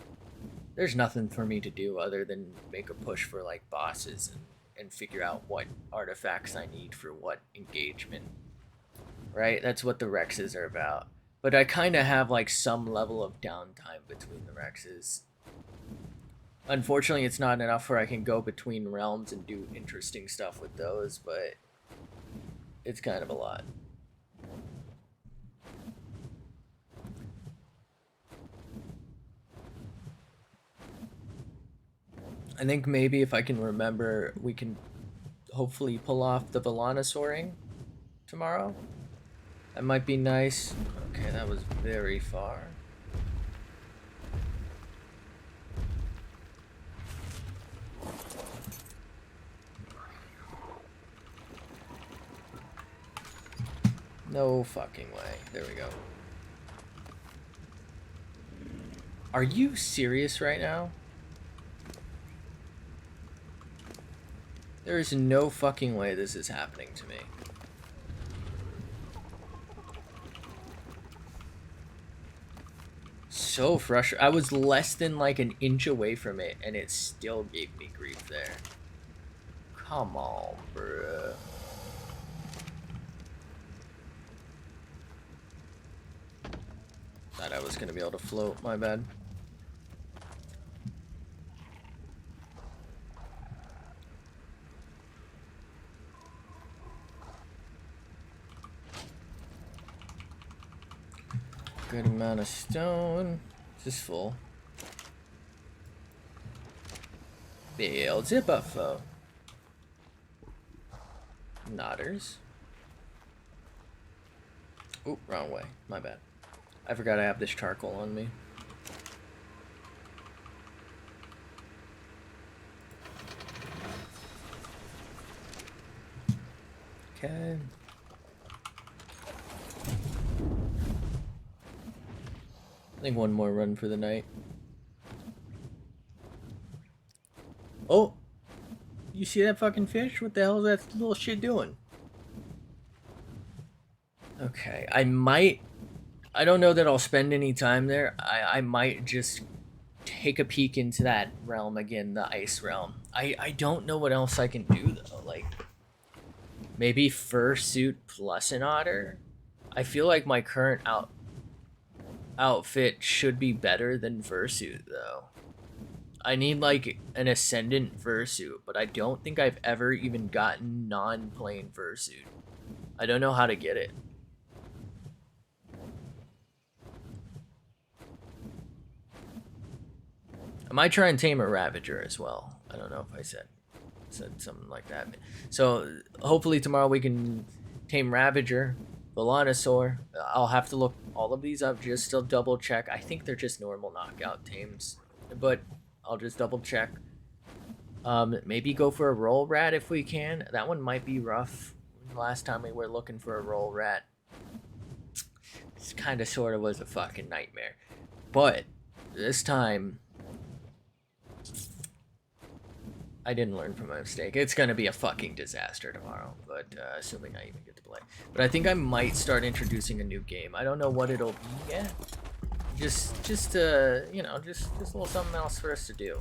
there's nothing for me to do other than make a push for, like, bosses and figure out what artifacts I need for what engagement. Right? That's what the Rexes are about. But I kind of have, like, some level of downtime between the Rexes. Unfortunately, it's not enough where I can go between realms and do interesting stuff with those, but it's kind of a lot. I think maybe if I can remember, we can hopefully pull off the Velonosauring tomorrow. That might be nice. Okay, that was very far. No fucking way. There we go. Are you serious right now? There is no fucking way this is happening to me. So frustrating. I was less than like an inch away from it, and it still gave me grief there. Come on, bruh. Thought I was gonna be able to float, my bad. Good amount of stone. Is this full? Beelzebufo. Nodders. Oop, wrong way. My bad. I forgot I have this charcoal on me. Okay. I think one more run for the night. Oh! You see that fucking fish? What the hell is that little shit doing? Okay, I don't know that I'll spend any time there. I might just take a peek into that realm again, the ice realm. I don't know what else I can do though. Like, maybe fursuit plus an otter? I feel like my current outfit should be better than fursuit though. I need like an ascendant fursuit, but I don't think I've ever even gotten non-plain fursuit. I don't know how to get it. I might try and tame a Ravager as well. I don't know if I said something like that. So hopefully tomorrow we can tame Ravager, Velonosaur. I'll have to look all of these up just to double check. I think they're just normal knockout tames, but I'll just double check. Maybe go for a roll rat if we can. That one might be rough. Last time we were looking for a roll rat, it's kind of sort of was a fucking nightmare. But this time I didn't learn from my mistake. It's gonna be a fucking disaster tomorrow, but assuming I even get to play. But I think I might start introducing a new game. I don't know what it'll be yet. Just you know, just a little something else for us to do.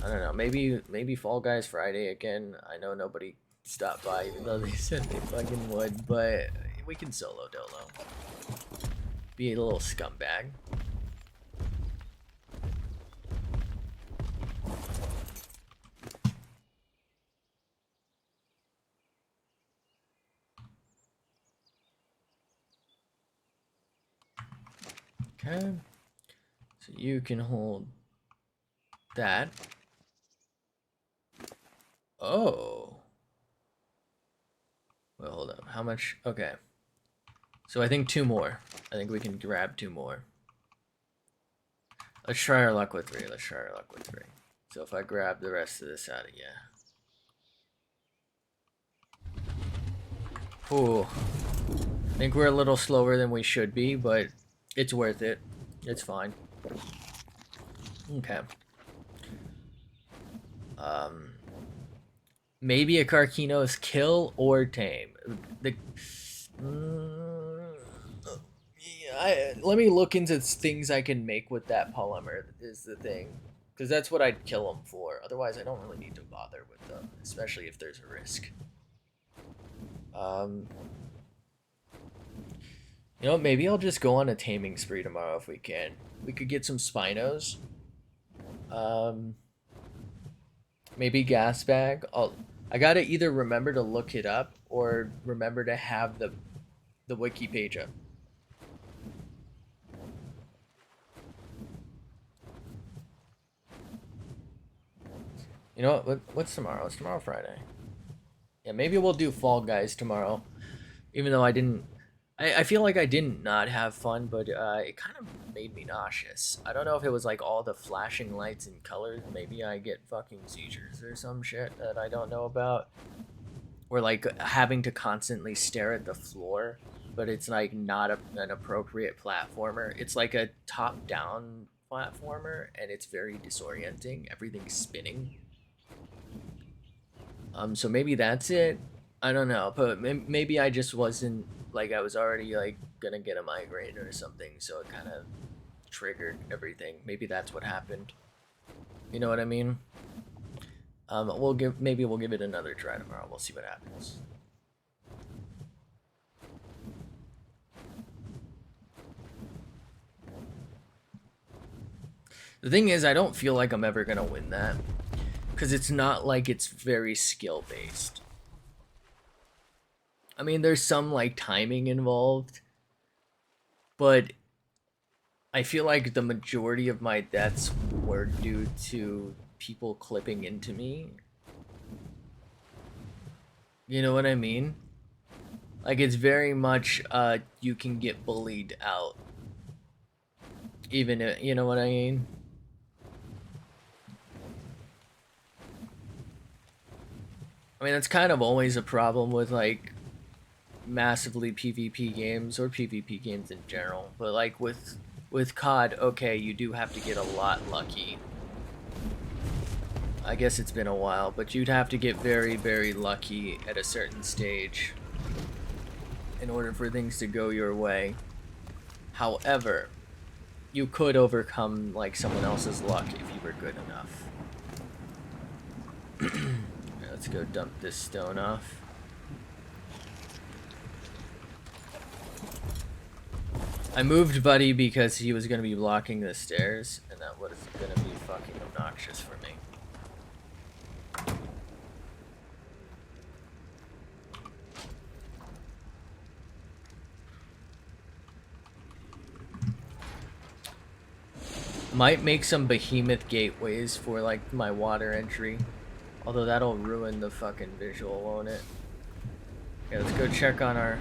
I don't know. Maybe Fall Guys Friday again. I know nobody stopped by, even though they said they fucking would. But we can solo dolo. Be a little scumbag. Okay. So you can hold that. Oh. Well, hold up. How much? Okay. So I think 2 more. I think we can grab 2 more. Let's try our luck with 3. Let's try our luck with 3. So if I grab the rest of this out of you. Ooh. I think we're a little slower than we should be, but it's worth it. It's fine. Okay. Maybe a Karkino's kill or tame. Let me look into things I can make with that polymer is the thing. Because that's what I'd kill them for. Otherwise, I don't really need to bother with them. Especially if there's a risk. You know, maybe I'll just go on a taming spree tomorrow if we can. We could get some Spinos. Maybe gas bag. I gotta either remember to look it up or remember to have the wiki page up. You know what? What's tomorrow? It's tomorrow Friday. Yeah, maybe we'll do Fall Guys tomorrow. Even though I didn't... I feel like I didn't not have fun, but it kind of made me nauseous. I don't know if it was like all the flashing lights and colors. Maybe I get fucking seizures or some shit that I don't know about. Or like having to constantly stare at the floor, but it's like not an appropriate platformer. It's like a top-down platformer, and it's very disorienting. Everything's spinning. So maybe that's it. I don't know, but maybe I just wasn't, like, I was already, like, gonna get a migraine or something, so it kind of triggered everything. Maybe that's what happened. You know what I mean? Maybe we'll give it another try tomorrow. We'll see what happens. The thing is, I don't feel like I'm ever gonna win that, because it's not like it's very skill-based. I mean, there's some, like, timing involved, but I feel like the majority of my deaths were due to people clipping into me. You know what I mean? Like, it's very much, you can get bullied out. Even if, you know what I mean? I mean, that's kind of always a problem with, like, massively PvP games or PvP games in general, but like with COD, okay, you do have to get a lot lucky. I guess it's been a while, but you'd have to get very, very lucky at a certain stage in order for things to go your way. However, you could overcome like someone else's luck if you were good enough. Right, let's go dump this stone off. I moved Buddy because he was going to be blocking the stairs, and that was going to be fucking obnoxious for me. Might make some behemoth gateways for, like, my water entry. Although that'll ruin the fucking visual, won't it? Okay, let's go check on our...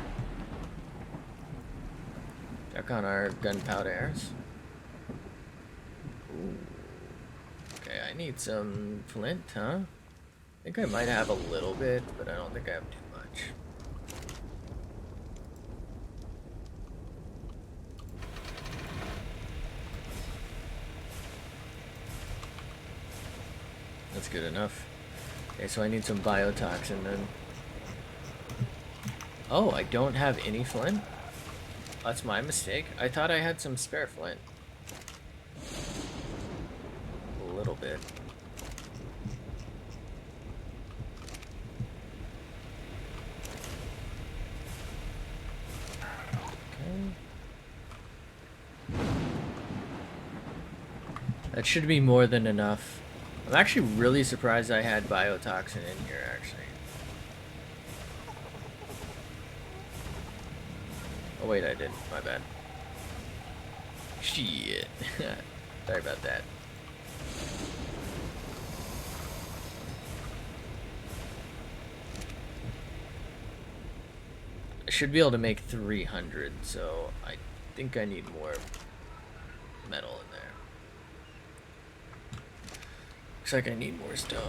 gunpowders. Ooh. Okay, I need some flint, huh? I think I might have a little bit, but I don't think I have too much. good enough. Okay, so I need some biotoxin then. Oh, I don't have any flint? That's my mistake. I thought I had some spare flint. A little bit. Okay. That should be more than enough. I'm actually really surprised I had biotoxin in here, actually. Oh wait, I didn't. My bad. Shit. Sorry about that. I should be able to make 300, so I think I need more metal in there. Looks like I need more stone.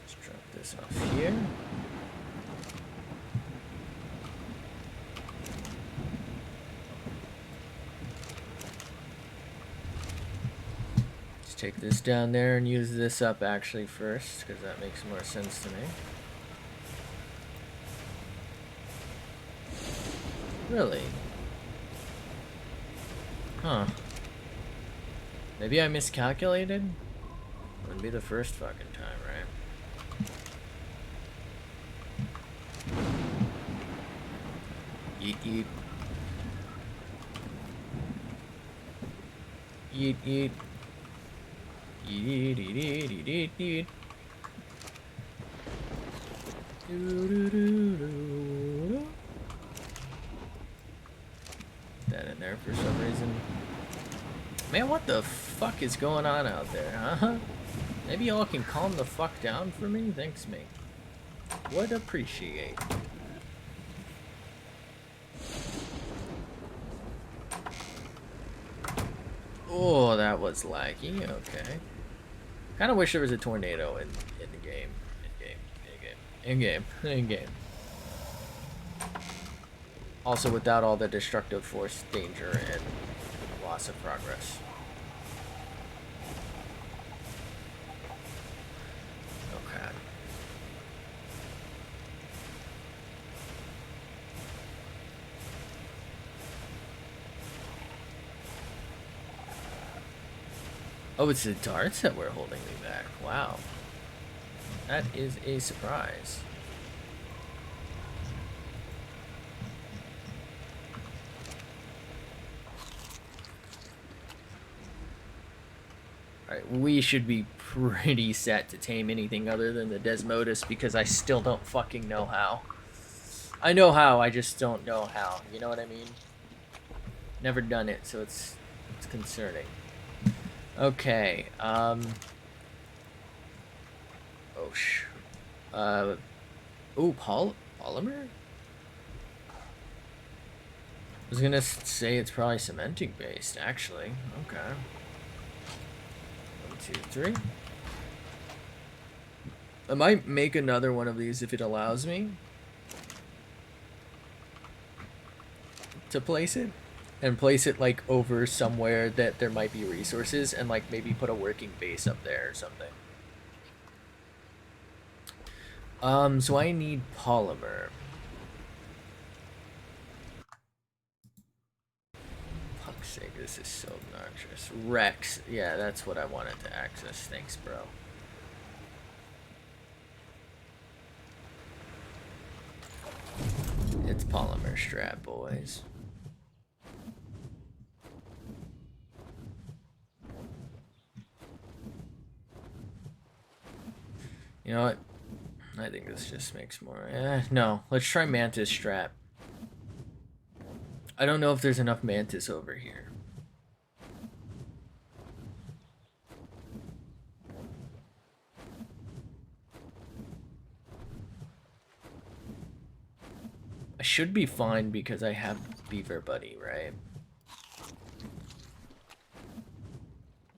Let's drop this off here. Let's take this down there and use this up actually first, because that makes more sense to me. Really? Huh. Maybe I miscalculated? Wouldn't be the first fucking time, right? Yeet yeet. Yeet yeet. Yeet yeet yeet yeet yeet. Doo doo doo doo. That in there for some reason. Man, what the fuck is going on out there, huh? Maybe y'all can calm the fuck down for me? Thanks, mate. Would appreciate. Oh, that was laggy. Okay. Kind of wish there was a tornado in the game. In game. Also, without all the destructive force, danger, and loss of progress. Okay. Oh, it's the darts that were holding me back. Wow. That is a surprise. Alright, we should be pretty set to tame anything other than the Desmodus because I still don't fucking know how. I know how, I just don't know how. You know what I mean? Never done it, so it's concerning. Okay, oh polymer? I was gonna say it's probably cementing based, actually. Okay. 1, 2, 3. I might make another one of these if it allows me to place it. And place it like over somewhere that there might be resources and like maybe put a working base up there or something. So I need polymer. Fuck's sake, this is so obnoxious. Rex, yeah, that's what I wanted to access. Thanks, bro. It's polymer strap, boys. You know what? I think this just makes more. No, let's try mantis strap. I don't know if there's enough mantis over here. I should be fine because I have Beaver Buddy, right?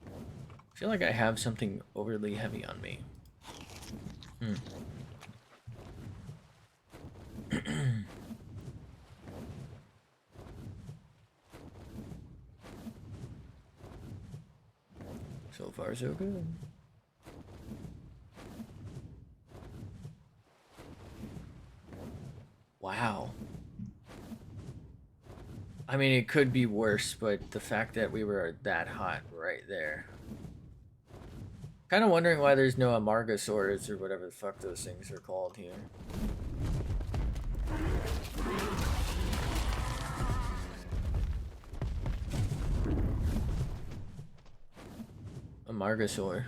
I feel like I have something overly heavy on me. So far, so good. Wow. I mean, it could be worse, but the fact that we were that hot right there. Kind of wondering why there's no Amargasaurs or whatever the fuck those things are called here. Amargasaur.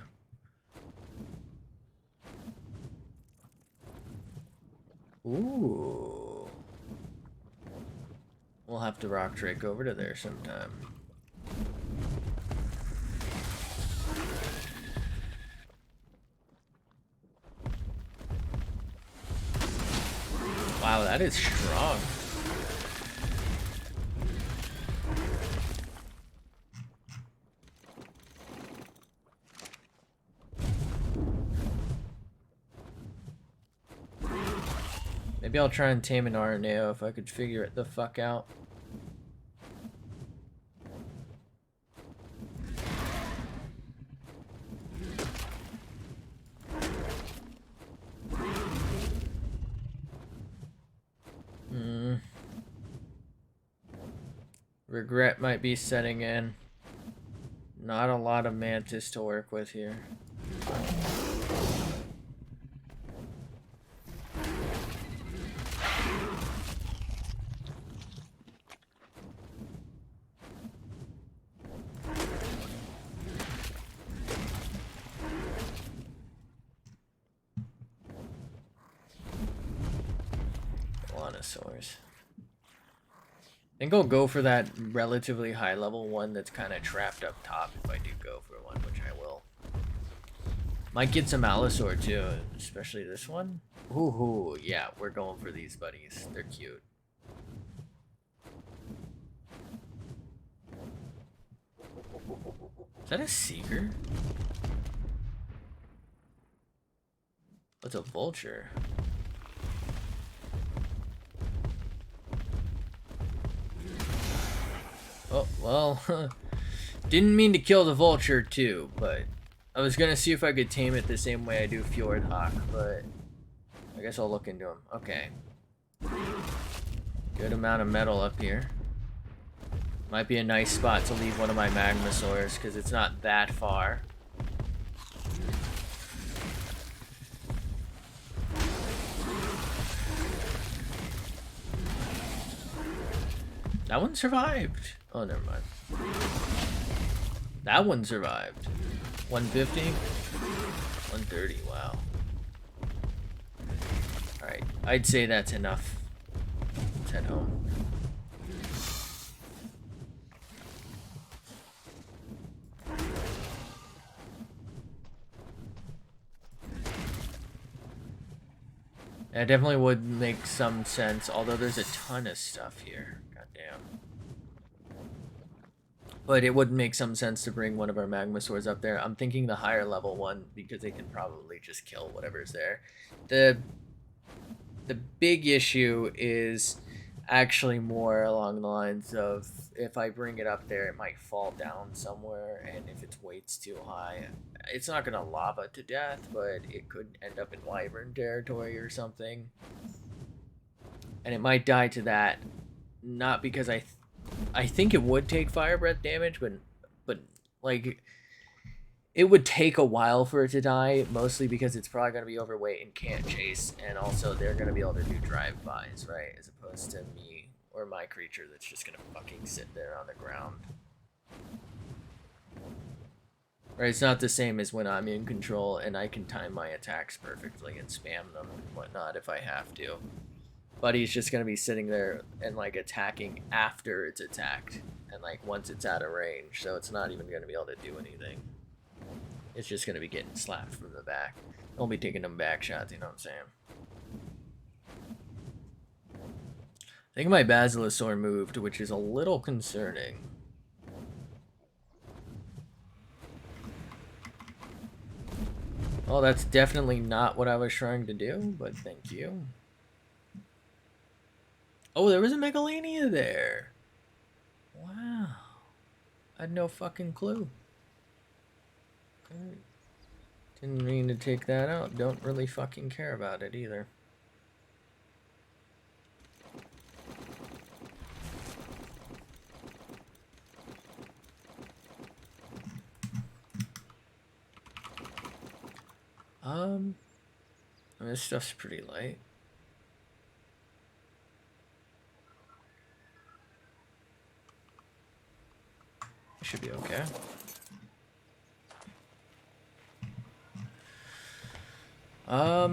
Ooh. We'll have to rock Drake over to there sometime. Wow, that is strong. Maybe I'll try and tame an Arneo if I could figure it the fuck out. Regret might be setting in. Not a lot of mantis to work with here. Allosaurs. I think I'll go for that relatively high level one that's kind of trapped up top if I do go for one, which I will. Might get some Allosaur too, especially this one. Ooh, yeah, we're going for these buddies. They're cute. Is that a Seeker? What's a Vulture? Oh, well, didn't mean to kill the Vulture too, but I was gonna see if I could tame it the same way I do Fjord Hawk, but I guess I'll look into him. Okay. Good amount of metal up here. Might be a nice spot to leave one of my Magmasaurs, because it's not that far. That one survived. Oh, never mind. That one survived. 150? 130, wow. Alright, I'd say that's enough. Let's head home. It definitely would make some sense, although there's a ton of stuff here. Goddamn. But it would make some sense to bring one of our Magmasaurs up there. I'm thinking the higher level one because they can probably just kill whatever's there. The big issue is actually more along the lines of if I bring it up there, it might fall down somewhere, and if its weight's too high, it's not gonna lava to death, but it could end up in Wyvern territory or something. And it might die to that, not because I think it would take fire breath damage, but like it would take a while for it to die, mostly because it's probably going to be overweight and can't chase, and also they're going to be able to do drive-bys, right, as opposed to me or my creature that's just going to fucking sit there on the ground. Right, it's not the same as when I'm in control and I can time my attacks perfectly and spam them and whatnot if I have to. Buddy's just going to be sitting there and like attacking after it's attacked and like once it's out of range, so it's not even going to be able to do anything. It's just going to be getting slapped from the back. Don't be taking them back shots, you know what I'm saying? I think my Basilosaur moved, which is a little concerning. Well, that's definitely not what I was trying to do, but thank you. Oh, there was a Megalania there. Wow. I had no fucking clue. Didn't mean to take that out. Don't really fucking care about it either. This stuff's pretty light. It should be okay. I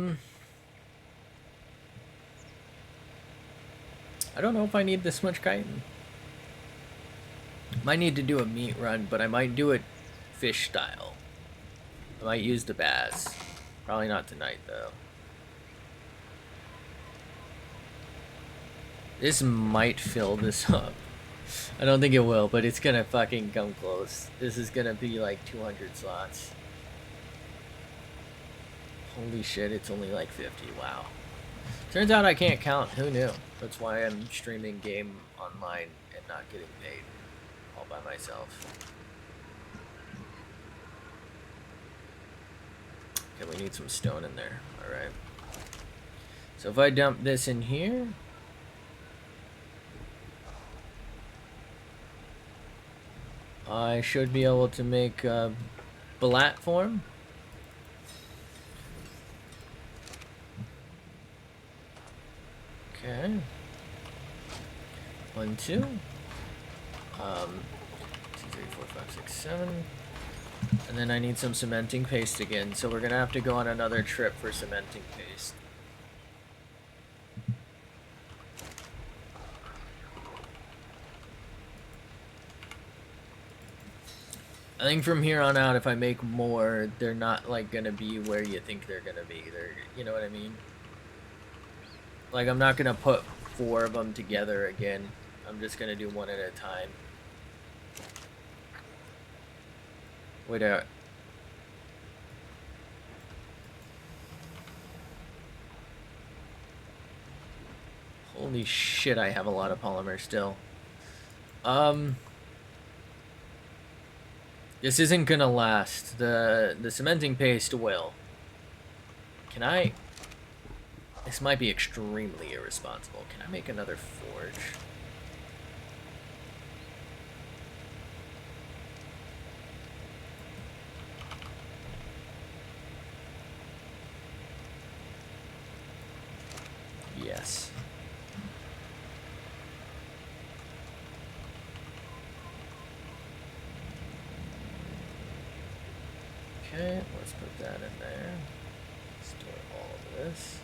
don't know if I need this much chitin. Might need to do a meat run, but I might do it fish style. I might use the bass. Probably not tonight, though. This might fill this up. I don't think it will, but it's gonna fucking come close. This is gonna be like 200 slots. Holy shit, it's only like 50. Wow. Turns out I can't count. Who knew? That's why I'm streaming game online and not getting paid all by myself. Okay, we need some stone in there. Alright. So if I dump this in here... I should be able to make a platform. Okay. 1, 2. 2, 3, 4, 5, 6, 7. And then I need some cementing paste again, so we're gonna have to go on another trip for cementing paste. I think from here on out, if I make more, they're not like gonna be where you think they're gonna be. They're, you know what I mean? Like, I'm not gonna put 4 of them together again. I'm just gonna do one at a time. Wait out. Holy shit, I have a lot of polymer still. This isn't gonna last. The cementing paste will. Can I... This might be extremely irresponsible. Can I make another forge? Yes. Okay, let's put that in there. Store all of this.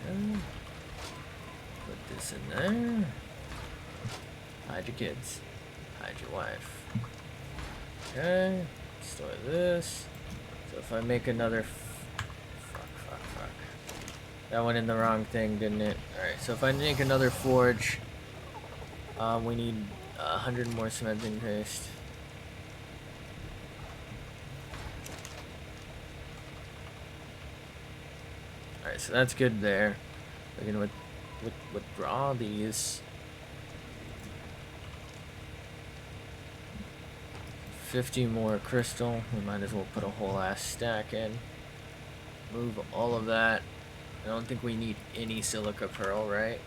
Okay. Put this in there. Hide your kids. Hide your wife. Okay. Store this. So if I make another... Fuck. That went in the wrong thing, didn't it? Alright, so if I make another forge, we need 100 more cementing paste. Alright, so that's good there. We're gonna withdraw these. 50 more crystal. We might as well put a whole ass stack in. Move all of that. I don't think we need any silica pearl, right?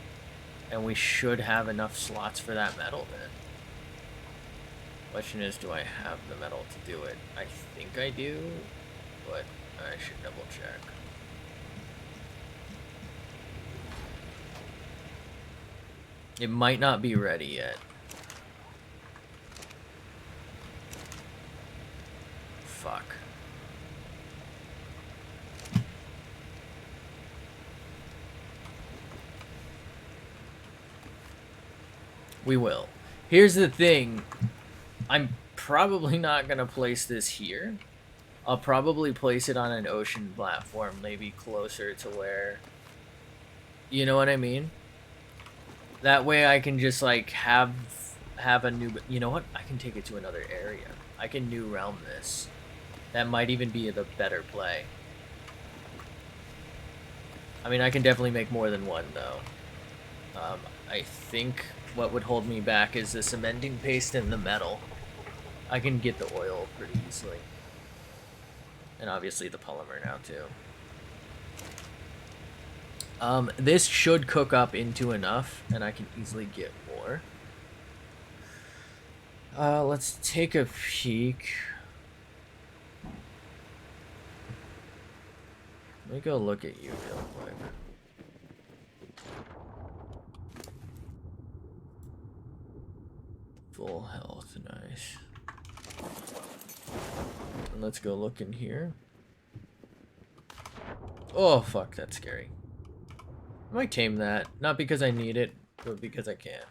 And we should have enough slots for that metal then. Question is, do I have the metal to do it? I think I do, but I should double check. It might not be ready yet. Fuck. We will. Here's the thing. I'm probably not going to place this here. I'll probably place it on an ocean platform, maybe closer to where... You know what I mean? That way I can just, like, have a new... You know what? I can take it to another area. I can new realm this. That might even be the better play. I mean, I can definitely make more than one, though. I think what would hold me back is the cementing paste and the metal. I can get the oil pretty easily. And obviously the polymer now too. This should cook up into enough, and I can easily get more. Let's take a peek. Let me go look at you real quick. Full health, nice. And let's go look in here. Oh, fuck, that's scary. I might tame that. Not because I need it, but because I can.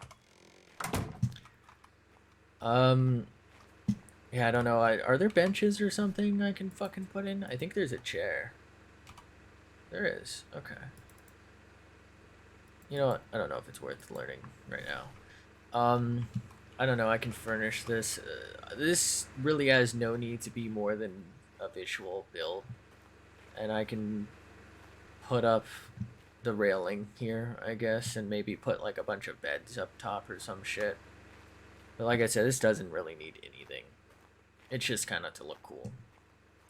Yeah, I don't know. Are there benches or something I can fucking put in? I think there's a chair. There is. Okay. You know what? I don't know if it's worth learning right now. I don't know. I can furnish this. This really has no need to be more than a visual build. And I can put up the railing here, I guess, and maybe put like a bunch of beds up top or some shit. But like I said, this doesn't really need anything. It's just kind of to look cool.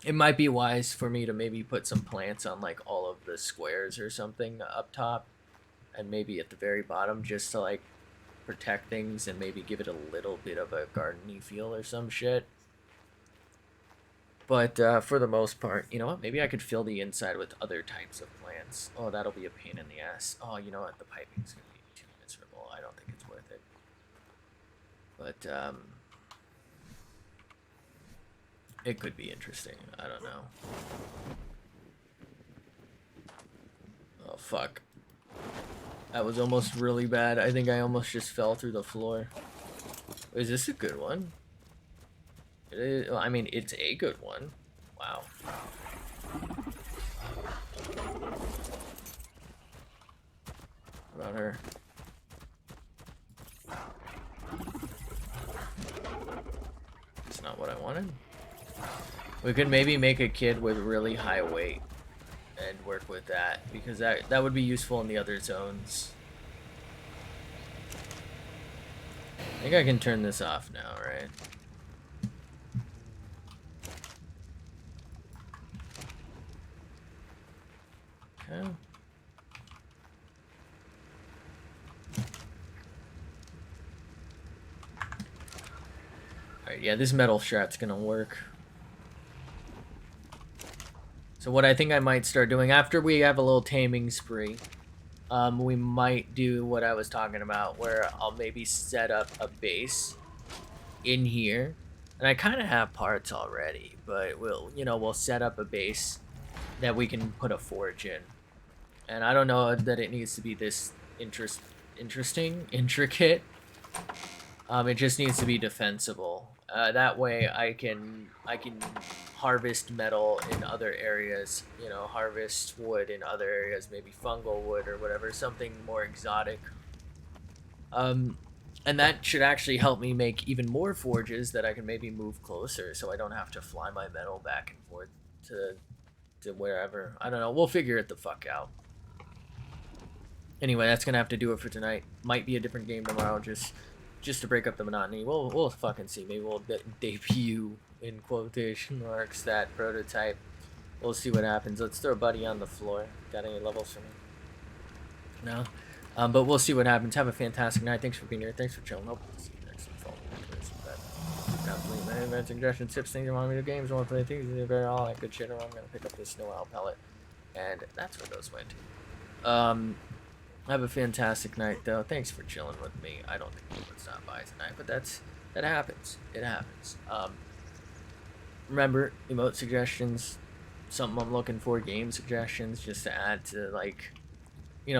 It might be wise for me to maybe put some plants on like all of the squares or something up top, and maybe at the very bottom, just to like protect things and maybe give it a little bit of a garden-y feel or some shit. But for the most part, you know what? Maybe I could fill the inside with other types of plants. Oh, that'll be a pain in the ass. Oh, you know what? The piping's gonna be too miserable. I don't think it's worth it. But it could be interesting. I don't know. Oh, fuck. That was almost really bad. I think I almost just fell through the floor. Is this a good one? It is, well, I mean, it's a good one. Wow. What about her? That's not what I wanted. We could maybe make a kid with really high weight and work with that, because that would be useful in the other zones. I think I can turn this off now, right? Okay. Alright, yeah, this metal strat's gonna work. So what I think I might start doing after we have a little taming spree, we might do what I was talking about, where I'll maybe set up a base in here. And I kind of have parts already, but we'll set up a base that we can put a forge in. And I don't know that it needs to be this intricate. It just needs to be defensible. That way I can harvest metal in other areas, harvest wood in other areas, maybe fungal wood or whatever, something more exotic. And that should actually help me make even more forges that I can maybe move closer, so I don't have to fly my metal back and forth to wherever. I don't know. We'll figure it the fuck out. Anyway, that's gonna have to do it for tonight. Might be a different game tomorrow, just to break up the monotony. We'll fucking see. Maybe we'll debut, in quotation marks, that prototype. We'll see what happens. Let's throw Buddy on the floor. Got any levels for me? No? But we'll see what happens. Have a fantastic night. Thanks for being here. Thanks for chilling. Hope to see you next time. Complete suggestions, tips, things you want me to do, games, want to play things, all that good shit, or I'm going to pick up this snow owl pellet. And that's where those went. Have a fantastic night, though. Thanks for chilling with me. I don't think you would stop by tonight, but that happens. It happens. Remember, emote suggestions, something I'm looking for, game suggestions, just to add to, like,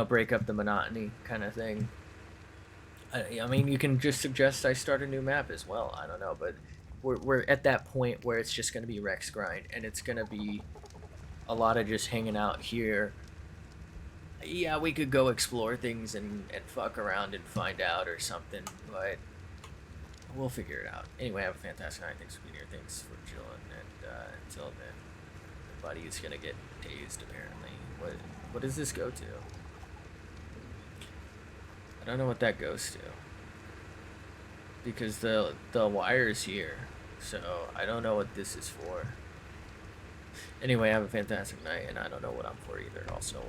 break up the monotony kind of thing. I mean, you can just suggest I start a new map as well. I don't know, but we're at that point where it's just going to be Rex grind, and it's going to be a lot of just hanging out here. Yeah, we could go explore things and fuck around and find out or something, but we'll figure it out. Anyway, have a fantastic night. Thanks for being here. Thanks for chilling. And until then, Buddy is going to get tased, apparently. What does this go to? I don't know what that goes to. Because the wire's here. So I don't know what this is for. Anyway, have a fantastic night, and I don't know what I'm for either. Also,